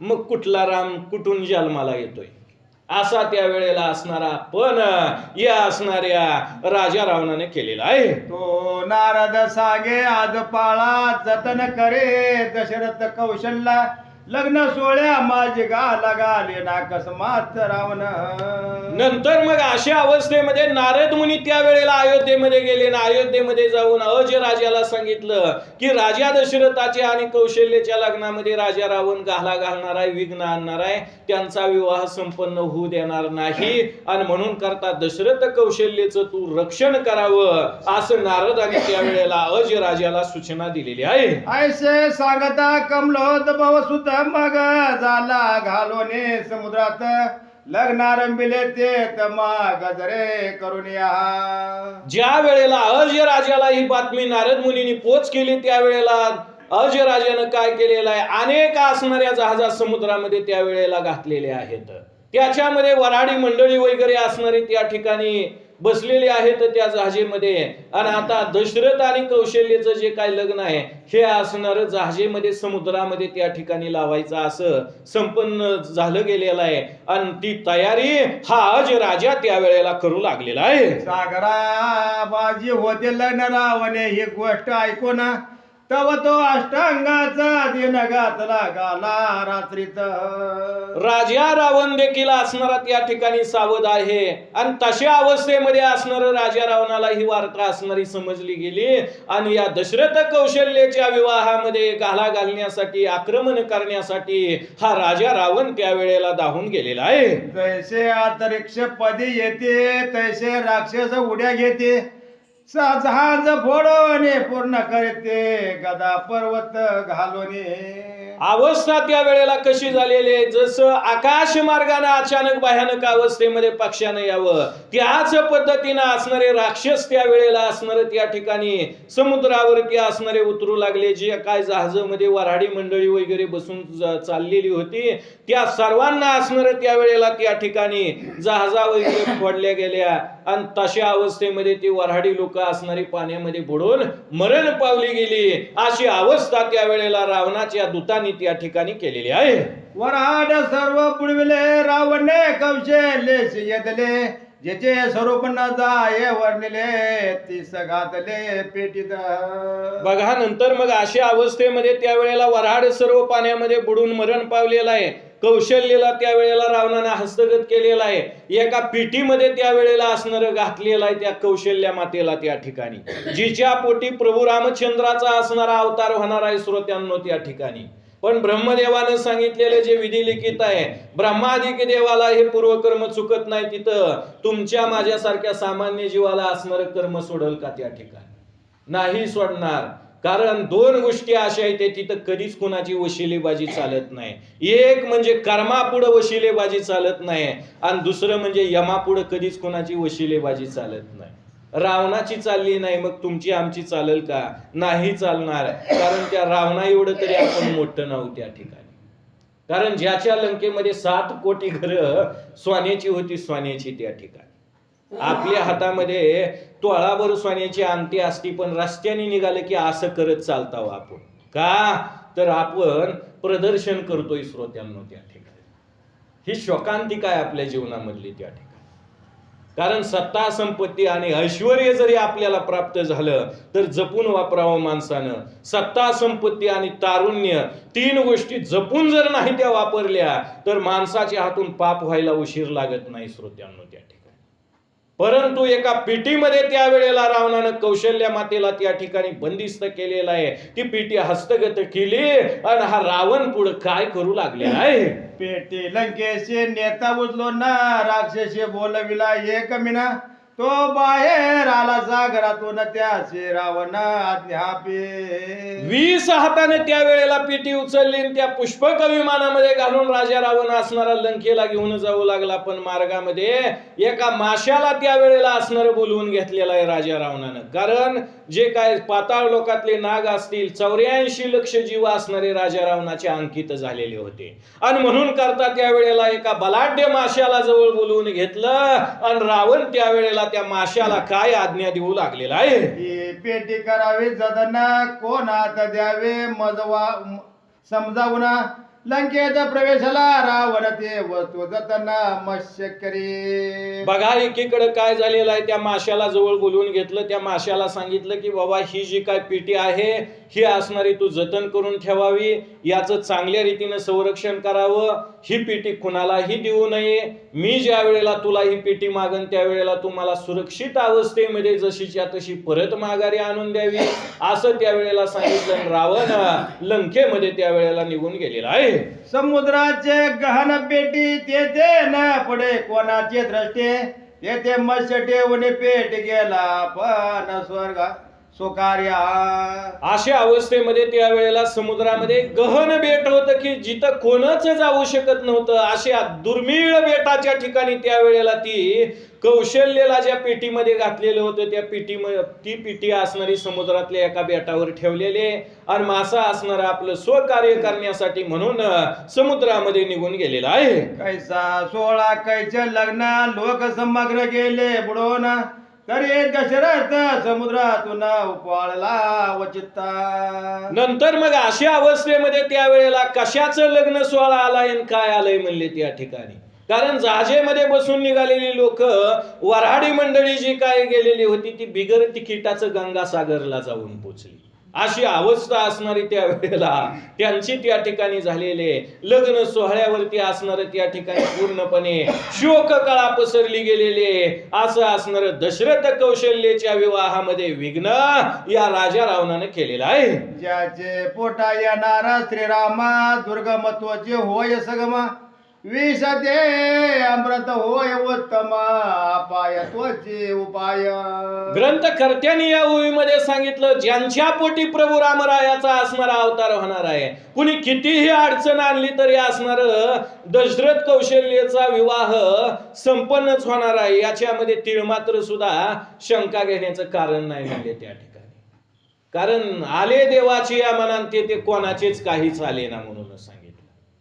मग कुठला राम कुठून जन्माला येतोय असा त्यावेळेला असणारा पण या असणाऱ्या राजा रावणाने केलेला आहे. तो नारद सागे आज पाळा जतन करे दशरथ कौशल्य लग्न सोहळ्या माझी गाला गाले ना कसमात रावण. नंतर मग अशा अवस्थेमध्ये नारद मुनी त्यावेळेला अयोध्येमध्ये गेले ना अयोध्येमध्ये जाऊन अज राजाला सांगितलं की राजा दशरथाच्या आणि कौशल्याच्या लग्नामध्ये राजा रावण गाला घालणार आहे, विघ्न आणणार आहे, त्यांचा विवाह संपन्न होऊ देणार नाही. आणि म्हणून करता दशरथ कौशल्याचं तू रक्षण करावं असं नारदाने त्यावेळेला अज राजाला सूचना दिलेली आहे. ऐसे सांगता कमलोद भवसुत मग झाला घालोने समुद्रात लग्नारंभिले ते तमा गजरे करून या. ज्या वेळेला अज राजाला ही बातमी नारद मुनींनी पोच केली त्यावेळेला अज राजानं काय केलेलं आहे, अनेक असणाऱ्या जहाजा समुद्रामध्ये त्यावेळेला घातलेले आहेत. त्याच्यामध्ये वराडी मंडळी वगैरे असणारी त्या ठिकाणी बसलेले आहेत त्या जहाजेमध्ये. आणि आता दशरथ आणि कौशल्यचं जे काय लग्न आहे हे असणार जहाजेमध्ये समुद्रामध्ये त्या ठिकाणी लावायचं असं संपन्न झालं गेलेलं आहे. आणि ती तयारी हा अज राजा त्यावेळेला करू लागलेला आहे. सागरा बाजी होते लग्न रावणे ही गोष्ट ऐकून तव तो अष्टांगाचा दिन घातला गाला रात्रीत. राजा रावण देखील असणारा त्या ठिकाणी सावध आहे. आणि तशा अवस्थेमध्ये असणार राजा रावणाला ही वार्ता असणारी समजली गेली. आणि या दशरथ कौशल्याच्या विवाहामध्ये घाला घालण्यासाठी आक्रमण करण्यासाठी हा राजा रावण त्यावेळेला धावून गेलेला आहे. जैसे अंतरिक्ष पदी येते तैसे राक्षस उड्या घेते. जहाज फोडून पूर्ण करते गदा पर्वत घालून. अवस्था त्या वेळेला कशी झालेली आहे, जसं आकाश मार्गाने अचानक भयानक अवस्थेमध्ये पक्षानं यावं त्याच पद्धतीनं असणारे राक्षस त्या वेळेला असणारे त्या ठिकाणी समुद्रावरती असणारे उतरू लागले. जे काय जहाजामध्ये वऱ्हाडी मंडळी वगैरे बसून चाललेली होती त्या सर्वांना असणारे त्या वेळेला त्या ठिकाणी जहाजा वगैरे फोडल्या गेल्या. आणि तशा अवस्थेमध्ये ती वऱ्हाडी लोक असणारी पाण्यामध्ये बुडून मरण पावली गेली. अशी अवस्था त्या वेळेला रावणाच्या दूतांनी त्या ठिकाणी केलेली आहे. वराड सर्व पुळविले रावणे कौशल्य येदले. जेचे स्वरूप न जाय वर्णिले तीस घातले पेटीत. बघा नंतर मग अशा अवस्थेमध्ये त्यावेळेला वऱ्हाड सर्व पाण्यामध्ये बुडून मरण पावलेला आहे. कौशल्याला त्यावेळेला रावणाने हस्तगत केलेला आहे. एका पेटीमध्ये त्यावेळेला असणार घातलेला आहे त्या कौशल्या मातेला त्या ठिकाणी, जिच्या पोटी प्रभू रामचंद्राचा असणारा अवतार होणार आहे श्रोत्यांनो त्या ठिकाणी. पण ब्रह्मदेवानं सांगितलेले जे विधी लिखित आहे, ब्रह्मादिक देवाला हे पूर्वकर्म चुकत नाही. तिथं तुमच्या माझ्यासारख्या सामान्य जीवाला असणारं कर्म सोडल का त्या ठिकाणी? नाही सोडणार. कारण दोन गोष्टी अशा आहेत तिथं कधीच कोणाची वशिलेबाजी चालत नाही. एक म्हणजे कर्मापुढं वशिलेबाजी चालत नाही आणि दुसरं म्हणजे यमापुढं कधीच कोणाची वशिलेबाजी चालत नाही. रावणाची चालली नाही मग तुमची आमची चालेल का? नाही चालणार. कारण त्या रावणा एवढं तरी आपण मोठं नव्हतं त्या ठिकाणी. कारण ज्याच्या लंकेमध्ये 7 कोटी घरं सोन्याची होती, सोन्याची त्या ठिकाणी आपल्या हातामध्ये तोळाभर सोन्याची अंगठी असती, पण रस्त्याने निघालं की असं करत चालताव आपण. का तर आपण प्रदर्शन करतोय श्रोत्यांनो त्या ठिकाणी. ही शोकांतिका आहे आपल्या जीवनामधली त्या ठिकाणी. कारण सत्ता संपत्ती आणि ऐश्वर जरी आपल्याला प्राप्त झालं तर जपून वापरावं माणसानं. सत्ता संपत्ती आणि तारुण्य 3 गोष्टी जपून जर नाही त्या वापरल्या तर माणसाच्या हातून पाप व्हायला उशीर लागत नाही श्रोत्यांनो त्या ठिकाणी. परंतु एका पेटीमध्ये त्यावेळेला रावणानं कौशल्या मातेला त्या ठिकाणी बंदिस्त केलेला आहे. ती पेटी हस्तगत केली आणि हा रावण पुढे काय करू लागलेला आहे. पेटी लंकेशी नेता उचलो ना राक्षसी बोलविला एक मिना. तो बाहेर आला सागरातून त्याचे रावण अध्यापे. 20 हाताने त्यावेळेला पेटी उचलली आणि त्या पुष्पक विमानामध्ये घालून राजा रावण असणारा लंकेला घेऊन जाऊ लागला. पण मार्गामध्ये एका माशाला त्यावेळेला असणार बोलवून घेतलेला आहे राजा रावणानं. कारण जे काय पाताळ लोकातले नाग असतील 84 लक्ष जीव असणारे राजा रावणाच्या अंकित झालेले होते. आणि म्हणून करता त्यावेळेला एका बलाढ्य माशाला जवळ बोलवून घेतलं आणि रावण त्यावेळेला त्या माशाला काय आज्ञा देऊ लागलेला आहे. पेटी करावी जदना कोणात द्यावे मजवा समजावून. लंकेत प्रवेशाला रावण ते वस्तू जतना मश्यकरी. बघा एकीकडे काय झालेलं आहे, त्या माशाला जवळ बोलवून घेतलं. त्या माशाला सांगितलं की बाबा ही जी काय पेटी आहे ही असणारी तू जतन करून ठेवावी, याचं चांगल्या रीतीनं संरक्षण करावं. ही पेटी कुणालाही देऊ नये. मी ज्या वेळेला तुला ही पेटी मागन त्यावेळेला तू मला सुरक्षित अवस्थेमध्ये जशीच्या तशी परत माघारी आणून द्यावी असं त्यावेळेला सांगितलं. रावण लंकेमध्ये त्यावेळेला निघून गेलेला आहे. समुद्राचे गहन पेटी तेथे न पडे कोणाचे द्रष्टे. तेथे मत्स्य ठेवून पेट गेला पण सुकार्या. अशा अवस्थेमध्ये त्यावेळेला समुद्रामध्ये गहन बेट होतं की जिथं कोणच जाऊ शकत नव्हतं. अशा दुर्मिळ बेटाच्या ठिकाणी त्यावेळेला ती कौशल्यला ज्या पेटीमध्ये घातलेलं होतं त्या ती पेटी असणारी समुद्रातल्या एका बेटावर ठेवलेले आणि मासा असणार आपलं स्वकार्य करण्यासाठी म्हणून समुद्रामध्ये निघून गेलेला आहे. कैसा 16 कैचे लग्न लोक समग्र गेले बुडवून, तरी दशरथ समुद्रातून उपाळला वचित्ता. नंतर मग अशा अवस्थेमध्ये त्यावेळेला कशाचं लग्न सोहळा आलाय आणि काय आलंय म्हणले त्या ठिकाणी. कारण जहाजेमध्ये बसून निघालेली लोक वऱ्हाडी मंडळी जी काय गेलेली होती ती बिगर तिकिटाचं गंगासागरला जाऊन पोचली. अशी अवस्था असणारी त्यावेळेला त्यांची त्या ठिकाणी झालेले लग्न सोहळ्यावरती असणार त्या ठिकाणी पूर्णपणे शोक कळा पसरली गेलेले असं असणार दशरथ कौशल्याच्या विवाहामध्ये विघ्न या राजा रावणाने केलेला आहे. ज्याचे पोटा येणारा श्रीरामा दुर्गमत्वाचे होय सगमा, विष ते अमृत होय उत्तम अपाय त्वचे उपाय. ग्रंथकर्त्यांनी या ओळीमध्ये सांगितलं ज्यांच्या पोटी प्रभू रामरायाचा असणारा अवतार होणार आहे. कुणी कितीही अडचण आणली तरी असणार दशरथ कौशल्याचा विवाह संपन्नच होणार आहे. याच्यामध्ये तिळमात्र सुद्धा शंका घेण्याचं कारण नाही म्हणले त्या ठिकाणी. कारण आले देवाची या मनात ते कोणाचेच काहीच आले ना म्हणून सांगितलं.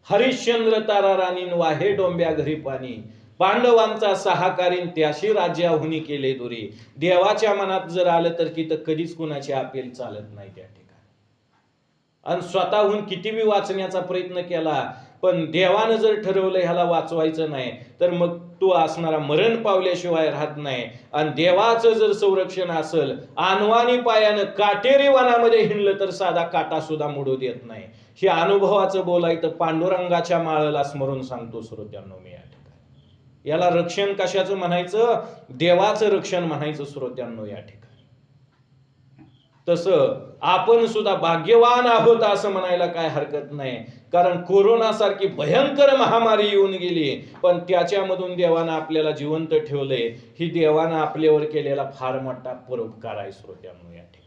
हरिश्चंद्र तारा राणीन वाहे डोंब्या घरी पाणी, पांडवांचा सहाकारीन त्याशी राज्याहुनी केले दुरी. देवाच्या मनात जर आलं तर तिथं कधीच कुणाची अपील चालत नाही त्या ठिकाणी. आणि स्वतःहून किती बी वाचण्याचा प्रयत्न केला पण देवानं जर ठरवलं ह्याला वाचवायचं नाही तर मग तो असणारा मरण पावल्याशिवाय राहत नाही. आणि देवाचं जर संरक्षण असेल आणवानी पायानं काटेरी वनामध्ये हिंडलं तर साधा काटा सुद्धा मोडू देत नाही. हे अनुभवाचं बोलायचं पांडुरंगाच्या माळेला स्मरून सांगतो श्रोत्यांनो मी या ठिकाणी. याला रक्षण कशाचं म्हणायचं, देवाचं रक्षण म्हणायचं श्रोत्यांनो या ठिकाणी. तसं आपण सुद्धा भाग्यवान आहोत असं म्हणायला काय हरकत नाही. कारण कोरोना सारखी भयंकर महामारी येऊन गेली पण त्याच्यामधून देवानं आपल्याला जिवंत ठेवलंय. ही देवानं आपल्यावर केलेला फार मोठा परोपकार आहे श्रोत्यांनो या ठिकाणी.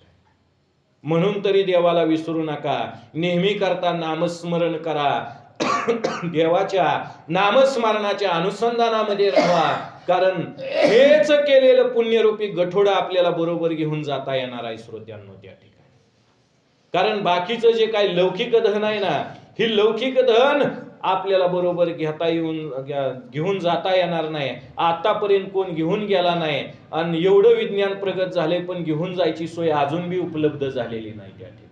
म्हणून तरी देवाला विसरू नका. नेहमी करता नामस्मरण करा. देवाच्या नामस्मरणाच्या अनुसंधानामध्ये राहा. कारण हेच केलेलं पुण्यरूपी गठोडं आपल्याला बरोबर घेऊन जाता येणार आहे श्रोत्यांनो त्या ठिकाणी. कारण बाकीचं जे काही लौकिक धन आहे ना ही लौकिक धन आपल्याला बरोबर घेऊन जाता येणार नाही. आतापर्यंत कोण घेऊन गेला नाही आणि एवढं विज्ञान प्रगत झाले पण घेऊन जायची सोय अजून बी उपलब्ध झालेली नाही त्या ठिकाणी.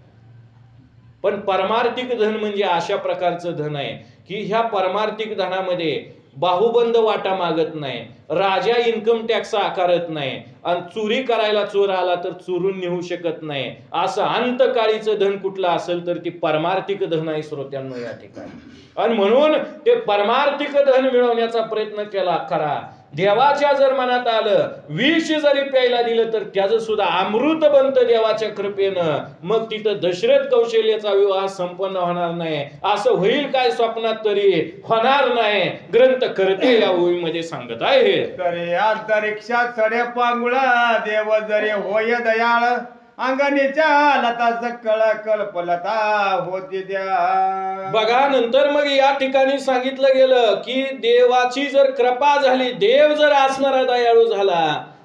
पण परमार्थिक धन म्हणजे अशा प्रकारचं धन आहे की ह्या परमार्थिक धनामध्ये बाहुबंद वाटा मागत नाही, राजा इन्कम टॅक्स आकारत नाही आणि चोरी करायला चोर आला तर चोरून नेऊ शकत नाही. असं अंतकाळीचं धन कुठलं असेल तर ती परमार्थिक धन आहे श्रोत्यांनो या ठिकाणी. आणि म्हणून ते परमार्थिक धन मिळवण्याचा प्रयत्न करा. देवाच्या जर मनात आलं विष जरी प्यायला दिलं तर त्याचं सुद्धा अमृत बनतं देवाच्या कृपेनं. मग तिथं दशरथ कौशल्याचा विवाह संपन्न होणार नाही. असं होईल काय स्वप्नात तरी होणार नाही. ग्रंथकर्ते या ओळीमध्ये सांगत आहे. तरी अंतरिक्षात सडे पांगुळा देव जरी होय दयाळ, अंगणीच्या लता सकळ कल्पलता होती द्या. बघा नंतर मग या ठिकाणी सांगितलं गेलं की देवाची जर कृपा झाली, देव जर असणारा दयाळू झाला,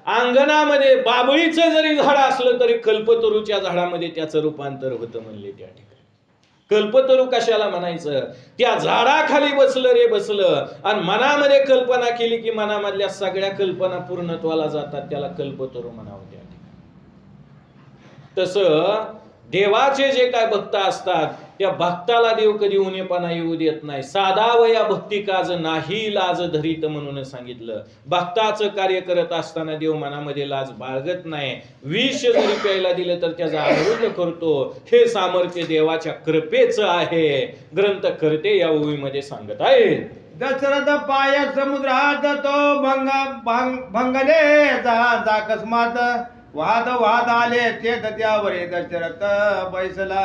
अंगणामध्ये बाबळीचं जरी झाड असलं तरी कल्पतरूच्या झाडामध्ये त्याचं रूपांतर होतं म्हणले त्या ठिकाणी. कल्पतरू कशाला म्हणायचं, त्या झाडाखाली बसलं रे बसलं आणि मनामध्ये कल्पना केली की मनामधल्या सगळ्या कल्पना पूर्णत्वाला जातात, त्याला कल्पतरू म्हणावं त्या ठिकाणी. तसं देवाचे जे काय भक्त असतात त्या भक्ताला देव कधी उणेपणा येऊ देत नाही. साधा वया भक्ती काज नाही लाज धरीत म्हणून सांगितलं. भक्ताचं कार्य करत असताना देव मनामध्ये लाज बाळगत नाही. विष जरी प्यायला दिलं तर त्याचा अमृत करतो. हे सामर्थ्य देवाच्या कृपेचं आहे. ग्रंथकर्ते या ओळीमध्ये सांगत आहेत. दशरथ पाय समुद्रात तो भंगले जहाज अकस्मात, वाद आले ते त्यावर दशरथ बैसला.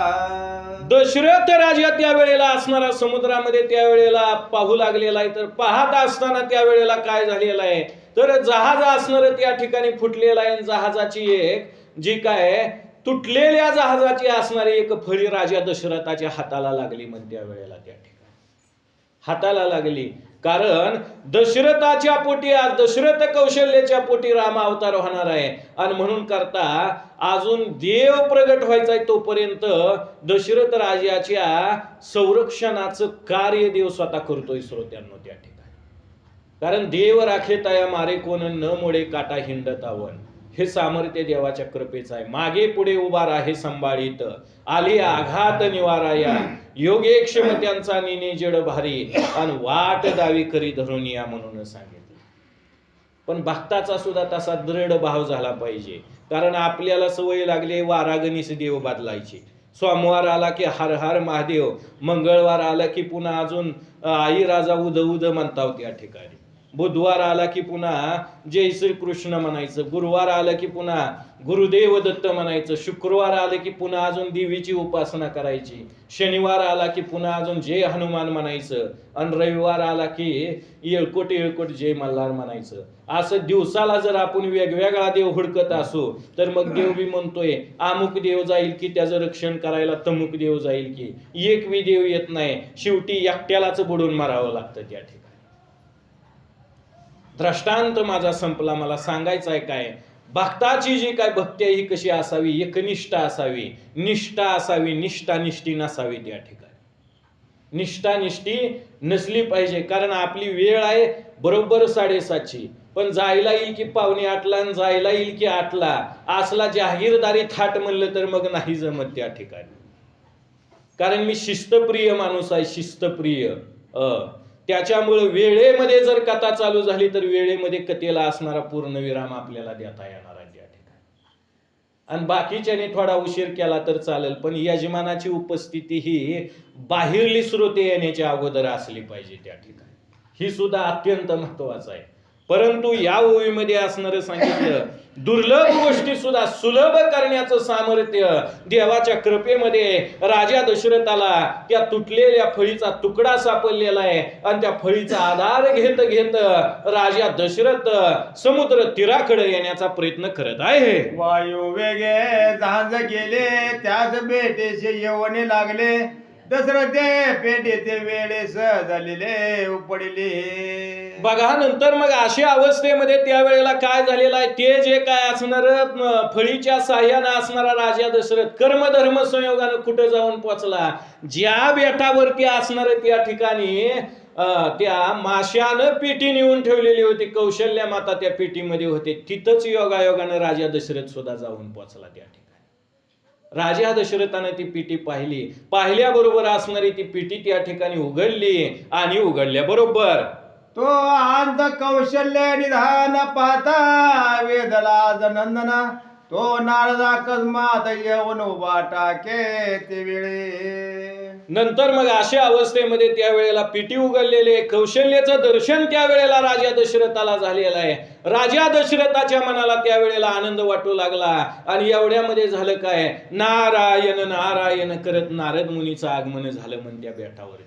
दशरथ राजा त्यावेळेला असणारा समुद्रामध्ये त्यावेळेला पाहू लागलेला आहे. तर पाहत असताना त्यावेळेला काय झालेलं आहे तर जहाज असणार त्या ठिकाणी फुटलेलं आहे. जहाजाची एक जी काय तुटलेल्या जहाजाची असणारी एक फळी राजा दशरथाच्या हाताला लागली म्हणत्या वेळेला त्या ठिकाणी हाताला लागली. कारण दशरथाच्या पोटी आज दशरथ कौशल्याच्या पोटी राम अवतार होणार आहे आणि म्हणून करता अजून देव प्रगट व्हायचा आहे तोपर्यंत दशरथ राजाच्या संरक्षणाचं कार्य देव स्वतः करतोय श्रोत्यांनो त्या ठिकाणी. कारण देव राखे तया मारे कोण न मोडे काटा हिंडत आवन हे सामर्थ्य देवाच्या कृपेचं आहे. मागे पुढे उभा राहे संभाळीत आली आघात निवाराया योगे क्षमत्यांचा निने जड भारी आणि वाट दावी करी धरून या म्हणून सांगितलं. पण भक्ताचा सुद्धा तसा दृढ भाव झाला पाहिजे. कारण आपल्याला सवय लागली वारागणीस देव बदलायची. सोमवार आला की हर हर महादेव, मंगळवार आला की पुन्हा अजून आई राजा उद उद म्हणताव त्या ठिकाणी, बुधवार आला की पुन्हा जय श्री कृष्ण म्हणायचं, गुरुवार आलं की पुन्हा गुरुदेव दत्त म्हणायचं, शुक्रवार आलं की पुन्हा अजून देवीची उपासना करायची, शनिवार आला की पुन्हा अजून जय हनुमान म्हणायचं, आणि रविवार आला की येळकोट येळकोट जय मल्हार म्हणायचं. असं दिवसाला जर आपण वेगवेगळा देव हुडकत असू तर मग देव बी म्हणतोय अमुक देव जाईल की त्याचं रक्षण करायला तमुक देव जाईल की, एक बी देव येत नाही. शेवटी एकट्यालाच बुडून मारावं लागतं त्या ठिकाणी. दृष्टांत माझा संपला. मला सांगायचं आहे काय, भक्ताची जी काय भक्ती आहे ही कशी असावी, एकनिष्ठा असावी, निष्ठा असावी, निष्ठा निष्ठी नसावी त्या ठिकाणी. निष्ठा निष्ठी नसली पाहिजे. कारण आपली वेळ आहे बरोबर 7:30ची, पण जायला येईल की 7:45ला आणि जायला येईल की 8ला. असला जहागीरदारी थाट म्हणलं तर मग नाही जमत त्या ठिकाणी. कारण मी शिस्तप्रिय माणूस आहे, शिस्तप्रिय. त्याच्यामुळे वेळेमध्ये जर कथा चालू झाली तर वेळेमध्ये कथेला असणारा पूर्ण विराम आपल्याला देता येणार आहे त्या ठिकाणी. आणि बाकीच्याने थोडा उशीर केला तर चालेल, पण यजमानाची उपस्थिती ही बाहेरली श्रोते येण्याच्या अगोदर असली पाहिजे त्या ठिकाणी. ही सुद्धा अत्यंत महत्वाचं आहे. परंतु या ओळीमध्ये असणारं सांगितलं दुर्लभ गोष्टी सुद्धा सुलभ करण्याचं सामर्थ्य देवाच्या कृपेमध्ये राजा दशरथाला त्या तुटलेल्या फळीचा तुकडा सापडलेला आहे. आणि त्या फळीचा आधार घेत घेत राजा दशरथ समुद्र तीराकडे येण्याचा प्रयत्न करत आहे. वायू वेगे जहाज गेले त्याच बेटेचे येवणे लागले, दशरथे पेटेचे वेळेस झालेले उपडले. बघा नंतर मग अशा अवस्थेमध्ये त्यावेळेला काय झालेलं आहे, ते जे काय असणार फळीच्या साह्यानं असणारा राजा दशरथ कर्मधर्म संयोगानं कुठं जाऊन पोचला, ज्या बेटावरती असणार त्या ठिकाणी त्या माशानं पेटी नेऊन ठेवलेली होती, कौशल्या माता त्या पेटीमध्ये होते, तिथंच योगायोगानं राजा दशरथ सुद्धा जाऊन पोचला त्या ठिकाणी. राजा दशरथाने ती पेटी पाहिली, पाहिल्याबरोबर असणारी ती पेटी त्या ठिकाणी उघडली आणि उघडल्याबरोबर तो अंत कौशल्य निधान पाहता वेदला जनंदना, तो नारदा अकस्मात येऊन उभा टाके ते वेळे. नंतर मग अशा अवस्थेमध्ये त्यावेळेला पेटी उघडलेले कौशल्याचं दर्शन त्यावेळेला राजा दशरथाला झालेलं आहे. राजा दशरथाच्या मनाला त्यावेळेला आनंद वाटू लागला. आणि एवढ्यामध्ये झालं काय, नारायण नारायण करत नारद मुनीचं आगमन झालं म्हणत्या बेटावर.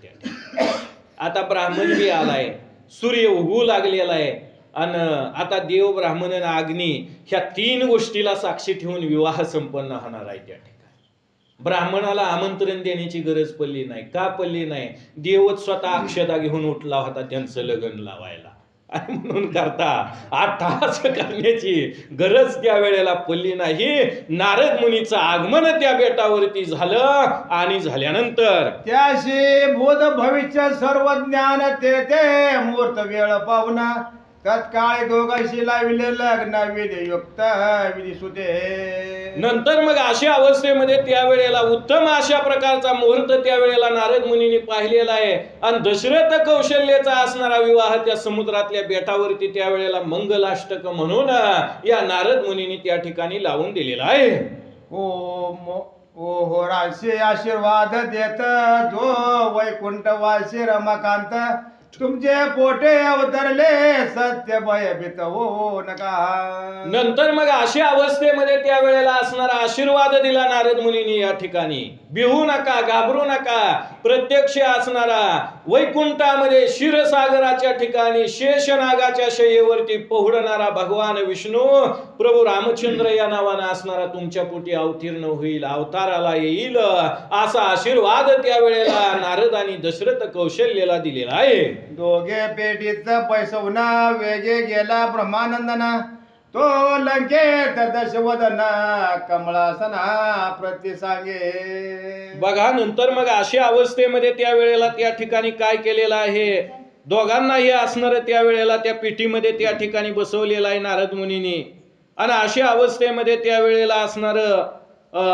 आता ब्राह्मण बी आलाय, सूर्य उगवू लागलेला आहे, आणि आता देव ब्राह्मण आणि अग्नी ह्या 3 गोष्टीला साक्षी ठेवून विवाह संपन्न होणार आहे त्या ठिकाणी. ब्राह्मणाला आमंत्रण देण्याची गरज पडली नाही. का पडली नाही, देवच स्वतः अक्षता घेऊन उठला होता त्यांचं लग्न लावायला. आणि म्हणून करता आठास करण्याची गरज त्या वेळेला पडली नाही. नारद मुनीचं आगमन त्या बेटावरती झालं आणि झाल्यानंतर त्याशी बोध भविष्य सर्व ज्ञान ते मूर्त वेळ पाहुणा, तत्काळी दोघांशी लाविले लग्न विधियुक्त विधी सुते. नंतर मग अशा अवस्थेमध्ये त्यावेळेला उत्तम अशा प्रकारचा मुहूर्त त्यावेळेला नारद मुनीने पाहिलेला आहे. आणि दशरथ कौशल्याचा असणारा विवाह त्या समुद्रातल्या बेटावरती त्यावेळेला मंगलाष्टक म्हणून या नारद मुनीने त्या ठिकाणी लावून दिलेला आहे. ओ राशी आशीर्वाद देत जो वैकुंठ वासी रमाकांत, तुमचे पोटे अवतरले सत्य भयभीत हो नका. नंतर मग अशा अवस्थेमध्ये त्यावेळेला असणारा आशीर्वाद दिला नारद मुनीने या ठिकाणी. भिवू नका, घाबरू नका. प्रत्यक्ष असणारा वैकुंठामध्ये क्षीरसागराच्या ठिकाणी शेषनागाच्या शय्येवरती पोहडणारा भगवान विष्णू प्रभू रामचंद्र या नावानं असणारा तुमच्या पोटी अवतीर्ण होईल, अवताराला येईल, असा आशीर्वाद त्यावेळेला नारद आणि दशरथ कौशल्याला दिलेला आहे. दोघे पेटीत पैसवना वेगे गेला ब्रह्मानंदना, तो लंकेत दशवदना कमळासना प्रति सांगे. बघा नंतर मग अशा अवस्थेमध्ये त्यावेळेला त्या ठिकाणी काय केलेलं आहे, दोघांनाही असणार त्यावेळेला त्या पेटीमध्ये त्या ठिकाणी बसवलेला आहे नारद मुनींनी. आणि अशा अवस्थेमध्ये त्यावेळेला असणार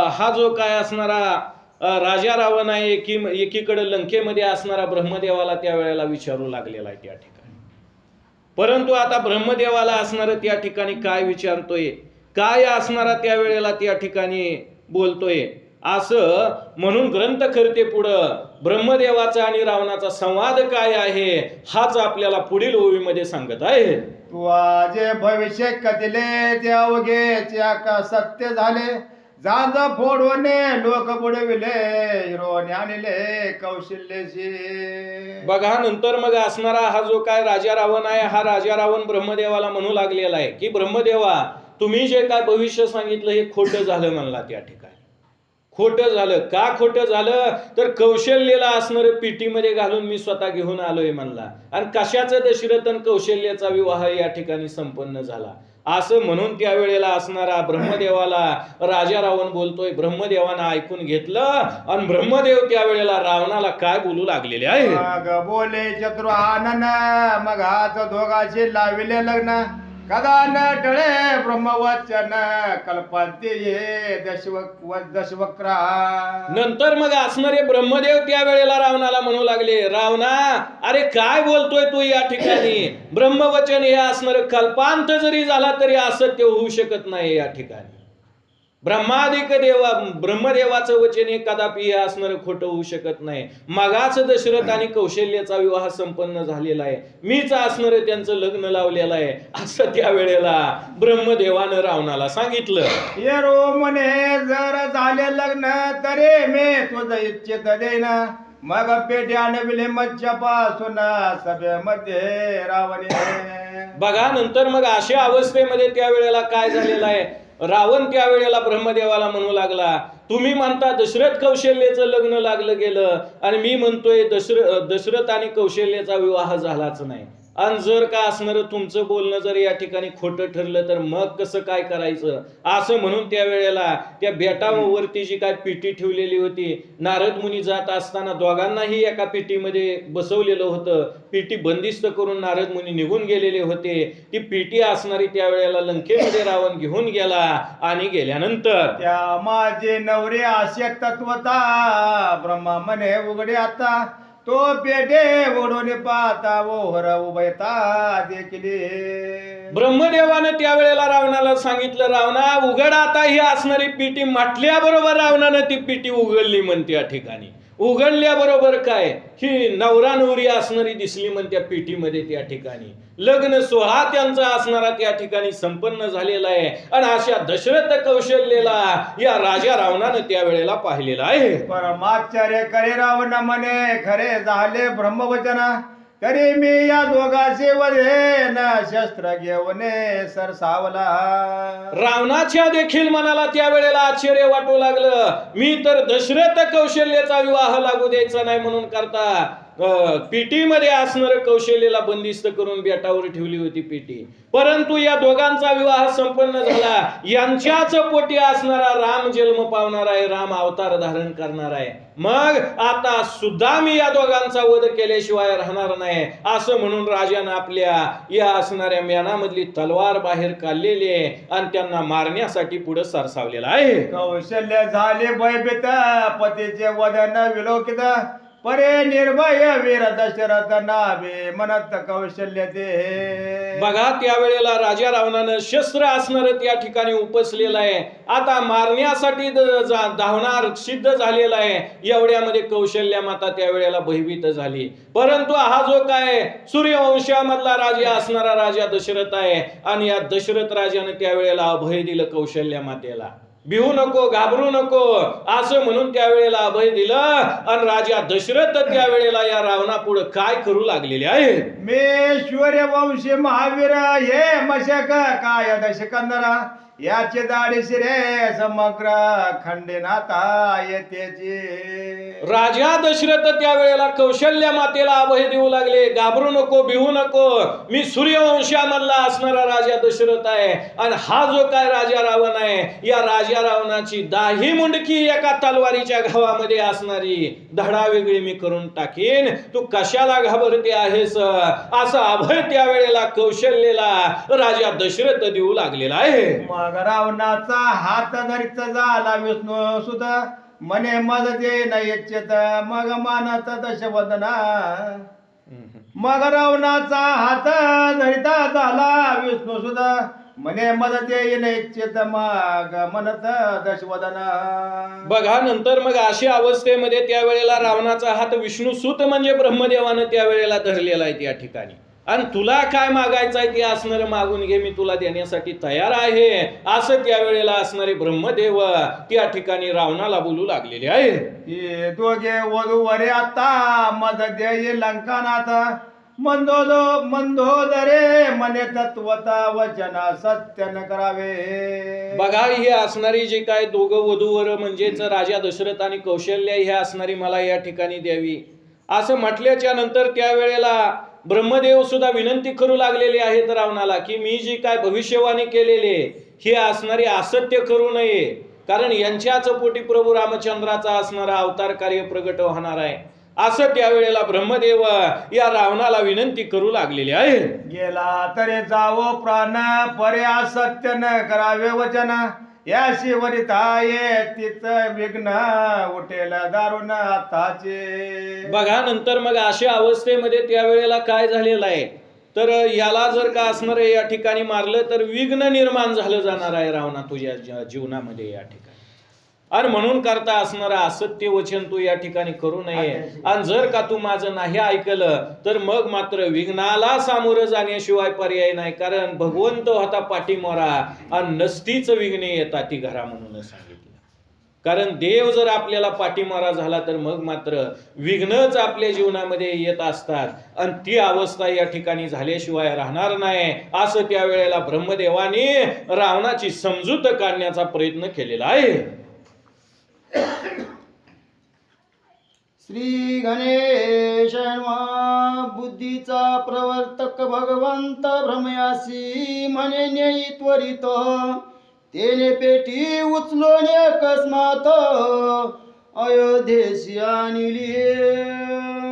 हा जो काय असणारा राजा रावण आहे, एकीकडे लंकेमध्ये असणारा ब्रह्मदेवाला त्यावेळेला विचारू लागलेला आहे त्या ठिकाणी. परंतु आता ब्रह्मदेवाला असणार त्या ठिकाणी काय विचारतोय, काय असणारा त्यावेळेला त्या ठिकाणी बोलतोय, असं म्हणून ग्रंथकर्ते पुढं ब्रह्मदेवाचा आणि रावणाचा संवाद काय आहे हाच आपल्याला पुढील ओळीमध्ये सांगत आहे. तू जे भविष्य कथिले ते अवघे का सत्य झाले, जांज फोडवणे लोक बुडविले, हिरोने आणले कौशल्यशी. बघा नंतर मग असणारा हा जो काय राजा रावण आहे, हा राजा रावण ब्रह्मदेवाला म्हणू लागलेला आहे की ब्रह्मदेवा, तुम्ही जे काय भविष्य सांगितलं हे खोटं झालं म्हणला त्या ठिकाणी. खोटं झालं का? खोटं झालं तर कौशल्याला असणार पिटीमध्ये घालून मी स्वतः घेऊन आलोय म्हणला. आणि कशाचं दशरथ आणि कौशल्याचा विवाह या ठिकाणी संपन्न झाला असं म्हणून त्यावेळेला असणारा ब्रह्मदेवाला राजा रावण बोलतोय. ब्रह्मदेवानं ऐकून घेतलं आणि ब्रह्मदेव त्यावेळेला रावणाला काय बोलू लागलेले आहे. मग बोले चतुर आनन, मग हात दोघांशी लाविले लग्न, कदा न टळे ब्रह्मवचन कल्पांते ये दशवक्रा. नंतर मग असणारे ब्रह्मदेव त्यावेळेला रावणाला म्हणू लागले, रावणा अरे काय बोलतोय तू या ठिकाणी, ब्रह्मवचन हे असणार कल्पांत जरी झाला तरी असत्य होऊ शकत नाही या ठिकाणी. ब्रह्मदेवाचं वचन हे कदापि हे असणार खोटं होऊ शकत नाही. मगाच दशरथ आणि कौशल्याचा विवाह संपन्न झालेला आहे, मीच असणार त्यांचं लग्न लावलेलं आहे असं त्यावेळेला ब्रह्मदेवानं रावणाला सांगितलं. ये रो म्हणे जर झाले लग्न तरी मी तुझं इच्छित देना, मग पेट्याने विले मच्छपासून सभेमध्ये रावणे. बघा नंतर मग अशा अवस्थेमध्ये त्यावेळेला काय झालेलं आहे, रावण त्यावेळेला ब्रह्मदेवाला म्हणू लागला, तुम्ही म्हणता दशरथ कौशल्याचं लग्न लागलं गेलं आणि मी म्हणतोय दशरथ आणि कौशल्याचा विवाह झालाच नाही. आणि जर का असणार तुमचं बोलणं जर या ठिकाणी खोटं ठरलं तर मग कसं काय करायचं असं म्हणून त्यावेळेला त्या बेटावरती जी काय पिटी ठेवलेली होती, नारद मुनी जात असताना दोघांनाही एका पिटीमध्ये बसवलेलं होतं. पिटी बंदिस्त करून नारद मुनी निघून गेलेले होते. ती पिटी असणारी त्यावेळेला लंकेमध्ये रावण घेऊन गेला आणि गेल्यानंतर त्या माझे नवरे असे तत्वता ब्रह्मा म्हणे उघडे आता, तो पेटे ओढून पाहता ओहर उभयता देखील. ब्रह्मदेवानं त्यावेळेला रावणाला सांगितलं, रावणा उघड आता ही असणारी पिटी. म्हटल्याबरोबर रावणानं ती पिटी उघडली म्हणते या ठिकाणी. उघडल्याबरोबर काय ही नवरा नवरी असणारी दिसली म्हणत्या पेटीमध्ये त्या ठिकाणी. लग्न सोहळा त्यांचा असणारा त्या ठिकाणी संपन्न झालेला आहे. आणि अशा दशरथ कौशल्याला या राजा रावणानं त्यावेळेला पाहिलेला आहे. परमाचार्य करे रावण म्हणे खरे झाले ब्रह्मवचन, तरी मी या दोघांचे वधेन शस्त्र घेऊन सरसावला. रावणाच्या देखील मनाला त्यावेळेला आश्चर्य वाटू लागलं. मी तर दशरथ कौशल्याचा विवाह लागू द्यायचा नाही म्हणून करता पेटीमध्ये असणार कौशल्याला बंदिस्त करून बेटावर ठेवली होती पेटी. परंतु या दोघांचा विवाह संपन्न झाला. यांच्याच पोटी असणारा राम जन्म पावणार आहे, राम अवतार धारण करणार आहे. मग आता सुद्धा मी या दोघांचा वध केल्याशिवाय राहणार नाही असं म्हणून राजानं आपल्या या असणाऱ्या म्यानामधली तलवार बाहेर काढलेली आहे आणि त्यांना मारण्यासाठी पुढे सरसावलेला आहे. कौशल्य झाले भयभीत, पतीचे वदन विलोकित, परे निर्भय वीर दशरथ नावे म्हणत कौशल्य ते. बघा त्यावेळेला राजा रावणानं शस्त्र असणार त्या ठिकाणी उपसलेलं आहे. आता मारण्यासाठी धावणार सिद्ध झालेला आहे. एवढ्यामध्ये कौशल्या माता त्यावेळेला भयभीत झाली. परंतु हा जो काय सूर्यवंशामधला राजा असणारा राजा दशरथ आहे आणि या दशरथ राजाने त्यावेळेला अभय दिलं कौशल्या मातेला. भिवू नको, घाबरू नको असं म्हणून त्यावेळेला अभय दिलं. आणि राजा दशरथ त्यावेळेला या रावणापुढे काय करू लागलेले आहेत. मी सूर्यवंशी महावीर हे मशक काय दशकंदरा याचे दाढी शिरे समग्र खंडेनाथा येतेची. राजा दशरथ त्यावेळेला कौशल्या मातेला अभय देऊ लागले, घाबरू नको, भिवू नको, मी सूर्यवंशामधला असणारा राजा दशरथ आहे. आणि हा जो काय राजा रावण आहे, या राजा रावणाची 10 मुंडकी एका तलवारीच्या घावामध्ये असणारी धडा वेगळी मी करून टाकीन, तू कशाला घाबरते आहेस, असं अभय त्यावेळेला कौशल्यला राजा दशरथ देऊ लागलेला आहे. मग रावणाचा हात धरित झाला विष्णू सुद्धा मने मद दे न इच्छित मग मानत दशवदना. मग रावणाचा हात धरिता झाला विष्णू सुद्धा मने मद दे न इच्छित मग म्हणत दशवदना. बघा नंतर मग अशा अवस्थेमध्ये त्यावेळेला रावणाचा हात विष्णुसूत म्हणजे ब्रह्मदेवानं त्यावेळेला धरलेला आहे त्या ठिकाणी. आणि तुला काय मागायचं आहे ते असणारं मागून घे, मी तुला देण्यासाठी तयार आहे, असं त्यावेळेला असणारे ब्रह्मदेव त्या ठिकाणी रावणाला बोलू लागलेले आहे. हे दोघे वधूवरे आता मद दे लंकानाथ मंदोदरे मने तत्वता वचना सत्य न करावे. बघा ही असणारी जे काय दोघं वधूवर म्हणजेच राजा दशरथ आणि कौशल्य हे असणारी मला या ठिकाणी द्यावी असं म्हटल्याच्या नंतर त्यावेळेला ब्रह्मदेव सुद्धा विनंती करू लागलेले आहेत रावणाला की मी जी काय भविष्यवाणी केलेले हे असणारी असत्य करू नये, कारण यांच्याच पोटी प्रभू रामचंद्राचा असणारा अवतार कार्य प्रगट होणार आहे, असं त्यावेळेला ब्रह्मदेव या रावणाला विनंती करू लागलेले आहे. गेला तरी जावो प्राण परे असत्य न करावे वचन या शिवरिताये तिच विघ्न उठेल दारुण आताचे. बघा नंतर मग अशा अवस्थेमध्ये त्यावेळेला काय झालेलं आहे तर याला जर का असणार या ठिकाणी मारलं तर विघ्न निर्माण झालं जाणार आहे रावणा तुझ्या जीवनामध्ये या ठिकाणी. आणि म्हणून करता असणारा असत्य वचन तू या ठिकाणी करू नये. आणि जर का तू माझं नाही ऐकलं तर मग मात्र विघ्नाला सामोरं जाण्याशिवाय पर्याय नाही, कारण भगवंत होता पाठीमोरा आणि नसतीच विघ्ने येतात ती घरा म्हणून सांगितलं. कारण देव जर आपल्याला पाठीमारा झाला तर मग मात्र विघ्नच आपल्या जीवनामध्ये येत असतात आणि ती अवस्था या ठिकाणी झाल्याशिवाय राहणार नाही, असं त्यावेळेला ब्रह्मदेवाने रावणाची समजूत काढण्याचा प्रयत्न केलेला आहे. श्री गणेश बुद्धीचा प्रवर्तक भगवंत भ्रमयासी म्हणे न्यायी त्वरित तेने पेटी उचलून अकस्मात अयोध्येशी आणली.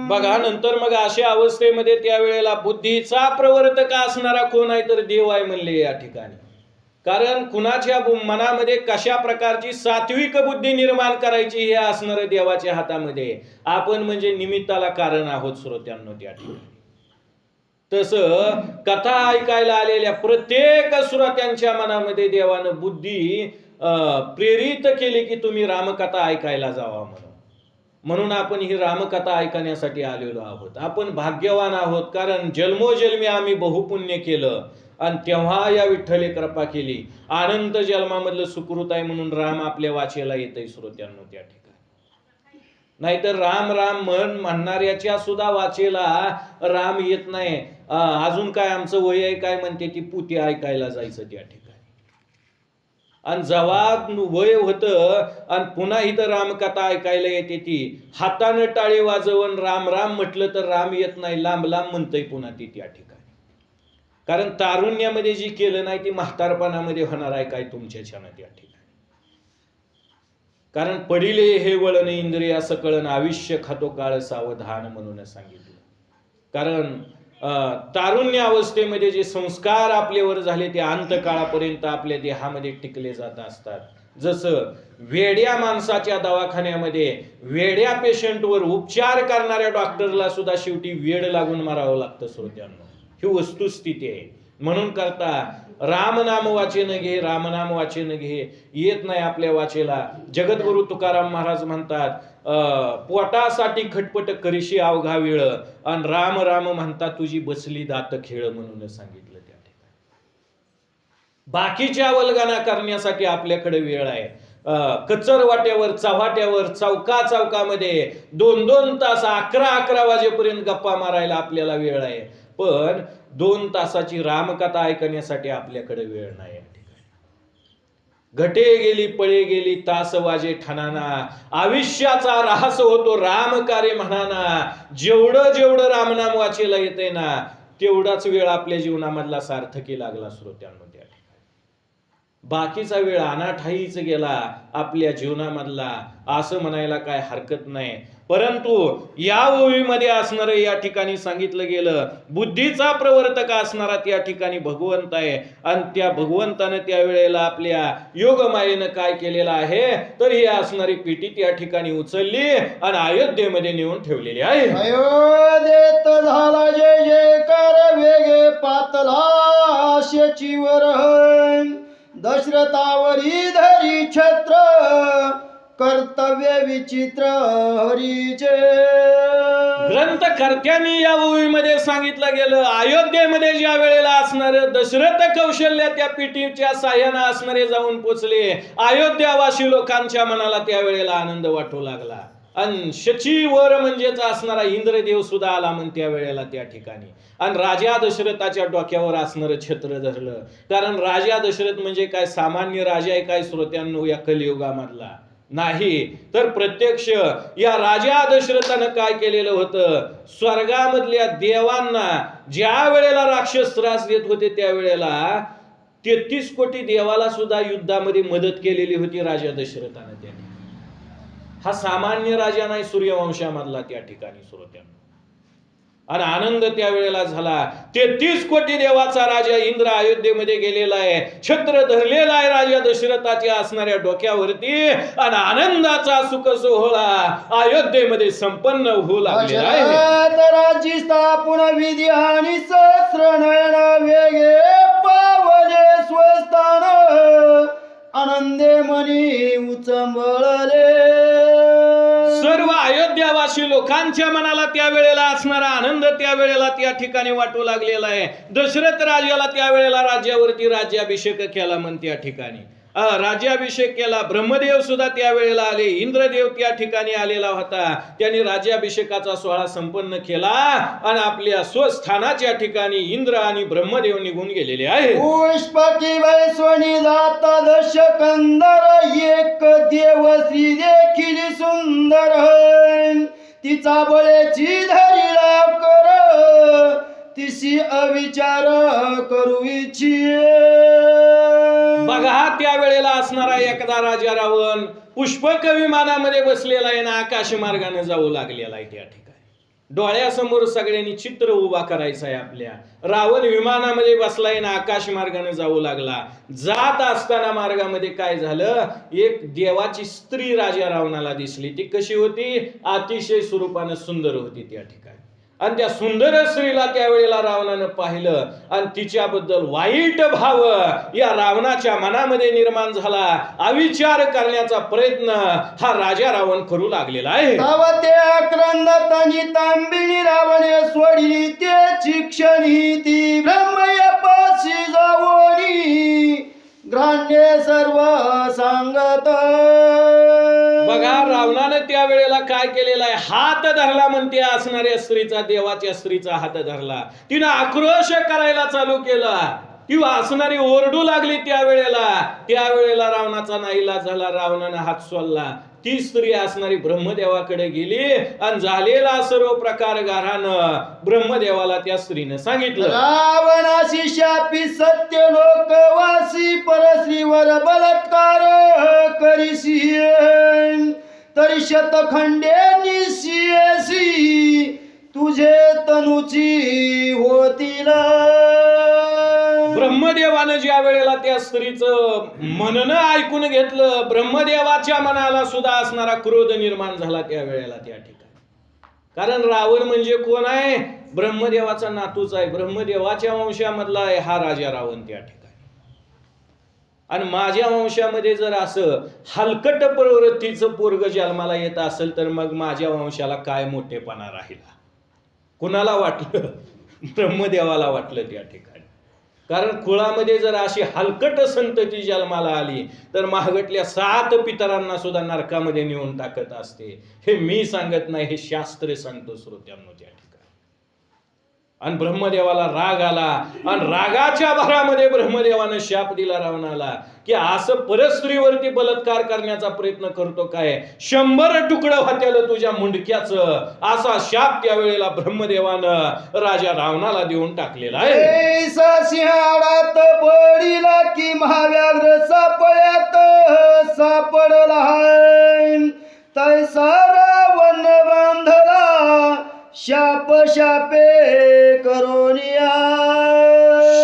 बघा नंतर मग अशा अवस्थेमध्ये त्यावेळेला बुद्धीचा प्रवर्तक असणारा कोण आहे तर देव आहे म्हणले या ठिकाणी. कारण कुणाच्या मनामध्ये कशा प्रकारची सात्विक बुद्धी निर्माण करायची हे असणार देवाच्या हातामध्ये. आपण म्हणजे निमित्ताला कारण आहोत श्रोत्यांनो त्या ठिकाणी. तसं कथा ऐकायला आलेल्या प्रत्येक श्रोत्यांच्या मनामध्ये देवानं बुद्धी प्रेरित केली की तुम्ही रामकथा ऐकायला जावा म्हणून आपण ही रामकथा ऐकण्यासाठी आलेलो आहोत. आपण भाग्यवान आहोत, कारण जन्मोजन्मी आम्ही बहुपुण्य केलं आणि तेव्हा या विठ्ठले कृपा केली. आनंद जन्मामधलं सुकृत आहे म्हणून राम आपल्या वाचेला येतंय श्रोत्यांनो त्या ठिकाणी. नाहीतर राम राम म्हणणाऱ्याच्या सुद्धा वाचेला राम येत नाही. अजून काय आमचं वय आहे काय म्हणते ती पुती ऐकायला जायचं त्या ठिकाणी. आणि जेव्हा वय होतं आणि पुन्हा इथं रामकथा ऐकायला येते ती हातानं टाळी वाजवून राम राम म्हटलं तर राम येत नाही, लांब लांब म्हणतंय पुन्हा ती त्या ठिकाणी. कारण तारुण्यामध्ये जी केलं नाही ती म्हातारपणामध्ये होणार आहे काय तुमच्या छान त्या ठिकाणी. कारण पडिले हे वळण इंद्रिया सकळण आयुष्य खातो काळ सावधान म्हणून सांगितलं. कारण तारुण्य अवस्थेमध्ये जे संस्कार आपल्यावर झाले ते अंतकाळापर्यंत आपल्या देहामध्ये टिकले जात असतात. जसं वेड्या माणसाच्या दवाखान्यामध्ये वेड्या पेशंटवर उपचार करणाऱ्या डॉक्टरला सुद्धा शेवटी वेड लागून मारावं लागतं श्रोत्यांनो. ही वस्तुस्थिती आहे. म्हणून करता रामनाम वाचेन घे, रामनाम वाचेन घे येत नाही आपल्या वाचेला. जगद्गुरु तुकाराम महाराज म्हणतात पोटासाठी खटपट करीशी अवघा वेळ आणि राम राम म्हणता तुझी बसली दात खेळ म्हणून सांगितलं त्या ठिकाणी. बाकीच्या वल्गना करण्यासाठी आपल्याकडे वेळ आहे. कचर वाट्यावर, चव्हाट्यावर, चौका चौकामध्ये 2-2 तास 11-11 वाजेपर्यंत गप्पा मारायला आपल्याला वेळ आहे. पण 2 तासाची रामकथा ऐकण्यासाठी आपल्याकडे वेळ नाही. घटे गेली पळे गेली तास वाजे ठाणाना, आयुष्याचा राहस होतो रामकार्य म्हणाना. जेवढं जेवढं रामनाम वाचेला येते ना, तेवढाच वेळ आपल्या जीवनामधला सार्थकी लागला श्रोत्यांनो. त्या ठिकाणी बाकीचा वेळ अनाठाईच गेला आपल्या जीवनामधला, असं म्हणायला काय हरकत नाही. परंतु या ओळीमध्ये असणारं या ठिकाणी सांगितलं गेलं, बुद्धीचा प्रवर्तक असणारा त्या ठिकाणी भगवंत आहे. आणि त्या भगवंतानं त्या वेळेला आपल्या योगमायेनं काय केलेलं आहे, तर ही असणारी पेटी त्या ठिकाणी उचलली आणि अयोध्येमध्ये नेऊन ठेवलेली आहे. अयोध्येत झाला जय जयकार वेगे पातला शेचीवर दशरथावरी धरी छत्र कर्तव्य विचित्र हरीचे. ग्रंथकर्त्यांनी या ओळीमध्ये सांगितलं गेलं, अयोध्येमध्ये ज्या वेळेला असणारे दशरथ कौशल्य त्या पेटीच्या साह्यानं असणारे जाऊन पोचले, अयोध्यावासी लोकांच्या मनाला त्या वेळेला आनंद वाटू लागला. आणि शचीवर म्हणजेच असणारा इंद्रदेव सुद्धा आला म्हण त्या वेळेला त्या ठिकाणी. आणि राजा दशरथाच्या डोक्यावर असणारं छत्र धरलं. कारण राजा दशरथ म्हणजे काय सामान्य राजा आहे काय श्रोत्यांनो या कलियुगामधला नाही, तर प्रत्यक्ष या राजा दशरथानं काय केलेलं होतं, स्वर्गामधल्या देवांना ज्या वेळेला राक्षस त्रास देत होते त्यावेळेला 33 कोटी देवाला सुद्धा युद्धामध्ये मदत केलेली होती राजा दशरथानं. त्याने हा सामान्य राजा नाही सूर्यवंशामधला त्या ठिकाणी श्रोत्यांनो. आणि आनंद त्यावेळेला झाला. 33 कोटी देवाचा राजा इंद्र अयोध्येमध्ये गेलेला आहे, छत्र धरलेला आहे राजा दशरथाच्या असणाऱ्या डोक्यावरती, आणि आनंदाचा सुख सोहळा अयोध्येमध्ये संपन्न होऊ लागलेला आहे. राज्य स्थापन विधी आणि सहस्र नयन वेगे पावले स्वस्थान आनंदे मनी उचंबळले. सर्व अयोध्यावासी लोकांच्या मनाला त्या वेळेला असणारा आनंद त्या वेळेला त्या ठिकाणी वाटू लागलेला आहे. दशरथ राजाला त्या वेळेला राज्यावरती राज्याभिषेक केला म्हण त्या ठिकाणी राज्याभिषेक केला. ब्रह्मदेव सुद्धा त्या वेळेला आले, इंद्रदेव त्या ठिकाणी आलेला होता. त्यांनी राज्याभिषेकाचा सोहळा संपन्न केला आणि आपल्या स्वस्थानाच्या ठिकाणी इंद्र आणि ब्रह्मदेव निघून गेलेले आहे. पुष्पकी वैश्वनी जाता दशकंदर एक देव श्री देखील सुंदर तिचा बळेची धरीला कर तिशी अविचार करू इच्छिये. बघा त्या वेळेला असणारा एकदा राजा रावण पुष्पक विमानामध्ये बसलेला आहे ना, आकाश मार्गाने जाऊ लागलेला आहे. त्या ठिकाणी डोळ्यासमोर सगळ्यांनी चित्र उभा करायचं आहे. आपल्या रावण विमानामध्ये बसलाय ना, आकाश मार्गाने जाऊ लागला. जात असताना मार्गामध्ये काय झालं, एक देवाची स्त्री राजा रावणाला दिसली. ती कशी होती, अतिशय स्वरूपाने सुंदर होती त्या ठिकाणी. आणि त्या सुंदर स्त्रीला त्यावेळेला रावणानं पाहिलं आणि तिच्याबद्दल वाईट भाव या रावणाच्या मनामध्ये निर्माण झाला. अविचार करण्याचा प्रयत्न हा राजा रावण करू लागलेला आहे. ते आक्रंदतानी तांबिणी रावणे सोडली त्याची क्षणी ती ब्रह्मयपाशी जावोनी ग्राह्य सर्व सांगत. बघा रावणानं त्या वेळेला काय केलेला आहे, हात धरला म्हणते असणाऱ्या स्त्रीचा, देवाच्या स्त्रीचा हात धरला. तिनं आक्रोश करायला चालू केला किंवा असणारी ओरडू लागली त्यावेळेला रावणाचा नाईलाज झाला. रावणानं हात सोडला. ती स्त्री असणारी ब्रह्मदेवाकडे गेली आणि झालेला सर्व प्रकार गारानं ब्रह्मदेवाला त्या स्त्रीने सांगितलं. रावणाशी शापी सत्य लोकवासी परश्रीवर बलात्कार करीसी तरी शतखंडे निशियसी तुझे तनुची होतील. ब्रह्मदेवानं ज्या वेळेला त्या स्त्रीचं म्हणणं ऐकून घेतलं, ब्रह्मदेवाच्या मनाला सुद्धा असणारा क्रोध निर्माण झाला त्या वेळेला त्या ठिकाणी. कारण रावण म्हणजे कोण आहे, ब्रह्मदेवाचा नातूच आहे, ब्रह्मदेवाच्या वंशामधला आहे हा राजा रावण त्या ठिकाणी. आणि माझ्या वंशामध्ये जर असं हलकट प्रवृत्तीचं पोरग जन्माला येत असेल तर मग माझ्या वंशाला काय मोठेपणा राहिला. कुणाला वाटलं, ब्रह्मदेवाला वाटलं त्या ठिकाणी. कारण कुळामध्ये जर अशी हलकट संतती जन्माला आली तर महागटल्या 7 पितरांना सुद्धा नरकामध्ये नेऊन टाकत असते. हे मी सांगत नाही, हे शास्त्र सांगतो श्रोत्यांनो त्या ठिकाणी. आणि ब्रह्मदेवाला राग आला आणि रागाच्या भरामध्ये ब्रह्मदेवानं शाप दिला रावणाला की असं परस्त्रीवरती बलात्कार करण्याचा प्रयत्न करतो काय, 100 तुकडं होत्याल तुझ्या मुंडक्याचं, असा शाप त्यावेळेला ब्रह्मदेवानं राजा रावणाला देऊन टाकलेला आहे. सिंहाडात पडिला की महाव्याघ्र सापळ्यात सापडला तैसा रावण बांधला शाप शापे करोनिया.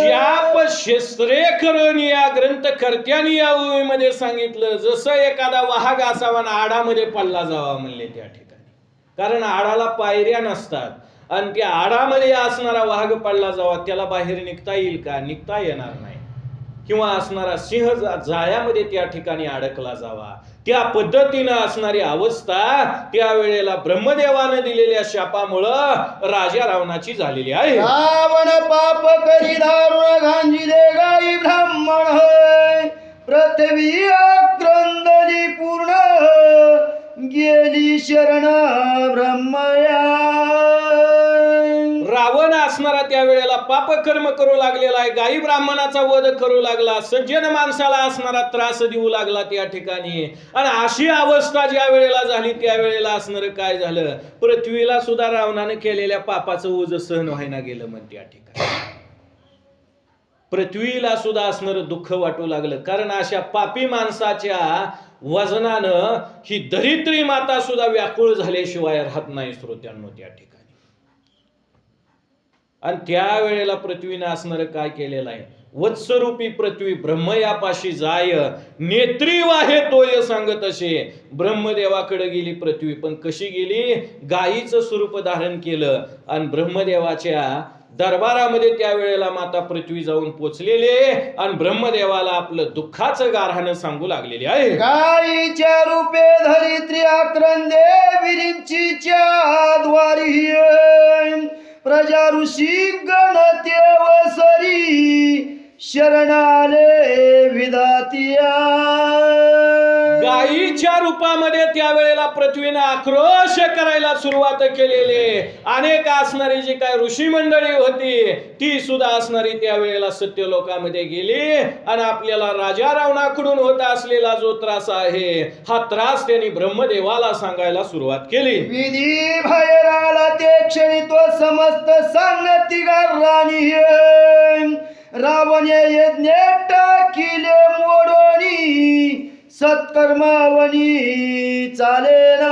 शाप शस्त्रे करून या ग्रंथकर्त्यांनी या ओळीमध्ये सांगितलं, जसं एखादा वाघ असावा आणि आडामध्ये पडला जावा म्हणले त्या ठिकाणी. कारण आडाला पायऱ्या नसतात आणि त्या आडामध्ये असणारा वाघ पडला जावा, त्याला बाहेर निघता येईल का? निघता येणार नाही. किंवा असणारा सिंह जाळ्यामध्ये त्या ठिकाणी अडकला जावा, त्या पद्धतीनं असणारी अवस्था त्यावेळेला ब्रह्मदेवानं दिलेल्या शापामुळं राजा रावणाची झालेली आहे. रावण पाप करी दारुण गांजिले गाई ब्राह्मण पृथ्वी आक्रंदली पूर्ण गेली शरण ब्रह्मया. रावण असणारा त्यावेळेला पाप कर्म करू लागलेला आहे, गाई ब्राह्मणाचा वध करू लागला, सज्जन माणसाला असणारा त्रास देऊ लागला त्या ठिकाणी. आणि अशी अवस्था ज्या वेळेला झाली त्यावेळेला असणार काय झालं, पृथ्वीला सुद्धा रावणाने केलेल्या पापाचं ओझ सहन व्हायला गेलं मग त्या ठिकाणी. पृथ्वीला सुद्धा असणार दुःख वाटू लागलं, कारण अशा पापी माणसाच्या वजनानं ही धरित्री माता सुद्धा व्याकुळ झाल्याशिवाय राहत नाही श्रोत्यांनो त्या ठिकाणी. आणि त्यावेळेला पृथ्वीनं असणार काय केलेलं आहे, वत्सरूपी पृथ्वी ब्रह्मयापाशी जाय नेत्री वाहे तोय सांगत असे ब्रह्मदेवाकडे गेली पृथ्वी. पण कशी गेली, गायीचं स्वरूप धारण केलं आणि ब्रह्मदेवाच्या दरबारामध्ये त्यावेळेला माता पृथ्वी जाऊन पोचलेले आणि ब्रह्मदेवाला आपलं दुःखाचं गारहाणं सांगू लागलेली आहे. गायीच्या रूपे धरित्री आक्रंदे विरिंचीच्या द्वारी प्रजा ऋषी गणतेवसरी शरणाले विधातिया. गायीच्या रूपामध्ये त्यावेळेला पृथ्वीनं आक्रोश करायला सुरुवात केलेली. अनेक असणारी जी काय ऋषी मंडळी होती ती सुद्धा असणारी त्यावेळेला सत्यलोकामध्ये गेली आणि आपल्याला राजा रावणाकडून होत असलेला जो त्रास आहे हा त्रास त्यांनी ब्रह्मदेवाला सांगायला सुरुवात केली. विधी बाहेर आला ते क्षणी तो समस्त सांगती राणी रावण यज्ञ टाकिले मोडोनी सत्कर्मावनी चालेना.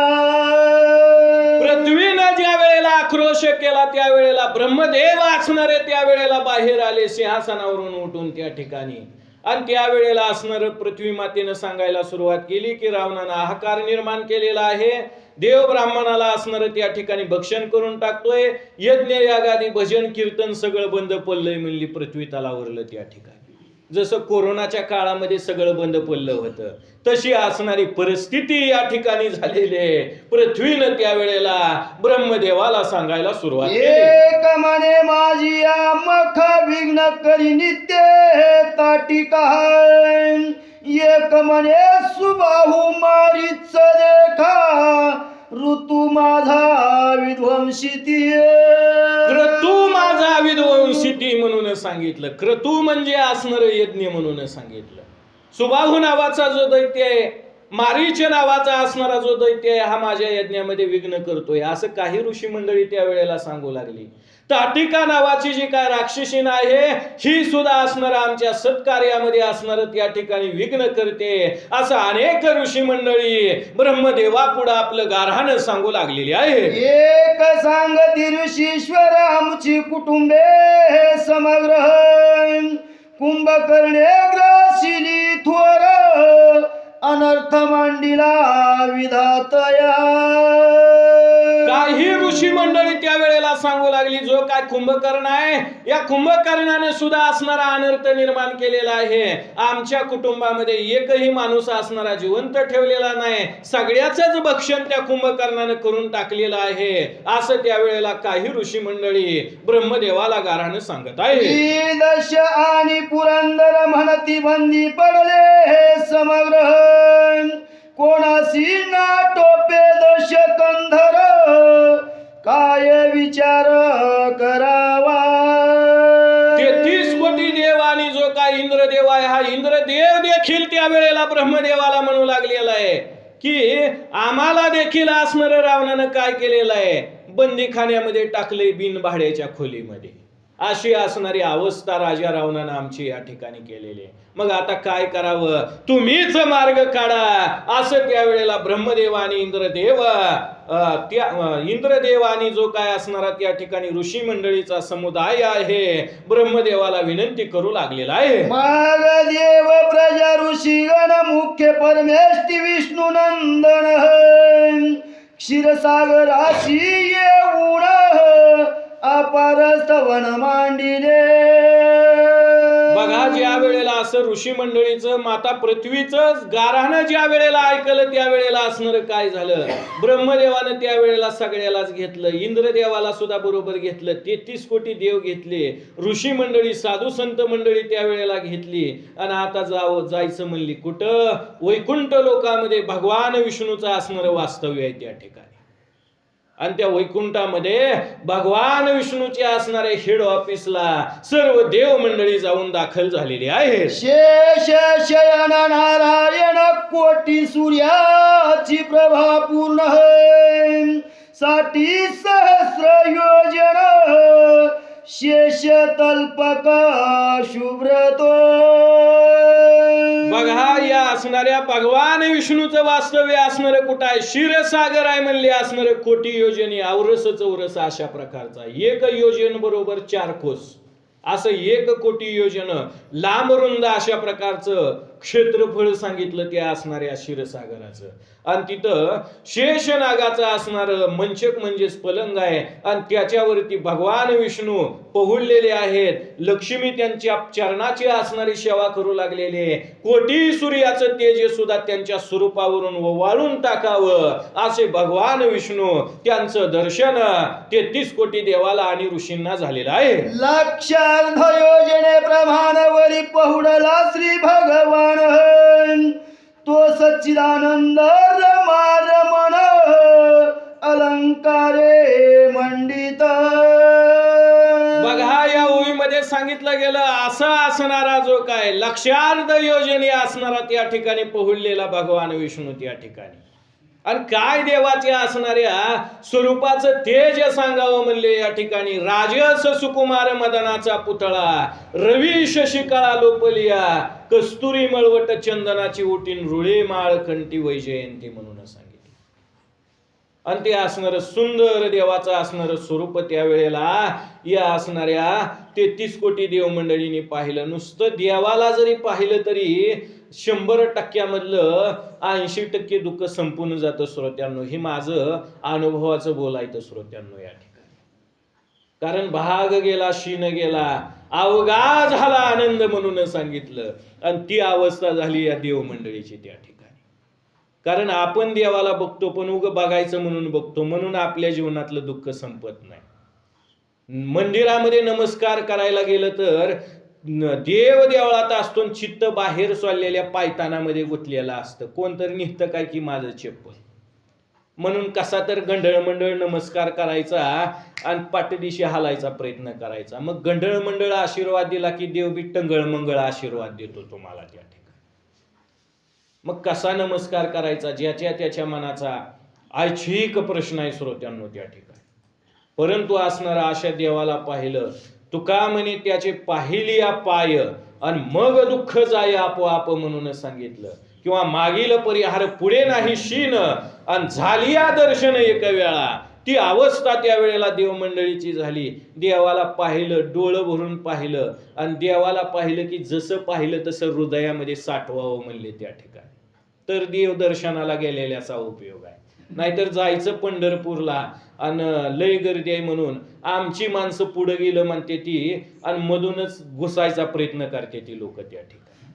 पृथ्वीनं ज्या वेळेला आक्रोश केला त्यावेळेला ब्रह्मदेव असणारे त्यावेळेला बाहेर आले सिंहासनावरून उठून त्या ठिकाणी. आणि त्यावेळेला असणार पृथ्वी मातेनं सांगायला सुरुवात केली की रावणानं हाहाकार निर्माण केलेला आहे, देव ब्राह्मणाला असणार त्या ठिकाणी भक्षण करून टाकतोय, यज्ञ यागादी भजन कीर्तन सगळं बंद पडलंय म्हणली पृथ्वी तलावरलं त्या ठिकाणी. जसं कोरोनाच्या काळामध्ये सगळं बंद पडलं होतं तशी असणारी परिस्थिती या ठिकाणी झालेली आहे. पृथ्वीनं त्यावेळेला ब्रह्मदेवाला सांगायला सुरुवात केली. एक मने माझी मख विघ्न करी नित्य ताटिका एक मने सुबाहू मारीच देखा ऋतू माझा विध्वंसिती. क्रतू माझा विध्वंसिती म्हणून सांगितलं. क्रतू म्हणजे असणार यज्ञ म्हणून सांगितलं. सुबाहू नावाचा जो दैत्य आहे, मारीच नावाचा असणारा जो दैत्य आहे हा माझ्या यज्ञामध्ये विघ्न करतोय असं काही ऋषी मंडळी त्यावेळेला सांगू लागली. ताटिका नावाची जी काय राक्षसीन आहे ही सुद्धा असणार आमच्या सत्कार्यामध्ये असणार त्या ठिकाणी विघ्न करते असं अनेक ऋषी मंडळी ब्रह्मदेवा पुढे आपलं गारहाणं सांगू लागलेली आहे. एक सांगती ऋषीश्वर आमची कुटुंबे समग्र कुंभकर्णे ग्रासिली थोर अनर्थ मांडिला विधातया. काही ऋषी मंडळी त्यावेळेला सांगू लागली, जो काय कुंभकर्ण आहे या कुंभकर्णाने सुद्धा असणारा अनर्थ निर्माण केलेला आहे. आमच्या कुटुंबामध्ये एकही माणूस असणारा जिवंत ठेवलेला नाही, सगळ्याच भक्षण त्या कुंभकर्णाने करून टाकलेलं आहे, असं त्यावेळेला काही ऋषी मंडळी ब्रह्मदेवाला गाराने सांगत आहे. दश आणि पुरंदर म्हणती बंदी पडले हे समग्र, कोणासी ना टोपे दश कंधर, काय विचार करावा. 33 कोटी देव आणि जो काय इंद्रदेव आहे, हा इंद्रदेव देखील त्यावेळेला ब्रह्मदेवाला म्हणू लागलेला आहे की आम्हाला देखील असणारं रावणानं काय केलेलं आहे, बंदीखान्यामध्ये टाकले बिन भाड्याच्या खोलीमध्ये. अशी असणारी अवस्था राजा रावणानं आमची या ठिकाणी केलेली आहे. मग आता काय करावं, तुम्हीच मार्ग काढा, असं त्यावेळेला ब्रह्मदेव आणि इंद्रदेव आणि जो काय असणारा त्या ठिकाणी ऋषी मंडळीचा समुदाय आहे ब्रह्मदेवाला विनंती करू लागलेला आहे. मग देव प्रजा ऋषीगण मुख्य परमेष्ठी विष्णू नंदन, क्षीरसागराशी येऊन अपार स्तवन मांडिले. बघा, ज्या वेळेला असं ऋषी मंडळीचं माता पृथ्वीचं गारानं ज्या वेळेला ऐकलं त्यावेळेला असणार काय झालं, ब्रह्मदेवानं त्यावेळेला सगळ्यालाच घेतलं, इंद्रदेवाला सुद्धा बरोबर घेतलं, 33 कोटी देव घेतले, ऋषी मंडळी साधू संत मंडळी त्यावेळेला घेतली आणि आता जायचं म्हणली कुठं, वैकुंठ लोकामध्ये भगवान विष्णूचं असणारं वास्तव्य आहे त्या ठिकाणी. आणि त्या वैकुंठामध्ये भगवान विष्णूचे असणारे हेड ऑफिसला सर्व देव मंडळी जाऊन दाखल झालेली आहे. शेष शयन नारायण कोटी सूर्याची प्रभा पूर्ण है, 60 सहस्र योजन शेष तल्पका शुभ्रतो. बघा, या असणाऱ्या भगवान विष्णूचं वास्तव्य असणार कुठं आहे, क्षीरसागर आहे म्हणले असणार कोटी योजनी, औरस चौरस अशा प्रकारचा. एक योजन बरोबर 4 कोस, असं 1 कोटी योजन लांब रुंद अशा प्रकारचं क्षेत्रफळ सांगितलं त्या असणाऱ्या क्षीरसागराचं. आणि तिथं शेषनागाचं असणार मंचक म्हणजेच पलंग आहे आणि त्याच्यावरती भगवान विष्णू पहुडलेले आहेत. लक्ष्मी त्यांच्या चरणाची असणारी सेवा करू लागलेली आहे. कोटी सूर्याचं तेज सुद्धा त्यांच्या स्वरूपावरून वाळून टाकावं असे भगवान विष्णू त्यांचं दर्शन 33 कोटी देवाला आणि ऋषींना झालेलं आहे. लक्षार्ध योजने प्रमाणवरी पहुडला श्री भगवान, तो सच्चिदानंद रमारमण अलंकारे मंडित. बघा, या ओळीमध्ये सांगितलं गेलं असं असणारा जो काय लक्षार्ध योजने असणारा त्या ठिकाणी पहुडलेला भगवान विष्णू त्या ठिकाणी. आणि काय देवाच्या असणाऱ्या स्वरूपाचं तेज सांगावं म्हणले या ठिकाणी. राजस सुकुमार मदनाचा पुतळा, रवी शशिकाळा लोपलिया, कस्तुरी मळवट चंदनाची उटीन, रुळे माळ कंठी वैजयंती म्हणून सांगितले. आणि ते असणार सुंदर देवाचं असणार स्वरूप त्यावेळेला या असणाऱ्या 33 कोटी देव मंडळींनी पाहिलं. नुसतं देवाला जरी पाहिलं तरी 100% मधलं 80% दुःख संपून जातं श्रोत्यांनो. हे माझं अनुभवाचं बोलायचं श्रोत्यांनो या ठिकाणी. कारण भाग गेला शीन गेला, अवघा झाला आनंद म्हणून सांगितलं. आणि ती अवस्था झाली या देव मंडळीची त्या ठिकाणी. कारण आपण देवाला बघतो पण उग बघायचं म्हणून बघतो, म्हणून आपल्या जीवनातलं दुःख संपत नाही. मंदिरामध्ये नमस्कार करायला गेलं तर देव देवळात असतो, चित्त बाहेर सोडलेल्या पायतानामध्ये गुंतलेलं असतं. कोणतरी निघतं काय की माझं चप्पल म्हणून कसा तर गंढळ मंडळ नमस्कार करायचा आणि पाठदिशी हालायचा प्रयत्न करायचा. मग गंढळ मंडळ आशीर्वाद दिला की देव बी टंगळ मंगळ आशीर्वाद देतो तुम्हाला त्या ठिकाणी. मग कसा नमस्कार करायचा ज्याच्या त्याच्या मनाचा ऐच्छिक प्रश्न आहे श्रोत्यांनो त्या ठिकाणी. परंतु असणारा अशा देवाला पाहिलं, तुका म्हणे त्याचे पाहिली पाय आणि मग दुःख जाय आपोआप म्हणून सांगितलं. किंवा मागील परिहार पुढे नाही शीन आणि झाली दर्शन एक वेळा. ती अवस्था त्यावेळेला देव मंडळीची झाली. देवाला पाहिलं, डोळं भरून पाहिलं आणि देवाला पाहिलं की जसं पाहिलं तसं हृदयामध्ये साठवावं म्हणले त्या ठिकाणी. तर देव दर्शनाला गेलेल्याचा उपयोग आहे. नाहीतर जायचं पंढरपूरला आणि लय गर्दी आहे म्हणून आमची माणसं पुढे गेलं म्हणते ती आणि मधूनच घुसायचा प्रयत्न करते ती लोक त्या ठिकाणी.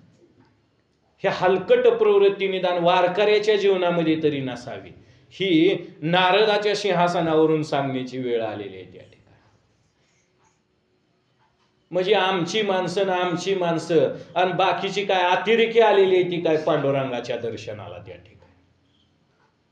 हे हलकट प्रवृत्ती निदान वारकऱ्याच्या जीवनामध्ये तरी नसावी, ही नारदाच्या सिंहासनावरून सांगण्याची वेळ आलेली आहे त्या ठिकाणी. म्हणजे आमची माणसं ना आमची माणसं आणि बाकीची काय अतिरेकी आलेली आहे ती काय पांडुरंगाच्या दर्शनाला त्या ठिकाणी.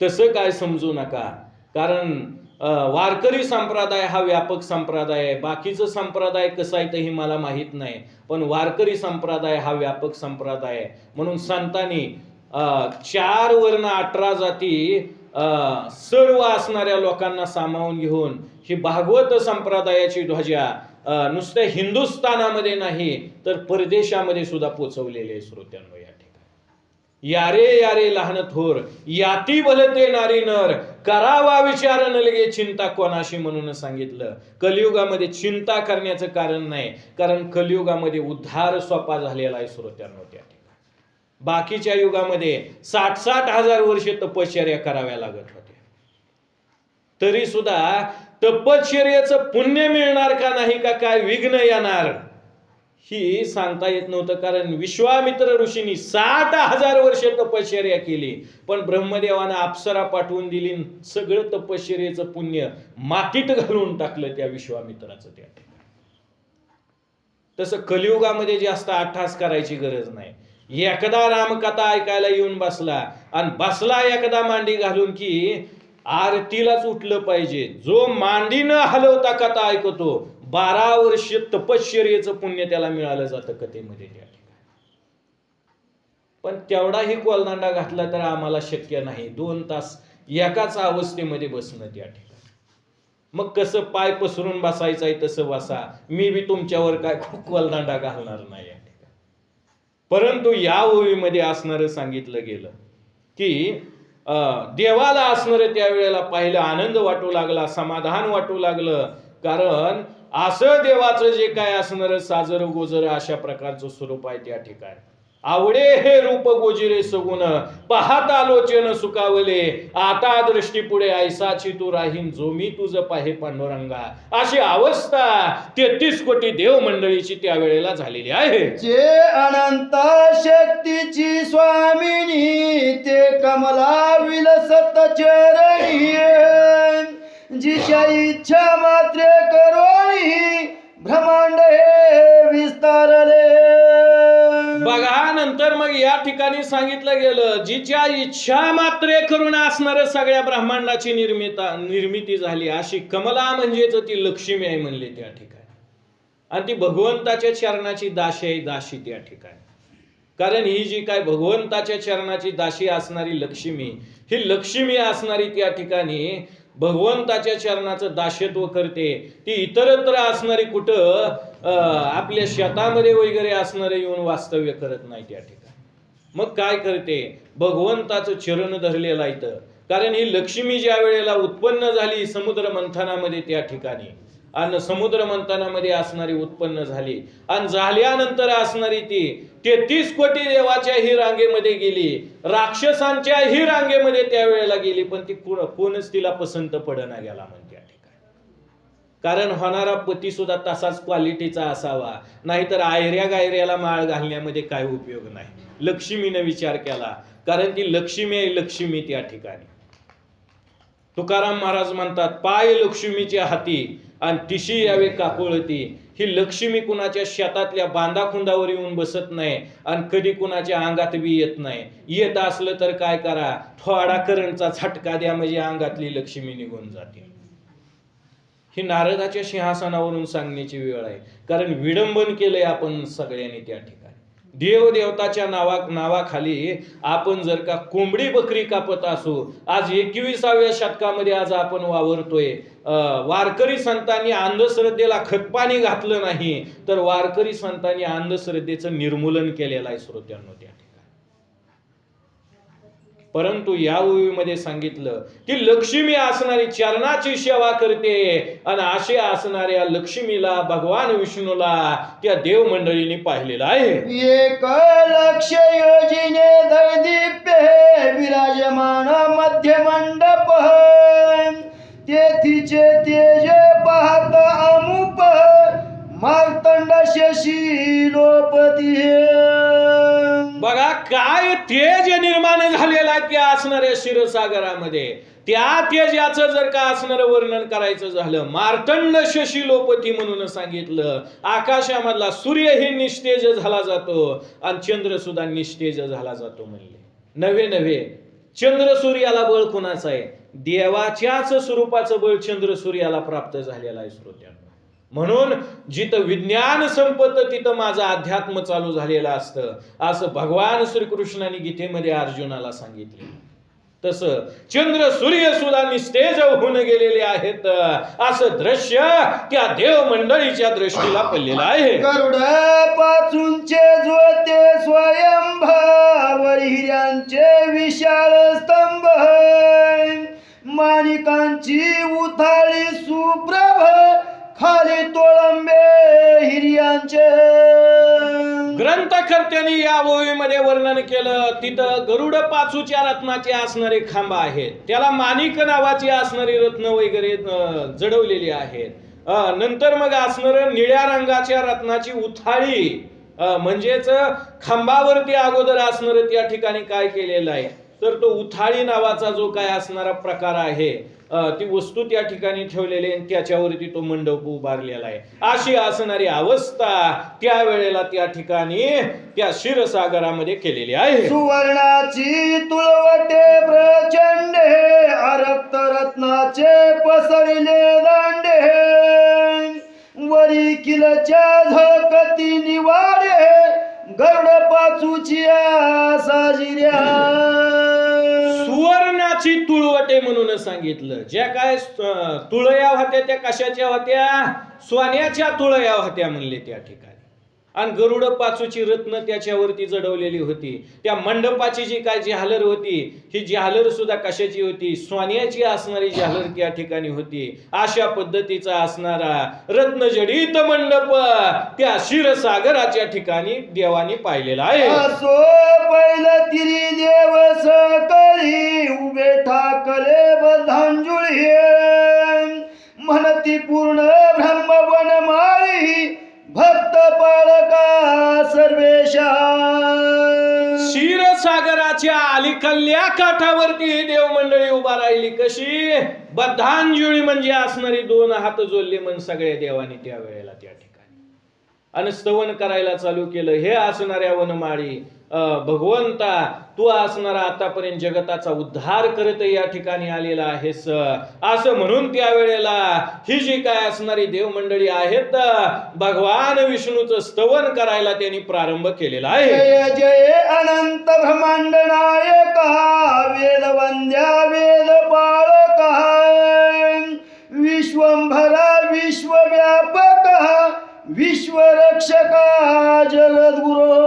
तसं काय समजू नका, कारण वारकरी संप्रदाय हा व्यापक संप्रदाय आहे. बाकीचं संप्रदाय कसं आहे ते मला माहीत नाही, पण वारकरी संप्रदाय हा व्यापक संप्रदाय आहे. म्हणून संतांनी 4 वर्ण 18 जाती सर्व असणाऱ्या लोकांना सामावून घेऊन ही भागवत संप्रदायाची ध्वजा नुसत्या हिंदुस्थानामध्ये नाही तर परदेशामध्ये सुद्धा पोचवलेले आहे. श्रोत्यांनो, या ठिकाणी यारे यारे लहान थोर याती भलते नारी नर करावा विचार न लगे चिंता कोणाशी म्हणून सांगितलं. कलियुगामध्ये चिंता करण्याचं कारण नाही, कारण कलियुगामध्ये उद्धार सोपा झालेला आहे. श्रोत्यांनो, त्या ठिकाणी बाकीच्या युगामध्ये 60-60 हजार वर्षे तपश्चर्या कराव्या लागत होत्या, तरी सुद्धा तपश्चर्याचं पुण्य मिळणार का नाही का काय विघ्न येणार ही सांगता येत नव्हतं. कारण विश्वामित्र ऋषींनी 60,000 वर्षे तपश्चर्या केली, पण ब्रह्मदेवानं अप्सरा पाठवून दिली, सगळं तपश्चर्याचं पुण्य मातीत घालून टाकलं त्या विश्वामित्राचं त्या ठिकाणी. तसं कलियुगामध्ये जास्त अट्टास करायची गरज नाही. एकदा रामकथा ऐकायला येऊन बसला आणि बसला एकदा मांडी घालून की आरतीलाच उठलं पाहिजे. जो मांडी न हलवता कथा ऐकतो 12 वर्ष तपश्चर्याचं पुण्य त्याला मिळालं जातं कथेमध्ये त्या ठिकाणी. पण तेवढाही कोलदांडा घातला तर आम्हाला शक्य नाही 2 तास एकाच अवस्थेमध्ये बसणं त्या ठिकाणी. मग कसं पाय पसरून बसायचं आहे तसं बसा, मी बी तुमच्यावर काय कोलदांडा घालणार नाही या ठिकाणी. परंतु या ओवीमध्ये असणारं सांगितलं गेलं की देवाला असणारं त्यावेळेला पाहिलं, आनंद वाटू लागला, समाधान वाटू लागलं. कारण असं देवाचं जे काय असणारं साजर गोजर अशा प्रकारचं स्वरूप आहे त्या ठिकाणी. आवडे हे रूप गोजिरे सगुण पाहत आलोचन सुकावले आता दृष्टी पुढे ऐसाची तू राहीन जो मी तुझं पाहे पांडुरंगा. अशी अवस्था 33 कोटी देव मंडळीची त्यावेळेला झालेली आहे. जे अनंत शक्तीची स्वामिनी ते कमला विलसत चरणी जिच्या इच्छा मात्रे करोनी ब्रह्मांड हे विस्तारले. बघा, नंतर मग या ठिकाणी सांगितलं गेलं जिच्या इच्छा मात्रे करून असणाऱ्या सगळ्या ब्रह्मांडाची निर्मिती झाली. अशी कमला म्हणजेच ती लक्ष्मी आहे म्हणले त्या ठिकाणी. आणि ती भगवंताच्या चरणाची दासी आहे, दासी त्या ठिकाणी. कारण ही जी काय भगवंताच्या चरणाची दासी असणारी लक्ष्मी, ही लक्ष्मी असणारी त्या ठिकाणी भगवंताच्या चरणाचं दास्यत्व करते. ती इतरत्र असणारी कुठं आपल्या शेतामध्ये वगैरे असणारे येऊन वास्तव्य करत नाही त्या ठिकाणी. मग काय करते, भगवंताचं चरण धरलेलं आहे. कारण ही लक्ष्मी ज्या वेळेला उत्पन्न झाली समुद्र मंथनामध्ये त्या ठिकाणी, आणि समुद्र मंथनामध्ये असणारी उत्पन्न झाली आणि झाल्यानंतर असणारी ती 33 कोटी देवाच्या ही रांगेमध्ये गेली, राक्षसांच्या ही रांगेमध्ये त्यावेळेला गेली, पण ती कोणच तिला पसंत पडना गेला म्हणते त्या ठिकाणी. कारण होणारा पती सुद्धा तसाच क्वालिटीचा असावा, नाहीतर आयऱ्या गायऱ्याला माळ घालण्यामध्ये काय उपयोग नाही. लक्ष्मीने विचार केला, कारण ती लक्ष्मी आहे, लक्ष्मी त्या ठिकाणी. तुकाराम महाराज म्हणतात, पाय लक्ष्मीच्या हाती आणि तिशी यावे काकुळती. ही लक्ष्मी कुणाच्या शेतातल्या बांधाखुंदावर येऊन बसत नाही आणि कधी कुणाच्या अंगात बी येत नाही. येत असलं तर काय करा, थोडा करंटचा झटका द्या म्हणजे अंगातली लक्ष्मी निघून जाते. ही नारदाच्या सिंहासनावरून सांगण्याची वेळ आहे. कारण विडंबन केलंय आपण सगळ्यांनी त्या ठिकाणी. देवदेवताच्या नावाखाली आपण जर का कोंबडी बकरी कापत असू, आज 21व्या शतकामध्ये आज आपण वावरतोय. वारकरी संतांनी अंधश्रद्धेला खतपाणी घातलं नाही, तर वारकरी संतांनी अंधश्रद्धेचं निर्मूलन केलेलं आहे श्रोत्यांनो त्या ठिकाणी. परंतु या ओवीमध्ये सांगितलं की लक्ष्मी असणारी चरणाची सेवा करते आणि अशा असणाऱ्या लक्ष्मीला भगवान विष्णूला त्या देव मंडळीने पाहिलेलं आहे. एक लक्ष योजिने दैदीप्य विराजमान मध्य मंडप तेथीचे तेज पाहत अमुप मार्तंड शशी लोपती. बघा काय तेज निर्माण झालेला आहे त्या असणाऱ्या क्षीरसागरामध्ये. त्या तेजाचं जर का असणारं वर्णन करायचं झालं, मार्तंड शशी लोपती म्हणून सांगितलं. आकाशामधला सूर्यही निस्तेज झाला जातो आणि चंद्र सुद्धा निस्तेज झाला जातो म्हणले. नव्हे चंद्र सूर्याला बळ कुणाचं आहे? देवाच्याच स्वरूपाचं बळ चंद्र सूर्याला प्राप्त झालेलं आहे श्रोत्यांनो. म्हणून जिथं विज्ञान संपत तिथं माझं अध्यात्म चालू झालेलं असतं असं भगवान श्रीकृष्णाने गीतेमध्ये अर्जुनाला सांगितले. तसं चंद्र सूर्य सुद्धा निस्तेज होऊन गेलेले आहेत असं दृश्य त्या देव मंडळीच्या दृष्टीला पडलेलं आहे. गरुड पाचूंचे जोते स्वयंभावर हिऱ्यांचे विशाल स्तंभ माणिकांची उथाळी सुप्रभ खाली तोळंबे हिऱ्यांचे. ग्रंथकर्त्यांनी या ओवीमध्ये वर्णन केलं. तिथं गरुड पाचूच्या रत्नाचे असणारे खांब आहेत, त्याला माणिक नावाची असणारी रत्न वगैरे जडवलेली आहेत. नंतर मग असणार निळ्या रंगाच्या रत्नाची उथाळी म्हणजेच खांबावरती अगोदर असणार त्या ठिकाणी काय केलेलं आहे तर तो उथाळी नावाचा जो काय असणारा प्रकार आहे ती वस्तू त्या ठिकाणी ठेवलेली आणि त्याच्यावरती तो मंडप उभारलेला आहे. अशी असणारी अवस्था त्यावेळेला त्या ठिकाणी त्या क्षीरसागरामध्ये केलेली आहे. सुवर्णाची तुळवटे प्रचंड रक्त रत्नाचे पसरले दांडे वरी किलच्या झळकती निवाडे गरुड पाचूची साजिऱ्या. सुवर्णाची तुळवटे म्हणून सांगितलं. ज्या काय तुळया होत्या त्या कशाच्या होत्या? सोन्याच्या तुळया होत्या म्हणले त्या ठिकाणी. आणि गरुड पाचूची रत्न त्याच्यावरती जडवलेली होती. त्या मंडपाची जी काय झालर होती ही झालर सुद्धा कशाची होती? सोन्याची असणारी झालर त्या ठिकाणी होती. अशा पद्धतीचा असणारा रत्नजडित मंडप त्या क्षीरसागराच्या ठिकाणी देवाने पाहिलेला आहे. असो पहिलं तिरी देव सकळी उभे ठाकले बधांजुळी म्हणती पूर्ण ब्रह्मवन माळी भक्त पाळका सर्वेशा. क्षीरसागराच्या अलीकडल्या काठावरती देव मंडळी उभा राहिली. कशी? बद्धांजुळी म्हणजे असणारी दोन हात जोडले मन सगळ्या देवानी त्या वेळेला त्या ठिकाणी आणि स्तवन करायला चालू केलं. हे असणाऱ्या वनमाळी भगवंता तू असणारा आतापर्यंत जगताचा उद्धार करत या ठिकाणी आलेला आहेस असं म्हणून त्यावेळेला ही जी काय असणारी देव मंडळी आहेत भगवान विष्णूचं स्तवन करायला त्यांनी प्रारंभ केलेला आहे. जय जय अनंत ब्रह्मांड नायका वेद वंद्या वेद पाळका विश्वंभरा विश्वव्यापक विश्वरक्षका जगद्गुरो.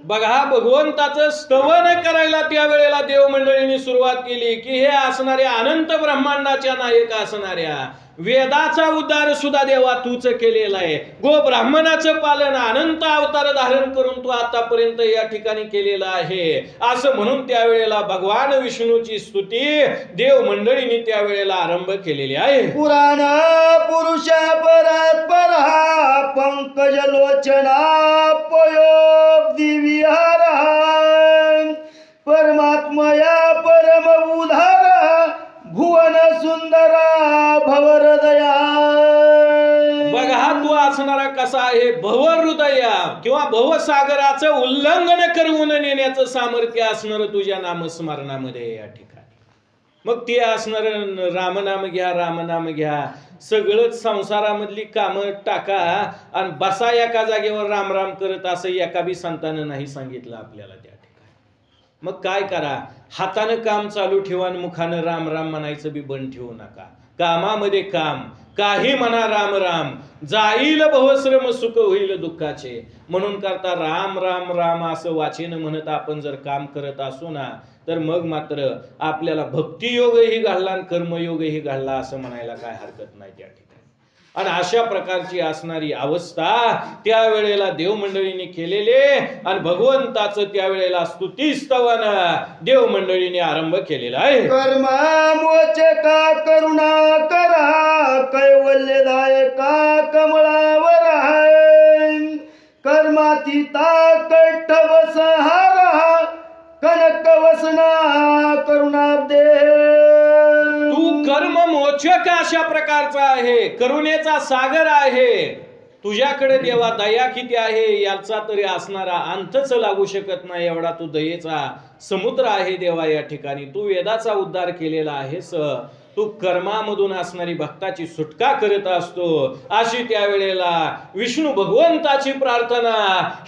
बघा भगवंताचं स्तवन करायला त्यावेळेला देव मंडळींनी सुरुवात केली की हे असणाऱ्या अनंत ब्रह्मांडाच्या नायक असणाऱ्या वेदाचा उद्धार सुद्धा देवा तूच केलेला आहे. गो ब्राह्मणाचं पालन अनंत अवतार धारण करून तू आतापर्यंत या ठिकाणी केलेलं आहे असं म्हणून त्यावेळेला भगवान विष्णूची स्तुती देव मंडळींनी त्यावेळेला आरंभ केलेली आहे. पुराण पुरुष परात परा पंकज लोचना पयोब्दी विहारा परमात्मया परम उधारा भुवन सुंदरा भवहृदया. बघा तू असणारा कसा आहे भवहृदया किंवा भवसागराचं उल्लंघन करून नेण्याचं सामर्थ्य असणार तुझ्या नामस्मरणामध्ये या ठिकाणी. मग ते असणार रामनाम घ्या रामनाम घ्या सगळंच संसारामधली कामं टाका आणि बसा एका जागेवर राम राम करत असं एका बी संतानं नाही सांगितलं आपल्याला त्या ठिकाणी. मग काय करा? हातानं काम चालू ठेवा आणि मुखानं राम राम म्हणायचं बी बंद ठेवू नका. कामामध्ये काम काही म्हणा राम राम, जाईल बहुश्रम सुख होईल दुःखाचे. म्हणून करता राम राम राम असं वाचेन म्हणत आपण जर काम करत असू ना, तर मग मात्र आपल्याला भक्तियोगही घडला आणि कर्मयोगही घडला असं म्हणायला काय हरकत नाही त्या ठिकाणी. आणि अशा प्रकारची असणारी अवस्था त्यावेळेला देवमंडळीने केलेले आणि भगवंताचं त्यावेळेला स्तुती स्तवन देवमंडळीने आरंभ केलेला आहे. कर्मा मोचका करुणा करा कैवल्यदायका कमळावर आहे. कर्मातीता कंठ बसहारा कनक वसना करुणाब्दे. तू कर्म मोचक अशा प्रकारचा आहे, करुणेचा सागर आहे. तुझ्याकडे देवा दया किती आहे याचा तरी असणारा अंतच लागू शकत नाही, एवढा तू दयेचा समुद्र आहे देवा या ठिकाणी. तू वेदाचा उद्धार केलेला आहेस, तू कर्मामधून असणारी भक्ताची सुटका करत असतो. अशी त्यावेळेला विष्णू भगवंताची प्रार्थना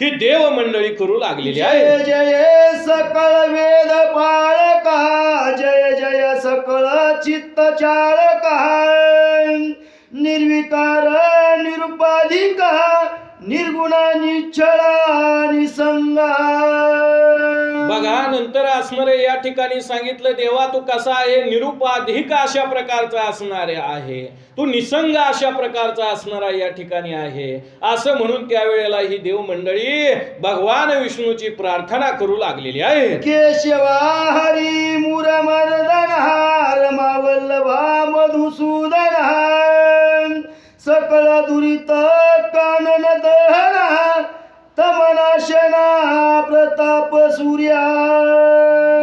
ही देव मंडळी करू लागलेली आहे. जय जय सकळ वेद पाळका, जय जय सकळ चित्त चाळका, निर्विकार निरुपाधिका निर्गुणा निश्चळा निसंगा. बघा नंतर असणारे या ठिकाणी सांगितलं देवा तू कसा आहे, निरुपाधिक अशा प्रकारचा असणारे आहे, तू निसंग अशा प्रकारचा असणारा या ठिकाणी आहे. असं म्हणून त्यावेळेला ही देव मंडळी भगवान विष्णूची प्रार्थना करू लागलेली आहे. केशवा हरी मुरमर्दन रमा वल्लभा मधुसूदन सकळ दुरित कानन दहना तमनाशना प्रताप सूर्या.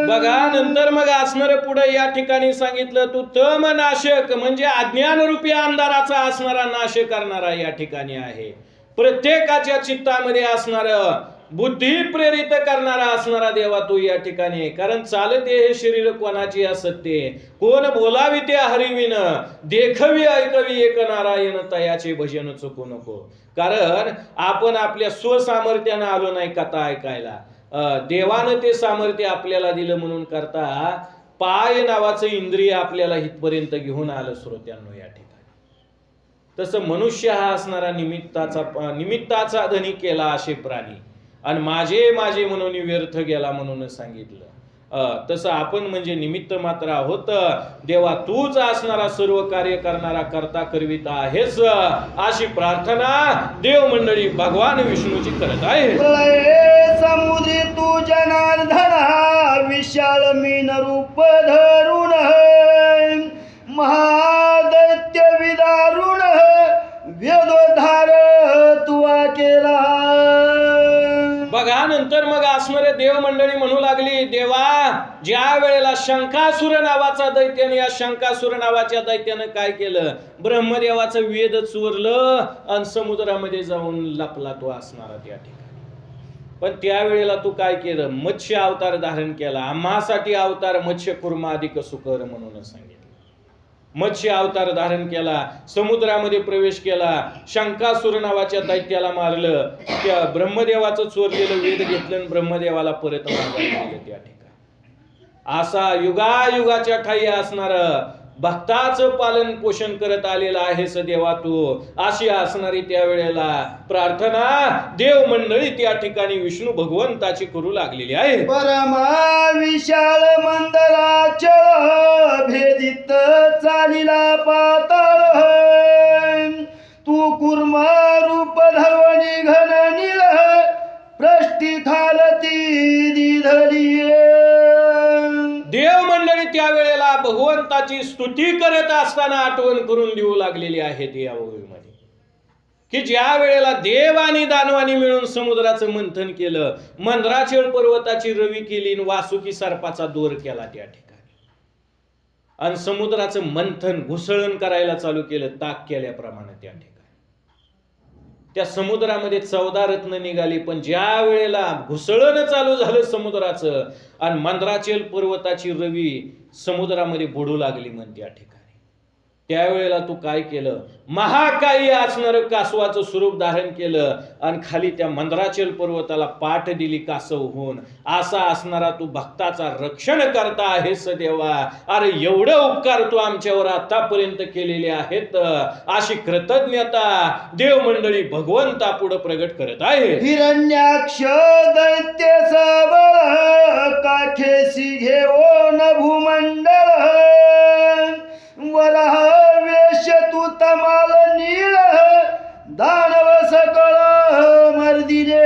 बघा नंतर मग असणार पुढे या ठिकाणी सांगितलं तू तमनाशक म्हणजे अज्ञानरूपी अंधाराचा असणारा नाश करणारा या ठिकाणी आहे. प्रत्येकाच्या चित्तामध्ये असणार बुद्धी प्रेरित करणारा असणारा देवा तू या ठिकाणी आहे. कारण चालते हे शरीर कोणाची असत्य, कोण बोलावी ते हरिविन, देखवी ऐकवी एक नारायण तयाचे भजन चुकू नको. कारण आपण आपल्या स्वसामर्थ्यानं आलो नाही कथा ऐकायला, देवानं ते सामर्थ्य आपल्याला दिलं म्हणून करता पाय नावाचं इंद्रिय आपल्याला इथपर्यंत घेऊन आलं श्रोत्यांनो या ठिकाणी. तसं मनुष्य हा असणारा निमित्ताचा धनी केला असे प्राणी आणि माझे माझे म्हणून व्यर्थ गेला म्हणून सांगितलं. तसं आपण म्हणजे निमित्त मात्र आहोत. देवा तूच असणारा सर्व कार्य करणारा करता करविता आहेस अशी प्रार्थना देव मंडळी भगवान विष्णूची करत आहे. समुद्री तू जनार्दन विशाल मीन रूप धरुण महादैत्य विदारुण वेदोद्धार तुवा केला. बघा नंतर मग असणारे देव मंडळी म्हणू लागली देवा ज्या वेळेला शंकासुर नावाचा दैत्याने, या शंकासुर नावाच्या दैत्यानं काय केलं, ब्रह्मदेवाचं वेद चोरलं आणि समुद्रामध्ये जाऊन लपला तो असणारा त्या ठिकाणी. पण त्यावेळेला तू काय केलं, मत्स्य अवतार धारण केला. आम्हासाठी अवतार मत्स्य कुर्मा अधिक सुकर म्हणून सांगितलं. मत्स्य अवतार धारण केला, समुद्रामध्ये प्रवेश केला, शंकासुर नावाच्या दैत्याला मारलं, त्या ब्रह्मदेवाचं चोरलेलं वेद घेतलं आणि ब्रह्मदेवाला परत मागायला गेलं त्या ठिकाणी. असा युगायुगाच्या ठाई असणार भक्ताचं पालन पोषण करत आलेला आहे देवा तू, अशी असणारी त्यावेळेला प्रार्थना देव मंडळी त्या ठिकाणी विष्णू भगवंताची करू लागलेली आहे. परमा विशाल मंदराचळ भेदित चालिला पाताळ तू कुर्मा रूप धरवणी घन निल प्रष्टी खालती दिधली. देव मंडळी त्यावेळेला भगवंताची स्तुती करत असताना आठवण करून देऊ लागलेली आहे या ओळीमध्ये, की ज्या वेळेला देव आणि दानवानी मिळून समुद्राचं मंथन केलं, मंदराचळ पर्वताची रवी केली, वासुकी सर्पाचा दोर केला त्या ठिकाणी, आणि समुद्राचं मंथन घुसळण करायला चालू केलं ताक केल्याप्रमाणे त्या ठिकाणी. त्या समुद्रामध्ये 14 रत्न निघाली, पण ज्या वेळेला घुसळण चालू झालं समुद्राचं आणि मंदराचल पर्वताची रवी समुद्रामध्ये बुडू लागली म्हण त्या ठिकाणी. त्यावेळेला तू काय केलं? महाकाई असणारं कासवाचं स्वरूप धारण केलं आणि खाली त्या मंदराचल पर्वताला पाठ दिली कासव होऊन. असा असणारा तू भक्ताचा रक्षण करता आहेस देवा. अरे एवढं उपकार तू आमच्यावर आतापर्यंत केलेले आहेत, अशी कृतज्ञता देव मंडळी भगवंता पुढे प्रगट करत आहे. हिरण्याक्ष दैत्य सबळ काठेसी घेऊन भूमंडळ वराह वेश तू तमाल नीळ दानव सकळ मर्दिने.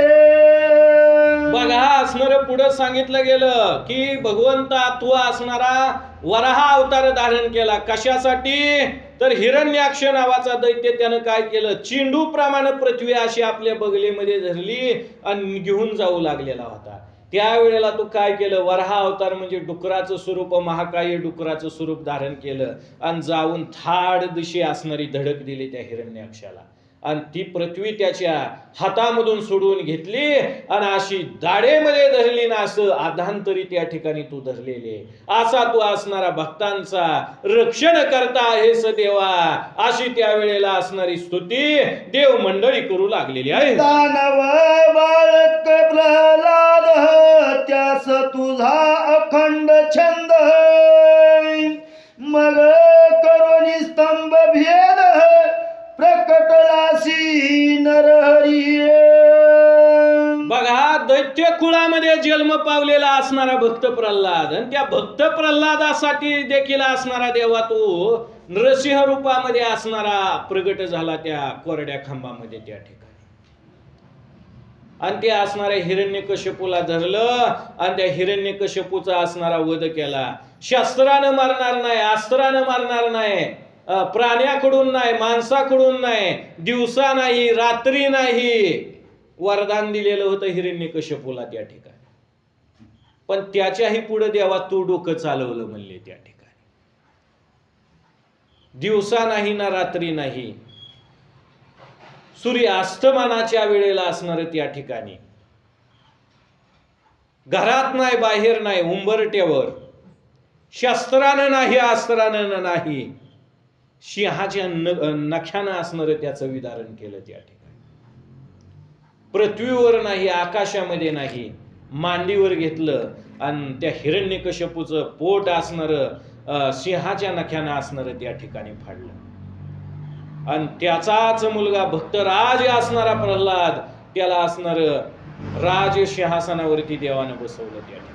बघा असणार पुढे सांगितलं गेलं की भगवंता तू असणारा वराह अवतार धारण केला. कशासाठी? तर हिरण्याक्ष नावाचा दैत्य त्यानं काय केलं? चिंडू प्रमाणे पृथ्वी अशी आपल्या बगलेमध्ये धरली आणि घेऊन जाऊ लागलेला होता. त्यावेळेला तू काय केलं? वराह अवतार म्हणजे डुकराचं स्वरूप, महाकाय डुकराचं स्वरूप धारण केलं आणि जाऊन थाड दिशी असणारी धडक दिली त्या हिरण्याक्षाला आणि ती पृथ्वी त्याच्या हातामधून सोडून घेतली आणि अशी दाढेमध्ये धरली ना, असं आधांतरी त्या ठिकाणी तू धरलेले. असा तू असणारा भक्तांचा रक्षण करता आहेस देवा, अशी त्यावेळेला असणारी स्तुती देव मंडळी करू लागलेली आहे. दानव बालक प्रल्हाद त्यास तुझा अखंड छंद मग करोनी स्तंभ भेद प्रकटलासी नरहरी. बघा दैत्य कुळामध्ये जन्म पावलेला असणारा भक्त प्रल्हाद आणि त्या भक्त प्रल्हादासाठी देखील असणारा देवा तू नरसिंह रूपामध्ये असणारा प्रगट झाला त्या कोरड्या खांबामध्ये त्या ठिकाणी. आणि ते असणाऱ्या हिरण्यकश्यपूला धरलं आणि त्या हिरण्यकश्यपूचा असणारा वध केला. शस्त्रानं मारणार नाही, अस्त्रानं मारणार नाही, प्राण्याकडून नाही, माणसाकडून नाही, दिवसा नाही, रात्री नाही, वरदान दिलेलं होतं हिरण्यकश्यपूला त्या ठिकाणी. पण त्याच्याही पुढे देवा तू डोकं चालवलं म्हणले त्या ठिकाणी. दिवसा नाही ना रात्री नाही, सूर्य अस्तमानाच्या वेळेला असणार त्या ठिकाणी, घरात नाही, बाहेर नाही, उंबरट्यावर, शस्त्रानं नाही, अस्त्रानं नाही, सिंहाच्या नख्यानं असणार त्याचं विधारण केलं त्या ठिकाणी. पृथ्वीवर नाही, आकाशामध्ये नाही, मांडीवर घेतलं आणि त्या हिरण्यकश्यपूचं पोट असणार सिंहाच्या नख्यानं असणार त्या ठिकाणी फाडलं. आणि त्याचाच मुलगा भक्तराज असणारा प्रल्हाद, त्याला असणार राज सिंहासनावरती देवानं बसवलं त्या ठिकाणी.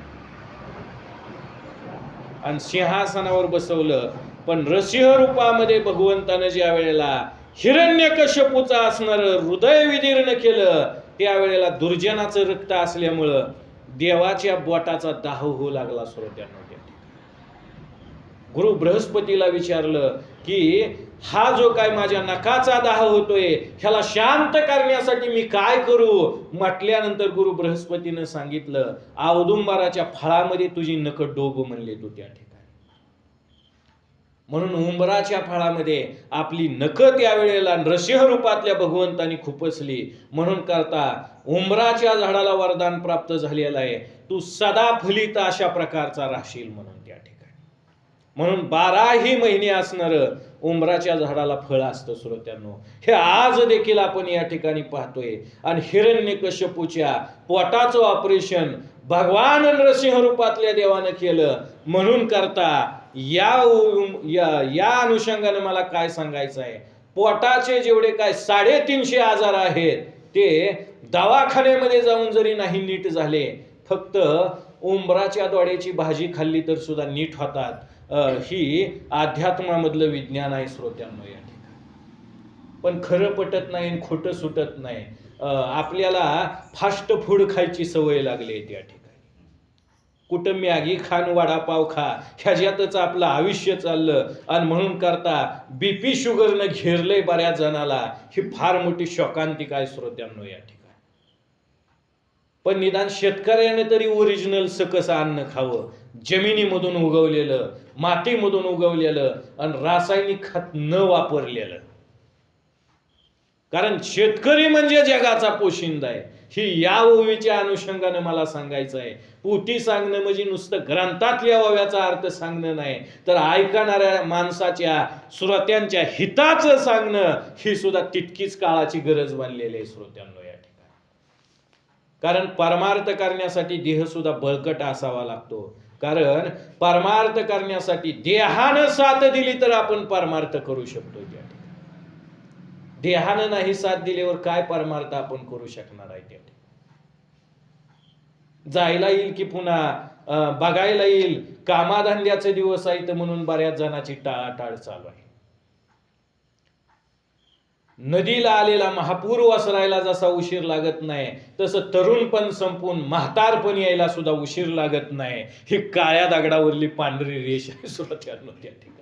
आणि सिंहासनावर बसवलं, पण नरसिंह रूपामध्ये भगवंतानं ज्या वेळेला हिरण्यकश्यपूचा असणार हृदय विदीर्ण केलं, त्यावेळेला दुर्जनाचं रक्त असल्यामुळं देवाच्या बोटाचा दाह होऊ लागला श्रोत्यांना. गुरु बृहस्पतीला विचारलं की हा जो काय माझ्या नखाचा दाह होतोय ह्याला शांत करण्यासाठी मी काय करू? म्हटल्यानंतर गुरु बृहस्पतीनं सांगितलं, औदुंबराच्या फळामध्ये तुझी नख डोब म्हणले तू त्या ठिकाणी. म्हणून उंबराच्या फळामध्ये आपली नख त्यावेळेला नरसिंह रूपातल्या भगवंतानी खुपसली. म्हणून करता उंबराच्या झाडाला वरदान प्राप्त झालेलं आहे, तू सदा फलित अशा प्रकारचा राहशील म्हणून त्या ठिकाणी. म्हणून 12ही महिने असणार उंबराच्या झाडाला फळ असतं श्रोत्यांनो. हे आज देखील आपण या ठिकाणी पाहतोय. आणि हिरण्यकश्यपूच्या पोटाचं ऑपरेशन भगवान नरसिंह रूपातल्या देवानं केलं. म्हणून करता या अनुषंगाने मला काय सांगायचं आहे, पोटाचे जेवढे काय 350 आजार आहेत ते दवाखान्यामध्ये जाऊन जरी नाही नीट झाले, फक्त उंबराच्या दोड्याची भाजी खाल्ली तर सुद्धा नीट होतात. ही अध्यात्मामधलं विज्ञान आहे श्रोत्यांनो या ठिकाणी. पण खरं पटत नाही आणि खोटं सुटत नाही. आपल्याला फास्ट फूड खायची सवय लागली आहे त्या ठिकाणी. कुठं मॅगी खान, वडापाव खा, ह्याच्यातच आपलं आयुष्य चाललं. आणि म्हणून करता BP शुगरनं घेरलंय बऱ्याच जणाला. ही फार मोठी शोकांतिका आहे श्रोत्यांनो या ठिकाणी. पण निदान शेतकऱ्याने तरी ओरिजिनल सकस अन्न खावं, जमिनीमधून उगवलेलं, मातीमधून उगवलेलं आणि रासायनिक खत न वापरलेलं. कारण शेतकरी म्हणजे जगाचा पोशिंदा आहे. ही या ओवीच्या अनुषंगानं मला सांगायचं आहे. पोटी सांगणं म्हणजे नुसतं ग्रंथातल्या ओव्याचा अर्थ सांगणं नाही, तर ऐकणाऱ्या माणसाच्या श्रोत्यांच्या हिताचं सांगणं ही सुद्धा तितकीच काळाची गरज बनलेली आहे श्रोत्यांनो या ठिकाणी. कारण परमार्थ करण्यासाठी देह सुद्धा बळकट असावा लागतो. कारण परमार्थ करण्यासाठी देहानं साथ दिली तर आपण परमार्थ करू शकतो. त्या ठिकाणी देहानं नाही साथ दिल्यावर काय परमार्थ आपण करू शकणार आहे. त्या ठिकाणी जायला येईल की पुन्हा बघायला येईल, कामाधंद्याचे दिवस आहेत म्हणून बऱ्याच जणांची टाळाटाळ चालू आहे. नदीला आलेला महापूर वसरायला जसा उशीर लागत नाही, तसं तरुणपण संपून म्हातारपण यायला सुद्धा उशीर लागत नाही. ही काळ्या दगडावरली पांढरी रेष आहे श्रोत्यांनो त्या ठिकाणी.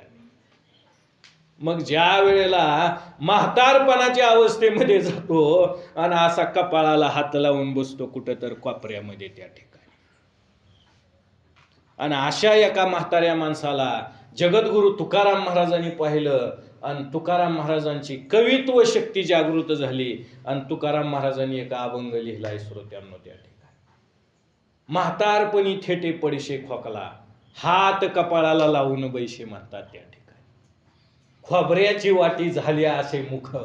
मग ज्या वेळेला म्हातारपणाच्या अवस्थेमध्ये जातो आणि असा कपाळाला हात लावून बसतो कुठं तर कोपऱ्यामध्ये त्या ठिकाणी, आणि अशा एका म्हाताऱ्या माणसाला जगद्गुरु तुकाराम महाराजांनी पाहिलं आणि तुकाराम महाराजांची कवित्व शक्ती जागृत झाली आणि तुकाराम महाराजांनी एक अभंग लिहिलाय श्रोत्यांनो त्या ठिकाणी. म्हातारपणी थेटे पडशे खोकला, हात कपाळाला लावून बैशे म्हणतात त्या ठिकाणी. खोबऱ्याची वाटी झाली असे मुख,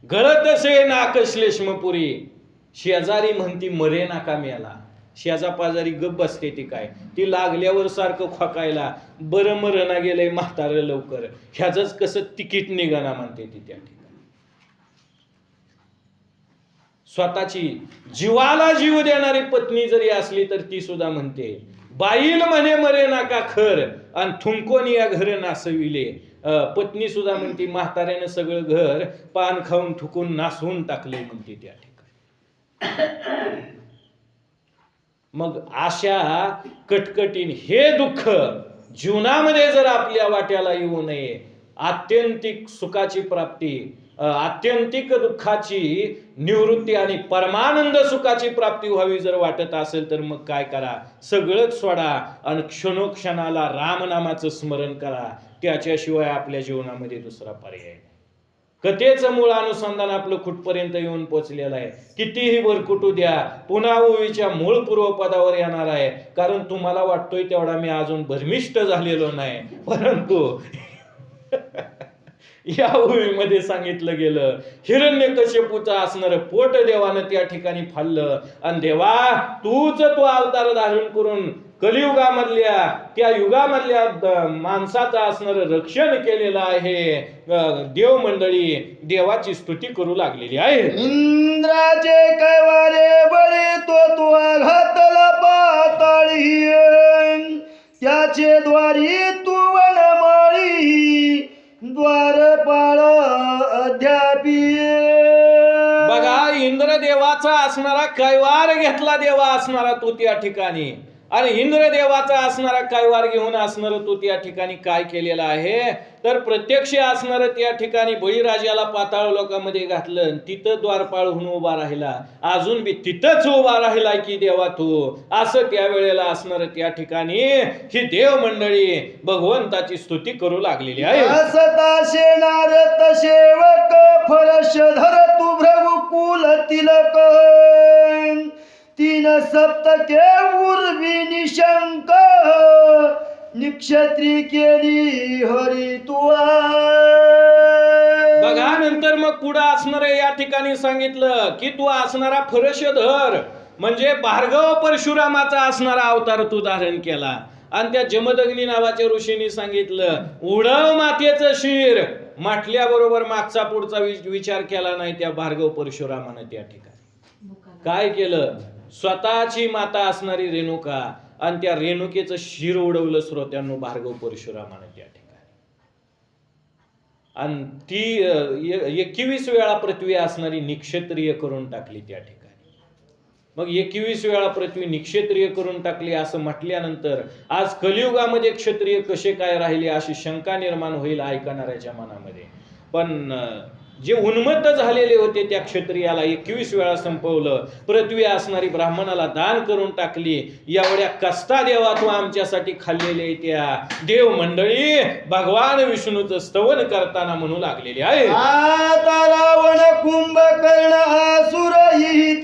गळत असे नाक श्लेष्मपुरी, शेजारी म्हणती मरे नाका मेला. शेजा पाजारी गप बसते ती काय, ती लागल्यावर सारखं खोकायला, बरं मरणा गेलंय म्हातारं लवकर, ह्याच कसं तिकीट निघाना म्हणते ती त्या ठिकाणी. स्वतःची जीवाला जीव देणारी पत्नी जरी असली तर ती सुद्धा म्हणते बाईल म्हणे मरे नाका खर आणि थुंकोनी या घर नासविले. पत्नी सुद्धा म्हणते म्हाताऱ्यानं सगळं घर पान खाऊन थुकून नासवून टाकले म्हणते त्या ठिकाणी. मग अशा कटकटीन हे दुःख जीवनामध्ये जर आपल्या वाट्याला येऊ नये, आत्यंतिक सुखाची प्राप्ती, आत्यंतिक दुःखाची निवृत्ती आणि परमानंद सुखाची प्राप्ती व्हावी जर वाटत असेल तर मग काय करा, सगळंच सोडा आणि क्षणोक्षणाला रामनामाचं स्मरण करा. त्याच्याशिवाय आपल्या जीवनामध्ये दुसरा पर्याय नाही. कथेचं मूळ अनुसंधान आपलं कुठपर्यंत येऊन पोचलेलं आहे. कितीही भरकुटू द्या, पुन्हा ओवीच्या मूळ पूर्वपदावर येणार आहे. कारण तुम्हाला वाटतोय तेवढा मी अजून भरमिष्ट झालेलो नाही, परंतु या ओवीमध्ये सांगितलं गेलं हिरण्यकश्यपूचं असणारं पोट देवानं त्या ठिकाणी फाडलं आणि देवा तूच तो अवतार धारण करून कलियुगामधल्या त्या युगामधल्या माणसाचं असणारं रक्षण केलेलं आहे. देव मंडळी देवाची स्तुती करू लागलेली आहे. इंद्राचे कैवारे बरे तो घातला पाताळी, त्याचे द्वारी तू वनमाळी, द्वारपाळ अध्यापी. बघा इंद्रदेवाचा असणारा कैवार घेतला देवा असणारा तो त्या ठिकाणी, आणि इंद्रदेवाचा असणारा कैवार घेऊन असणार तो त्या ठिकाणी काय केलेला आहे तर प्रत्यक्ष असणार त्या ठिकाणी बळीराजाला पाताळ लोकांमध्ये घातलं, तिथं द्वारपाळ होऊन उभा राहिला, अजून बी तिथंच उभा राहिला की देवा तू, असं त्यावेळेला असणार त्या ठिकाणी ही देव मंडळी भगवंताची स्तुती करू लागलेली आहे. असताशे नारद सेवक फरशधर तू भृगुकुल तिलक, तीन सप्तके उर्वी निशंक, निक्षत्री केली हरी तुआ. बघा नंतर मग पुढे असणार या ठिकाणी सांगितलं की तू असणारा फरशधर म्हणजे भार्गव परशुरामाचा असणारा अवतार तू धारण केला. आणि त्या जमदग्नी नावाच्या ऋषींनी सांगितलं उडव मातेचं शिर, माठल्याबरोबर मागचा पुढचा विचार केला नाही त्या भार्गव परशुरामानं. त्या ठिकाणी काय केलं, स्वतःची माता असणारी रेणुका आणि त्या रेणुकेचं शिर उडवलं श्रोत्यांनो भार्गव परशुरामाने त्या ठिकाणी. आणि ती 21 वेळा पृथ्वी असणारी निक्षत्रिय करून टाकली त्या ठिकाणी. मग 21 वेळा पृथ्वी निक्षत्रिय करून टाकली असं म्हटल्यानंतर आज कलियुगामध्ये क्षत्रिय कसे काय राहिले अशी शंका निर्माण होईल ऐकणाऱ्याच्या मनामध्ये. पण जे उन्मत्त झालेले होते त्या क्षत्रियाला 21 वेळा संपवलं, पृथ्वी असणारी ब्राह्मणाला दान करून टाकली. एवढ्या कष्टा देवा तू आमच्यासाठी खाल्लेले त्या देव मंडळी भगवान विष्णूचं स्तवन करताना म्हणू लागलेले आहे. आता रावण कुंभकर्ण असुर ही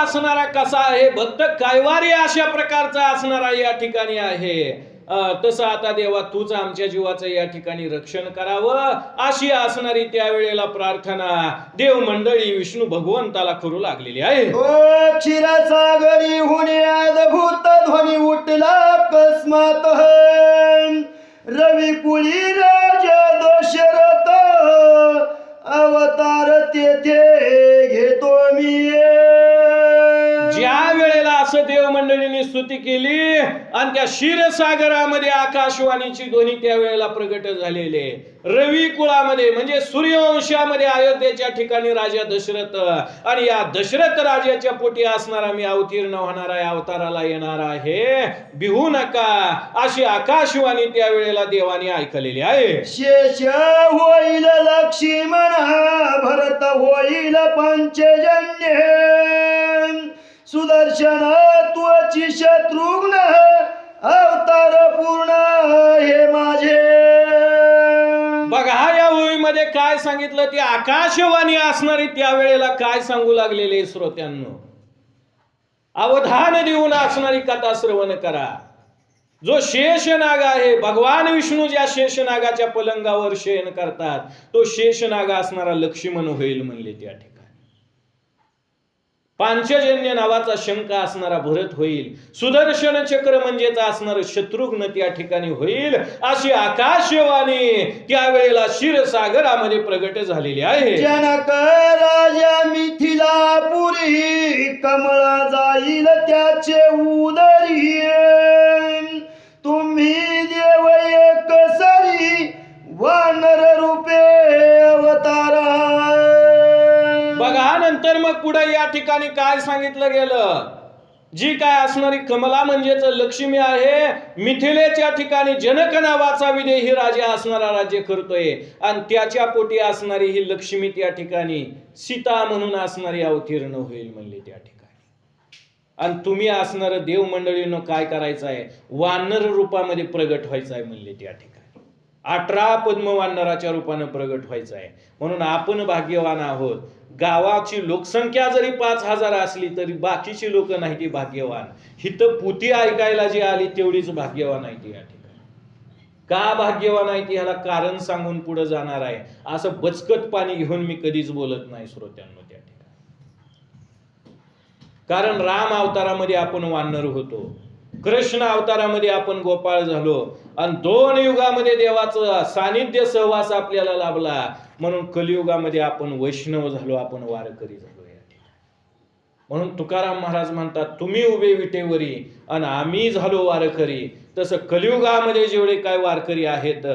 असणारा कसा आहे, भक्त कैवारी अशा प्रकारचा असणारा या ठिकाणी आहे. तसं आता देवा तूच आमच्या जीवाचं या ठिकाणी रक्षण करावं अशी असणारी त्यावेळेला प्रार्थना देव मंडळी विष्णू भगवंताला करू लागलेली आहे. क्षीरसागरी हुने अद्भुत ध्वनी उठला अकस्मात रवी कुळी राजा दशरथ अवतार तेथे घेतो मी. ज्या वेळेला असं देव मंडळींनी स्तुती केली आणि त्या क्षीरसागरामध्ये आकाशवाणीची ध्वनी त्यावेळेला प्रगट झालेले, रवी कुळामध्ये म्हणजे सूर्यवंशामध्ये अयोध्येच्या ठिकाणी राजा दशरथ आणि या दशरथ राजाच्या पोटी असणारा मी अवतीर्ण होणार आहे, अवताराला येणार आहे, भिवू नका अशी आकाशवाणी त्यावेळेला देवाने ऐकलेली आहे. शेष होईल लक्ष्मण भरत होईल पंचजन्य सुदर्शन त्वची शत्रुघ्न अवतार पूर्ण हे माझे. बघा या ओळीमध्ये काय सांगितलं, ती आकाशवाणी असणारी त्यावेळेला काय सांगू लागलेले श्रोत्यांनो, अवधान देऊन असणारी कथा श्रवण करा. जो शेषनाग आहे, भगवान विष्णू ज्या शेषनागाच्या पलंगावर शयन करतात तो शेषनाग असणारा लक्ष्मण होईल म्हणले त्या ठिकाणी. पांचजन्य नावाचा शंख असणारा भरत होईल, सुदर्शन चक्र म्हणजेच असणार शत्रुघ्न त्या ठिकाणी होईल अशी आकाशवाणी त्यावेळेला क्षीरसागरामध्ये प्रगट झालेली आहे. जनक राजा मिथिलापुरी कमळा जाईल त्याचे उदरी तुम्ही देव एक सरी वानर रूपे अवतारा. बघा नंतर मग पुढे या ठिकाणी काय सांगितलं गेलं, जी काय असणारी कमला म्हणजेच लक्ष्मी आहे, मिथिलेच्या ठिकाणी जनक नावाचा विदेही राजा असणारा राज्य करतोय आणि त्याच्या पोटी असणारी ही लक्ष्मी त्या ठिकाणी सीता म्हणून असणारी अवतीर्ण होईल म्हणले त्या ठिकाणी. आणि तुम्ही असणार देव मंडळीनं काय करायचं आहे, वानर रूपामध्ये प्रगट व्हायचं आहे म्हणले त्या ठिकाणी. 18 पद्म वानराच्या रूपानं प्रगट व्हायचं आहे. म्हणून आपण भाग्यवान आहोत. गावाची लोकसंख्या जरी 5000 असली तरी बाकीची लोक नाही ती भाग्यवान. हिथं पुती ऐकायला जी आली तेवढीच भाग्यवान आहे ती या ठिकाणी. का भाग्यवान आहे ती ह्याला कारण सांगून पुढे जाणार आहे. असं बचकत पाणी घेऊन मी कधीच बोलत नाही श्रोत्यांनो त्या ठिकाणी. कारण राम अवतारामध्ये आपण वानर होतो, कृष्ण अवतारामध्ये आपण गोपाळ झालो आणि 2 युगामध्ये देवाचं सानिध्य सहवास आपल्याला लाभला म्हणून कलियुगामध्ये आपण वैष्णव झालो, आपण वारकरी झालो या ठिकाणी. म्हणून तुकाराम महाराज म्हणतात, तुम्ही उभे विटेवरी आणि आम्ही झालो वारकरी. तसं कलियुगामध्ये जेवढे काय वारकरी आहेत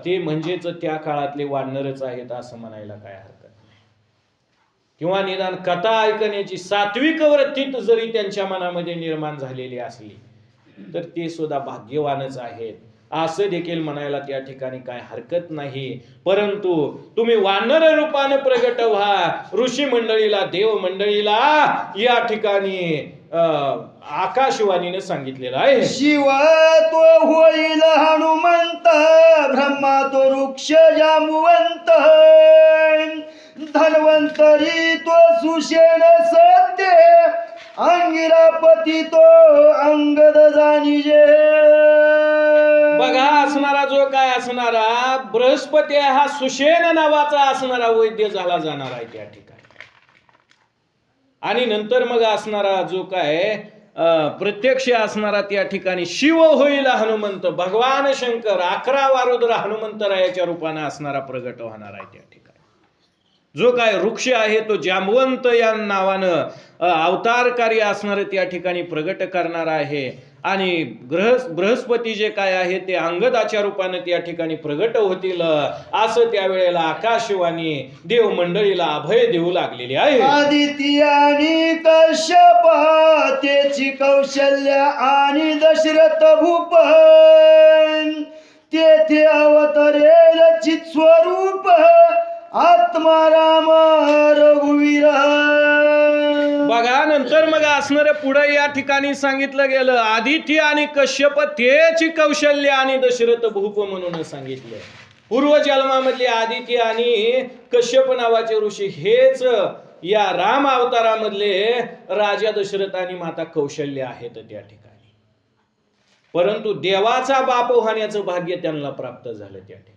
ते म्हणजेच त्या काळातले वानरच आहेत असं म्हणायला काय हरकत नाही. किंवा निदान कथा ऐकण्याची सात्विक वृत्ती जरी त्यांच्या मनामध्ये निर्माण झालेली असली तर ते सुद्धा भाग्यवानच आहेत असं देखील म्हणायला त्या ठिकाणी काय हरकत नाही. परंतु तुम्ही वानर रूपाने प्रगट व्हा, ऋषी मंडळीला देव मंडळीला या ठिकाणी आकाशवाणीने सांगितलेलं आहे. शिव तो होईल हनुमंत ब्रह्मा तो वृक्ष जांबुवंत धन्वंतरी तो सुषेण सत्य अंगिरापती तो अंगद जाणीजे. बघा असणारा जो काय असणारा बृहस्पती हा सुषेण नावाचा असणारा वैद्य झाला जाणार आहे त्या ठिकाणी. आणि नंतर मग असणारा जो काय प्रत्यक्ष असणारा त्या ठिकाणी शिव होईल हनुमंत, भगवान शंकर 11 वारुद्र हनुमंतरायाच्या रूपाने असणारा प्रगट होणार आहे त्या ठिकाणी. जो काय वृक्ष आहे तो जांबवंत या नावानं अवतारकारी असणारे त्या ठिकाणी प्रगट करणार आहे. आणि बृहस्पती जे काय आहे ते अंगदाच्या रूपाने त्या ठिकाणी प्रगट होतील असं त्यावेळेला आकाशवाणी देव मंडळीला अभय देऊ लागलेली आहे. आदिती आणि कश्यप त्याची कौशल्य आणि दशरथ भूप तेथे अवतरेल चित स्वरूप आत्मा राम रघुवीर. बघा नंतर मग असणारे पुढे या ठिकाणी सांगितलं गेलं आदिती आणि कश्यप तेची कौशल्य आणि दशरथ भूप म्हणून सांगितलं. पूर्वजन्मामधले आदिती आणि कश्यप नावाचे ऋषी हेच या राम अवतारामधले राजा दशरथ आणि माता कौशल्य आहेत त्या ठिकाणी. परंतु देवाचा बाप होण्याचं भाग्य त्यांना प्राप्त झालं त्या ठिकाणी.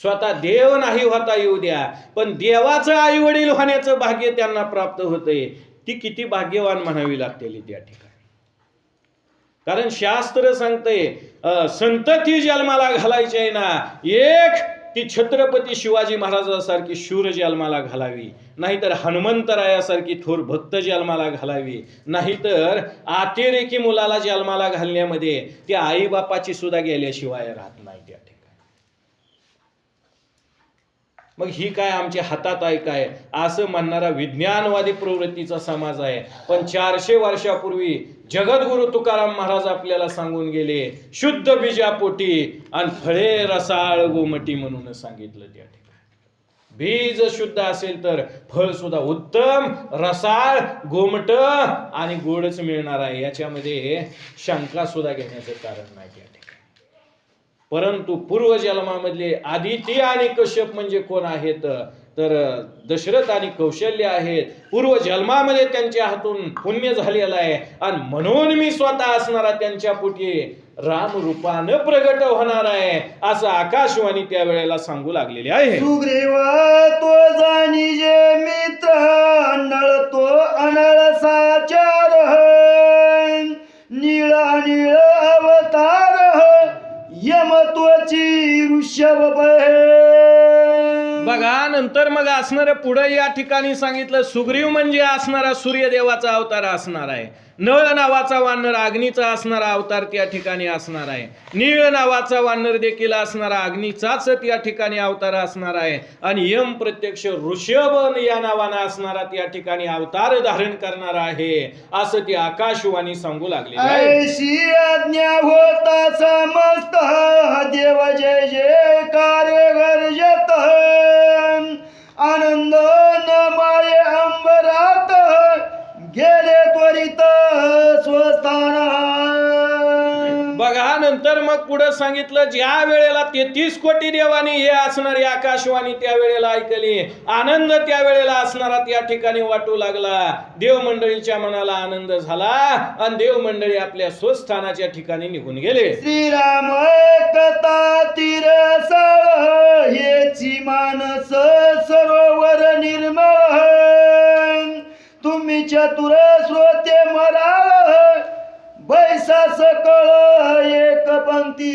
स्वतः देव नाही होता येऊ द्या, पण देवाचं आई वडील होण्याचं भाग्य त्यांना प्राप्त होतंय. ती किती भाग्यवान म्हणावी लागतील त्या ठिकाणी. कारण शास्त्र सांगतंय संतती जन्माला घालायची आहे ना, एक ती छत्रपती शिवाजी महाराजासारखी शूर जन्माला घालावी, नाहीतर हनुमंतरायासारखी थोर भक्त जन्माला घालावी, नाहीतर अतिरेकी मुलाला जन्माला घालण्यामध्ये त्या आई बापाची सुद्धा गेल्याशिवाय राहत नाही त्या ठिकाणी. मग ही काय आमच्या हातात आहे काय असं म्हणणारा विज्ञानवादी प्रवृत्तीचा समाज आहे. पण 400 वर्षापूर्वी जगद्गुरु तुकाराम महाराज आपल्याला सांगून गेले, शुद्ध बीजापोटी आणि फळे रसाळ गोमटी म्हणून सांगितलं त्या ठिकाणी. बीज शुद्ध असेल तर फळ सुद्धा उत्तम, रसाळ, गोमट आणि गोडच मिळणार आहे. याच्यामध्ये शंका सुद्धा घेण्याचं कारण नाही त्या ठिकाणी. परंतु पूर्वजन्मामधले आदिती आणि कश्यप म्हणजे कोण आहेत तर दशरथ आणि कौशल्य आहेत. पूर्वजन्मामध्ये त्यांच्या हातून पुण्य झालेलं आहे आणि म्हणून मी स्वतः असणारा त्यांच्या पोटी राम रूपानं प्रगट होणार आहे असं आकाशवाणी त्यावेळेला सांगू लागलेले आहे. सुग्रीव तो जाणी जे मित्र नळतो अनळ साचार नीळा नीळ अवतार यमत्वची ऋषभ बघा नंतर मग असणारे पुढे या ठिकाणी सांगितलं, सुग्रीव म्हणजे असणारा सूर्यदेवाचा अवतार असणार आहे. नळ नावाचा वानर अग्नीचा असणारा अवतार त्या ठिकाणी असणार आहे. नीळ नावाचा वानर देखील असणारा अग्नीचाच त्या ठिकाणी अवतार असणार आहे. आणि यम प्रत्यक्ष ऋषभ या नावानं असणारा त्या ठिकाणी अवतार धारण करणार आहे असं ती आकाशवाणी सांगू लागली आहे. ऐशी आज्ञा होता समस्त देव जय जयकार गर्जत आनंद नमाय अंबरात गेले त्वरित स्वस्थान. बघा नंतर मग पुढे सांगितलं, ज्या वेळेला 33 कोटी देवानी हे असणारी आकाशवाणी त्या वेळेला ऐकली, आनंद त्या वेळेला असणारा त्या ठिकाणी वाटू लागला. देव मंडळीच्या मनाला आनंद झाला आणि देव मंडळी आपल्या स्वस्थानाच्या ठिकाणी निघून गेले. श्रीराम कथा तीरसळ हेची मानस सरोवर निर्मळ तुम्ही चतुर श्रोते मराळ बैसा सकळ एक पंक्ती.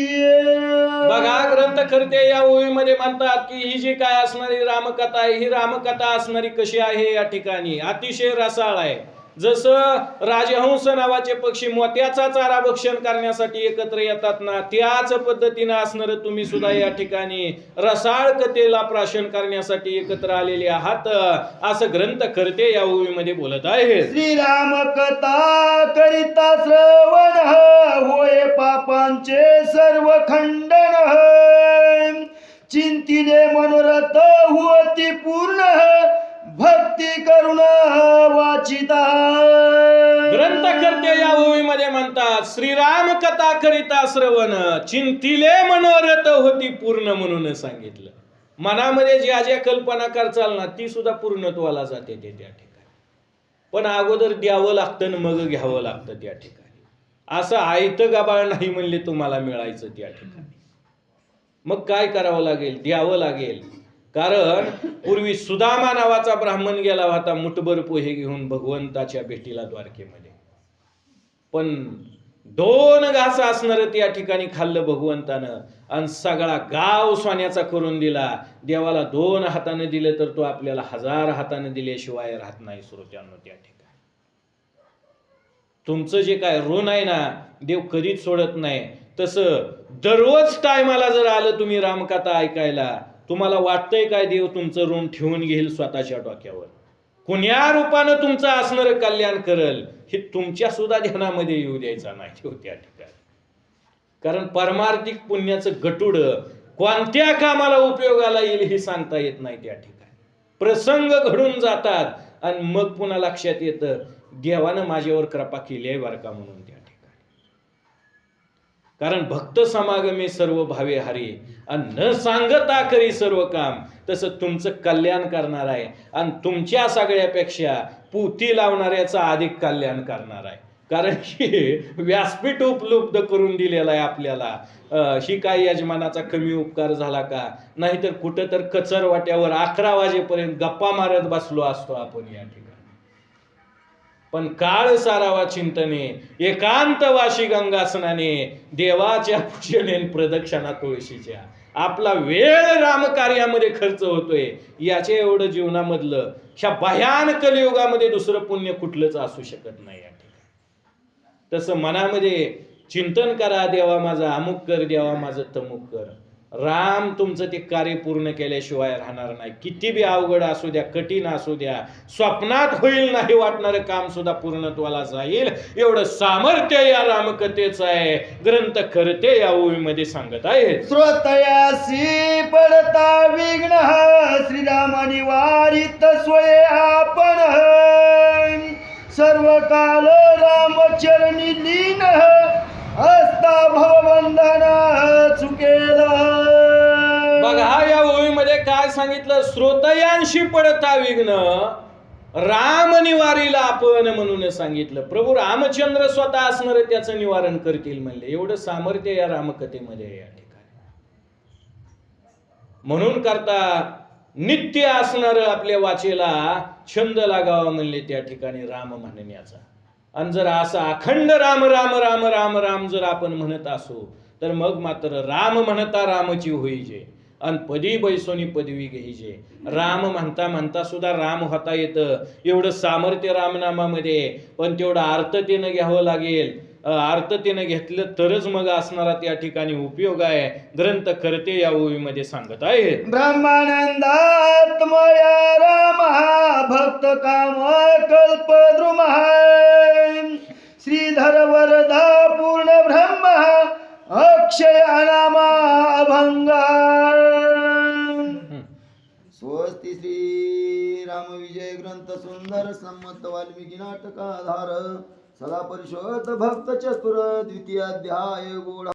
बघा ग्रंथकर्ते या ओळीमध्ये म्हणतात की ही जी काय असणारी रामकथा आहे, ही रामकथा असणारी कशी आहे या ठिकाणी अतिशय रसाळ आहे. जसं राजहंस नावाचे पक्षी मोत्याचा चारा भक्षण करण्यासाठी एकत्र येतात ना, त्याच पद्धतीनं असणार तुम्ही सुद्धा या ठिकाणी रसाळ कथेला प्राशन करण्यासाठी एकत्र आलेले आहात असं ग्रंथकर्ते या ओळीमध्ये बोलत आहे. श्रीराम कथा करिता श्रवण होय पापांचे सर्व खंडन चिंतिले मनोरथ होती पूर्ण भक्ती करुण वाचिता. ग्रंथकर्ते या ओळीमध्ये म्हणतात, श्रीराम कथा करिता श्रवण चिंतिले मनोरथ होती पूर्ण म्हणून सांगितलं. मनामध्ये ज्या ज्या कल्पना करचाल ना ती सुद्धा पूर्णत्वाला जाते त्या ठिकाणी. पण अगोदर द्यावं लागतं आणि मग घ्यावं लागतं त्या ठिकाणी. असं आयत गाबाळ नाही म्हणले तुम्हाला मिळायचं त्या ठिकाणी. मग काय करावं लागेल, द्यावं लागेल. कारण पूर्वी सुदामा नावाचा ब्राह्मण गेला होता मुठभर पोहे घेऊन भगवंताच्या भेटीला द्वारकेमध्ये, पण 2 घास असणार त्या ठिकाणी खाल्लं भगवंतानं आणि सगळा गाव सोन्याचा करून दिला. देवाला 2 हाताने दिलं तर तो आपल्याला 1000 हाताने दिल्याशिवाय राहत नाही श्रोत्यांनो त्या ठिकाणी. तुमचं जे काय ऋण आहे ना देव कधीच सोडत नाही. तसं दररोज टायमाला जर आलं तुम्ही रामकथा ऐकायला, तुम्हाला वाटतंय काय देव तुमचं ऋण ठेवून घेईल स्वतःच्या डोक्यावर, कुण्या रूपानं तुमचं असणारं कल्याण करल हे तुमच्या सुद्धा ध्यानामध्ये येऊ द्यायचा नाही ठेव त्या ठिकाणी. कारण परमार्थिक पुण्याचं गटुड कोणत्या कामाला उपयोगाला येईल हे सांगता येत नाही त्या ठिकाणी. प्रसंग घडून जातात आणि मग पुन्हा लक्षात येतं देवानं माझ्यावर कृपा केली आहे बरं का म्हणून त्या ठिकाणी. कारण भक्त समागमे सर्व भावे हरी आणि न सांगता करी सर्व काम, तसं तुमचं कल्याण करणार आहे आणि तुमच्या सगळ्यापेक्षा पूती लावणाऱ्याचं अधिक कल्याण करणार आहे. कारण ही व्यासपीठ उपलब्ध करून दिलेलं आहे आपल्याला. ही काय यजमानाचा कमी उपकार झाला का? नाहीतर कुठं तर कचरवाट्यावर 11 वाजेपर्यंत गप्पा मारत बसलो असतो आपण या ठिकाणी. पण काळ सारावा चिंतने एकांतवाशी गंगासनाने, देवाच्या पूजने प्रदक्षिणा तुळशीच्या. आपला वेळ रामकार्यामध्ये खर्च होतोय, याच्या एवढं जीवनामधलं ह्या भयान कलियुगामध्ये दुसरं पुण्य कुठलंच असू शकत नाही या ठिकाणी. तसं मनामध्ये चिंतन करा, देवा माझं अमुक कर, देवा माझं तमुक कर. राम तुमचं ते कार्य पूर्ण केल्याशिवाय राहणार नाही. किती बी अवघड असू द्या, कठीण असू द्या, स्वप्नात होईल नाही वाटणारं काम सुद्धा पूर्णत्वाला जाईल, एवढं सामर्थ्य या रामकथेचं आहे. ग्रंथ करते या ओळीमध्ये सांगत आहे. श्रोतयासी पडता विघ्न श्रीराम निवारित स्वये आपण, सर्व काल रामचरणी लीन असता भवबंधन चुकेल. बघा या ओळीमध्ये काय सांगितलं, श्रोतयांशी पडता विघ्न राम निवारीला आपण म्हणून सांगितलं. प्रभू रामचंद्र स्वतः असणार त्याचं निवारण करतील म्हणले. एवढं सामर्थ्य या रामकथेमध्ये या ठिकाणी. म्हणून करता नित्य असणार आपल्या वाचेला छंद लागावा म्हणले त्या ठिकाणी राम म्हणण्याचा. आणि जर असा अखंड राम राम राम राम राम जर आपण म्हणत असू, तर मग मात्र राम म्हणता रामची होईजे आणि पदी बैसोनी पदवी घेईजे. राम म्हणता म्हणता सुद्धा राम होता येतं, एवढं सामर्थ्य रामनामामध्ये. पण तेवढं आर्ततेनं घ्यावं लागेल. आर्ततेनं घेतलं तरच मग असणारा त्या ठिकाणी उपयोग आहे. ग्रंथ करते या ओळीमध्ये सांगत आहे. ब्रह्मानंदात्मया राम भक्त काम कल्प द्रुम, श्रीधर वरदा पूर्ण ब्रह्म अक्षय अनामा अभंग. स्वस्ति श्री राम विजय ग्रंथ सुंदर संमत वाल्मिकी नाटकाधार सदा परिषद भक्त चतुर द्वितीय अध्याय गोड.